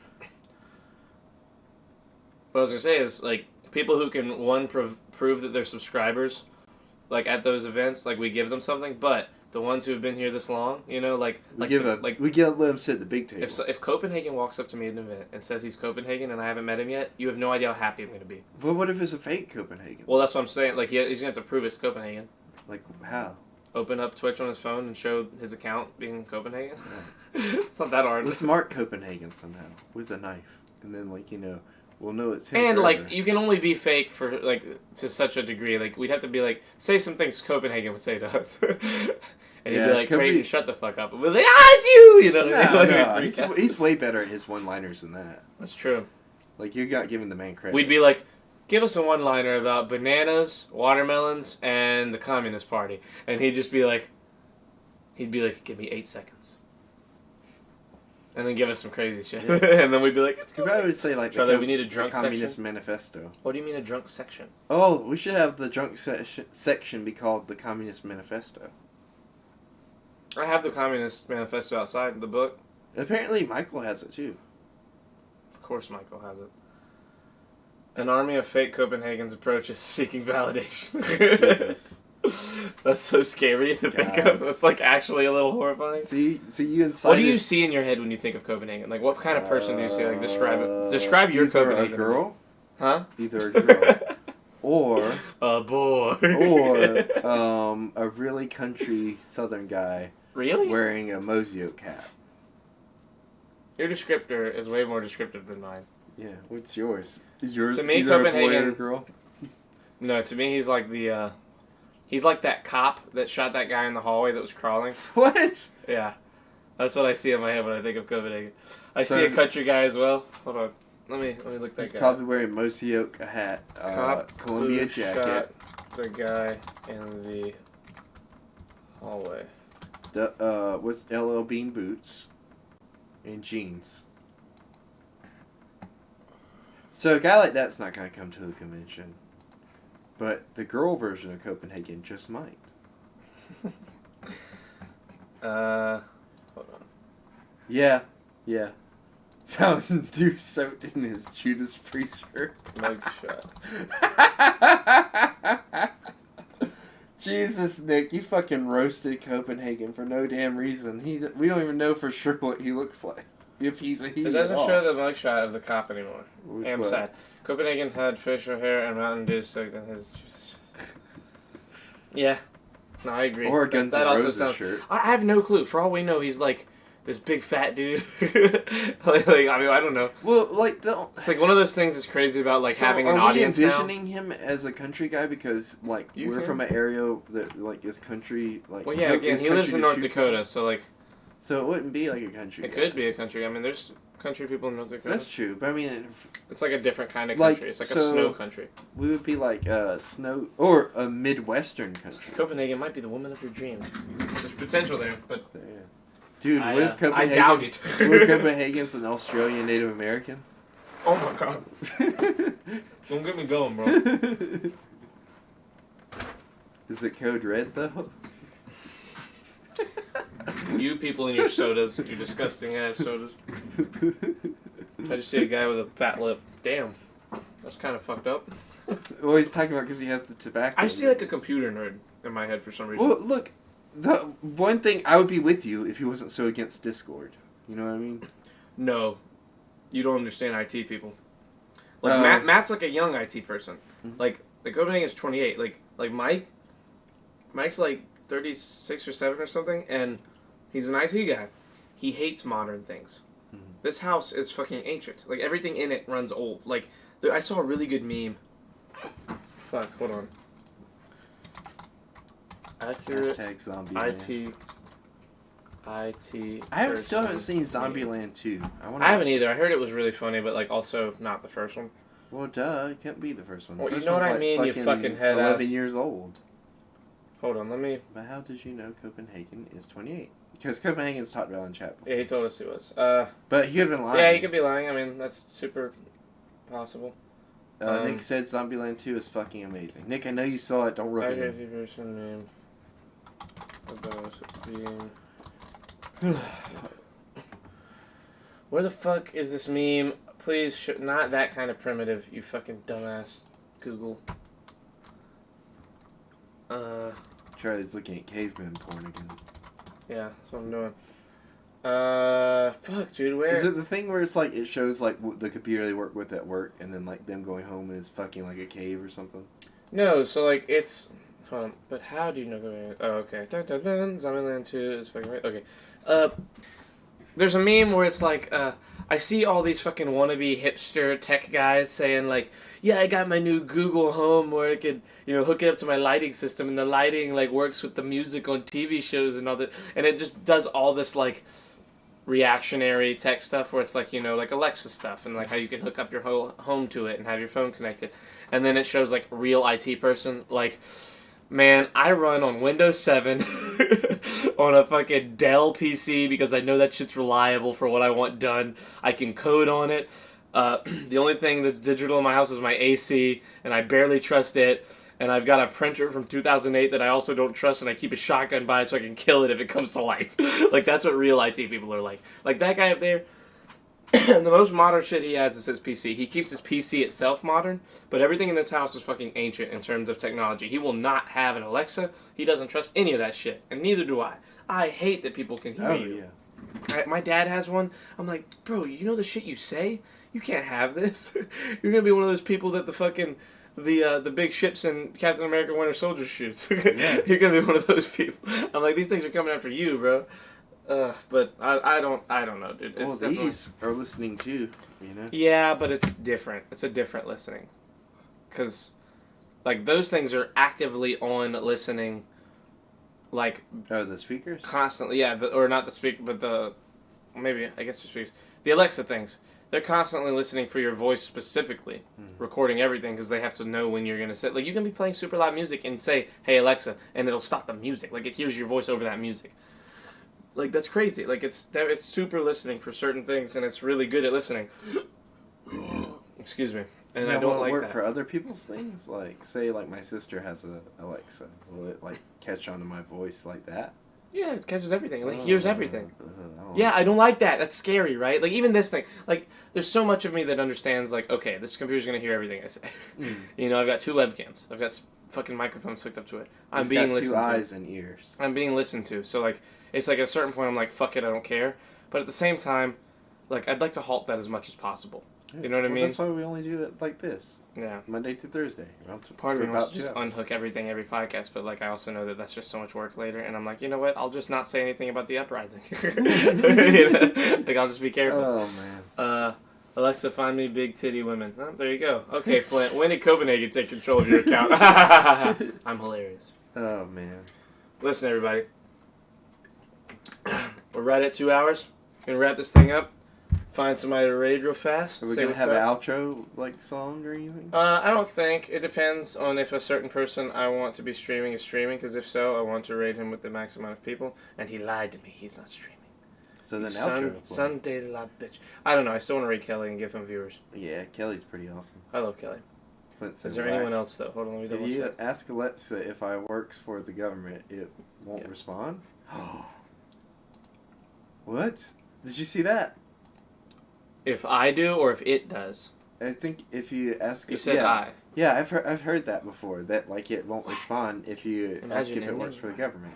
B: What I was gonna say is people who can prove that they're subscribers, at those events, we give them something. But the ones who have been here this long,
C: We
B: let
C: them sit at the big table.
B: if Copenhagen walks up to me at an event and says he's Copenhagen and I haven't met him yet, you have no idea how happy I'm gonna be.
C: But what if it's a fake Copenhagen?
B: Well, that's what I'm saying. He's gonna have to prove it's Copenhagen.
C: Like how?
B: Open up Twitch on his phone and show his account being Copenhagen. It's not that hard.
C: Let's mark Copenhagen somehow with a knife, and then we'll know it's him.
B: And
C: forever.
B: you can only be fake for to such a degree. We'd have to be say some things Copenhagen would say to us, and
C: Yeah,
B: he'd be like,
C: could
B: "Creighton,
C: be-
B: shut the fuck up." And we're like, "Ah, it's you!" You know what I mean?
C: No,
B: We'd freak out.
C: he's way better at his one-liners than that.
B: That's true.
C: You're not giving the man credit.
B: We'd be like, give us a one-liner about bananas, watermelons, and the Communist Party. And he'd just be like, give me 8 seconds. And then give us some crazy shit. And then we'd be like, it's
C: You probably would say like
B: Charlie, we need a drunk
C: the Communist
B: section.
C: Manifesto.
B: What do you mean a drunk section?
C: Oh, we should have the drunk section be called the Communist Manifesto.
B: I have the Communist Manifesto outside the book.
C: Apparently, Michael has it too.
B: Of course Michael has it. An army of fake Copenhagen's approaches seeking validation.
C: Jesus.
B: That's so scary to think
C: God.
B: of. That's like actually a little horrifying.
C: See, you incited.
B: What do you see in your head when you think of Copenhagen? Like, what kind of person do you see? Like, describe it. Describe your
C: either
B: Copenhagen.
C: a girl,
B: Huh?
C: either a girl, or
B: A boy.
C: or a really country Southern guy
B: Really?
C: wearing a Mosio hat.
B: Your descriptor is way more descriptive than mine.
C: Yeah, what's yours? Is yours
B: To me,
C: either a boy
B: Copenhagen-
C: or a girl?
B: No, to me, he's like the, he's like that cop that shot that guy in the hallway that was crawling.
C: What?
B: Yeah. That's what I see in my head when I think of Copenhagen. I
C: So-
B: see a country guy as well. Hold on. Let me look that
C: He's
B: guy.
C: probably wearing Mosio a hat,
B: Cop
C: Columbia
B: who
C: jacket,
B: shot the guy in the hallway.
C: with LL Bean boots, and jeans. So a guy like that's not gonna come to a convention, but the girl version of Copenhagen just might.
B: Hold on.
C: Yeah. Mountain Dew soaked in his Judas Priest shirt.
B: Mugshot.
C: Jesus, Nick, you fucking roasted Copenhagen for no damn reason. We don't even know for sure what he looks like. If he's a he
B: It doesn't
C: at all.
B: show the mugshot of the cop anymore. I'm
C: What?
B: sad. Copenhagen had facial hair and Mountain Dew soaked in his. Yeah. No, I agree.
C: Or a Guns N' Roses shirt.
B: I have no clue. For all we know, he's like this big fat dude. like, I mean, I don't know.
C: Well, like
B: It's like one of those things that's crazy about like
C: so
B: having an
C: are
B: audience
C: we
B: now.
C: envisioning him as a country guy because like
B: You
C: we're
B: can.
C: from an area that like is country like.
B: Well, yeah, again,
C: is
B: he lives
C: country
B: in
C: to
B: North
C: shoot
B: Dakota,
C: from.
B: so like
C: So it wouldn't be like a country.
B: it
C: guy.
B: could be a country. I mean, there's country people in North Dakota.
C: That's true, but I mean,
B: It's like a different kind of
C: Like,
B: country. It's like a
C: so-
B: snow country.
C: we would be like snow or a Midwestern country.
B: Copenhagen might be the woman of your dreams. There's potential there, but
C: Yeah. Dude,
B: I,
C: what if
B: I
C: Copenhagen?
B: doubt it.
C: What if Copenhagen's an Australian Native American?
B: Oh my god. Don't get me going, bro.
C: Is it code red though?
B: You people and your sodas, your disgusting ass sodas. I just see a guy with a fat lip. Damn. That's kind of fucked up.
C: Well, he's talking about because he has the tobacco.
B: I see like a computer nerd in my head for some reason.
C: Well, look, the one thing I would be with you if he wasn't so against Discord. You know what I mean?
B: No. You don't understand IT people. Like
C: Oh.
B: Matt's like a young IT person.
C: Mhm.
B: Like Copenhagen's 28. Like Mike's like 36 or 7 or something, and he's an IT guy. He hates modern things.
C: Mhm.
B: This house is fucking ancient. Like everything in it runs old. Like I saw a really good meme. Fuck, hold on. Accurate
C: Hashtag zombie.
B: IT.
C: I still haven't
B: person
C: seen Zombieland 2.
B: I haven't either. I heard it was really funny, but like also not the first one.
C: Well, duh, it can't be the first one. The
B: Well, you
C: first
B: know what
C: one's
B: I
C: like
B: mean, you fucking head
C: 11
B: ass.
C: years old.
B: Hold on, let me.
C: But how did you know Copenhagen is 28? Because Copenhagen's talked about in chat before.
B: Yeah, he told us he was.
C: But he could have been lying.
B: Yeah, he could be lying. I mean, that's super possible.
C: Nick said Zombieland 2 is fucking amazing. Nick, I know you saw it. Don't rub it in.
B: IT person name about being. Where the fuck is this meme? Please, not that kind of primitive. You fucking dumbass. Google.
C: Charlie's looking at caveman porn again.
B: Yeah, that's what I'm doing. Fuck, dude, where?
C: Is it the thing where it's like it shows like the computer they work with at work, and then like them going home and it's fucking like a cave or something?
B: No, so like it's. Hold on, but how do you know? Oh, okay. Dun, dun, dun, Zombieland 2 is fucking right. Okay. There's a meme where it's like, I see all these fucking wannabe hipster tech guys saying like, yeah, I got my new Google Home where I could, hook it up to my lighting system, and the lighting like works with the music on TV shows and all that, and it just does all this like reactionary tech stuff where it's like, you know, like Alexa stuff and like how you can hook up your whole home to it and have your phone connected. And then it shows like real IT person. Like, man, I run on Windows 7 on a fucking Dell PC because I know that shit's reliable for what I want done. I can code on it. The only thing that's digital in my house is my AC, and I barely trust it. And I've got a printer from 2008 that I also don't trust, and I keep a shotgun by it so I can kill it if it comes to life. Like, that's what real IT people are like. Like, that guy up there, the most modern shit he has is his PC. He keeps his PC itself modern, but everything in this house is fucking ancient in terms of technology. He will not have an Alexa. He doesn't trust any of that shit, and neither do I. I hate that people can hear you. My dad has one. I'm like, bro, you know the shit you say? You can't have this. You're gonna be one of those people that the fucking the big ships in Captain America Winter Soldier shoots.
C: Yeah.
B: You're gonna be one of those people. I'm like, these things are coming after you, bro. But I don't know, dude.
C: Well,
B: It's definitely...
C: these are listening too, you know?
B: Yeah, but it's different. It's a different listening. Because, like, those things are actively on listening, like...
C: Oh, the speakers?
B: Constantly, yeah. Or not the speaker, but the... Maybe, I guess the speakers. The Alexa things. They're constantly listening for your voice specifically. Recording everything because they have to know when you're going to sit. Like, you can be playing super loud music and say, hey, Alexa, and it'll stop the music. Like, it hears your voice over that music. Like, that's crazy. Like, it's super listening for certain things, and it's really good at listening. Excuse me. And
C: now,
B: I don't
C: will it
B: like
C: work
B: that.
C: for other people's things? Like, say, like, my sister has a Alexa. Will it, like, catch on to my voice like that?
B: Yeah, it catches everything. Like, hears everything.
C: I
B: Yeah, I don't like that. That's scary, right? Like, even this thing. Like, there's so much of me that understands, like, okay, this computer's going to hear everything I say. You know, I've got 2 webcams. I've got fucking microphones hooked up to it. I'm
C: It's
B: being
C: got
B: listened
C: 2
B: to.
C: eyes and ears.
B: I'm being listened to. So, like, it's like at a certain point I'm like, fuck it, I don't care. But at the same time, like, I'd like to halt that as much as possible. You know what I mean?
C: That's why we only do it like this.
B: Yeah.
C: Monday through Thursday.
B: Part of
C: for
B: me wants
C: about
B: to just
C: 2 hours.
B: unhook everything every podcast, but, like, I also know that that's just so much work later. And I'm like, you know what? I'll just not say anything about the uprising. You know? Like, I'll just be careful.
C: Oh, man.
B: Alexa, find me big titty women. Oh, there you go. Okay, Flint. When did Copenhagen take control of your account? I'm hilarious.
C: Oh, man.
B: Listen, everybody. We're right at 2 hours. Gonna wrap this thing up. Find somebody to raid real fast.
C: Are we
B: say
C: going to
B: what's
C: have
B: up.
C: an outro, like, song or anything?
B: I don't think. It depends on if a certain person I want to be streaming is streaming, because if so, I want to raid him with the max amount of people. And he lied to me. He's not streaming.
C: So then
B: Son,
C: outro.
B: Sunday la bitch. I don't know. I still want to raid Kelly and give him viewers.
C: Yeah, Kelly's pretty awesome.
B: I love Kelly.
C: Flint says
B: Is there anyone else, though? Hold on, let me
C: If
B: double
C: you
B: check.
C: ask Alexa if I works for the government, it won't
B: Yeah.
C: respond? What? Did you see that?
B: If I do or if it does.
C: I think if you ask
B: You
C: it,
B: said
C: yeah.
B: I.
C: Yeah, I've heard that before. That like it won't respond if you ask
B: Imagine
C: if it
B: ending
C: works for the government.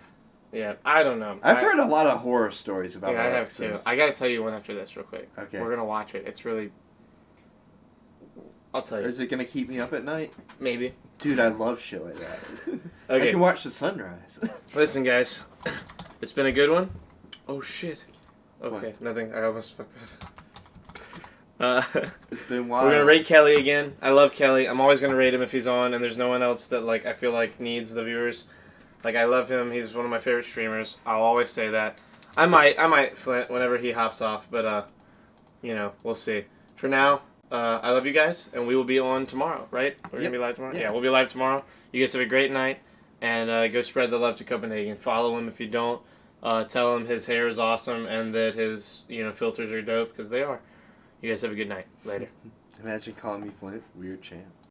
B: Yeah, I don't know.
C: I've heard a lot of horror stories about
B: Yeah, I have
C: Alexas.
B: too. I gotta tell you one after this real quick.
C: Okay.
B: We're gonna watch it. It's really... I'll tell you.
C: Is it gonna keep me up at night?
B: Maybe.
C: Dude, I love shit like that. I
B: Okay.
C: can watch the sunrise.
B: Listen, guys. It's been a good one. Oh, shit. Okay,
C: What?
B: nothing. I almost fucked that.
C: It's been
B: We're
C: wild.
B: gonna rate Kelly again. I love Kelly. I'm always gonna rate him if he's on, and there's no one else that like I feel like needs the viewers. Like I love him. He's one of my favorite streamers. I'll always say that. I might Flint whenever he hops off, but you know, we'll see. For now, I love you guys, and we will be on tomorrow, right? We're
C: Yep.
B: gonna be live tomorrow.
C: Yeah.
B: Yeah, we'll be live tomorrow. You guys have a great night, and go spread the love to Copenhagen. Follow him if you don't. Tell him his hair is awesome and that his filters are dope because they are. You guys have a good night. Later.
C: Imagine calling me Flint. Weird champ.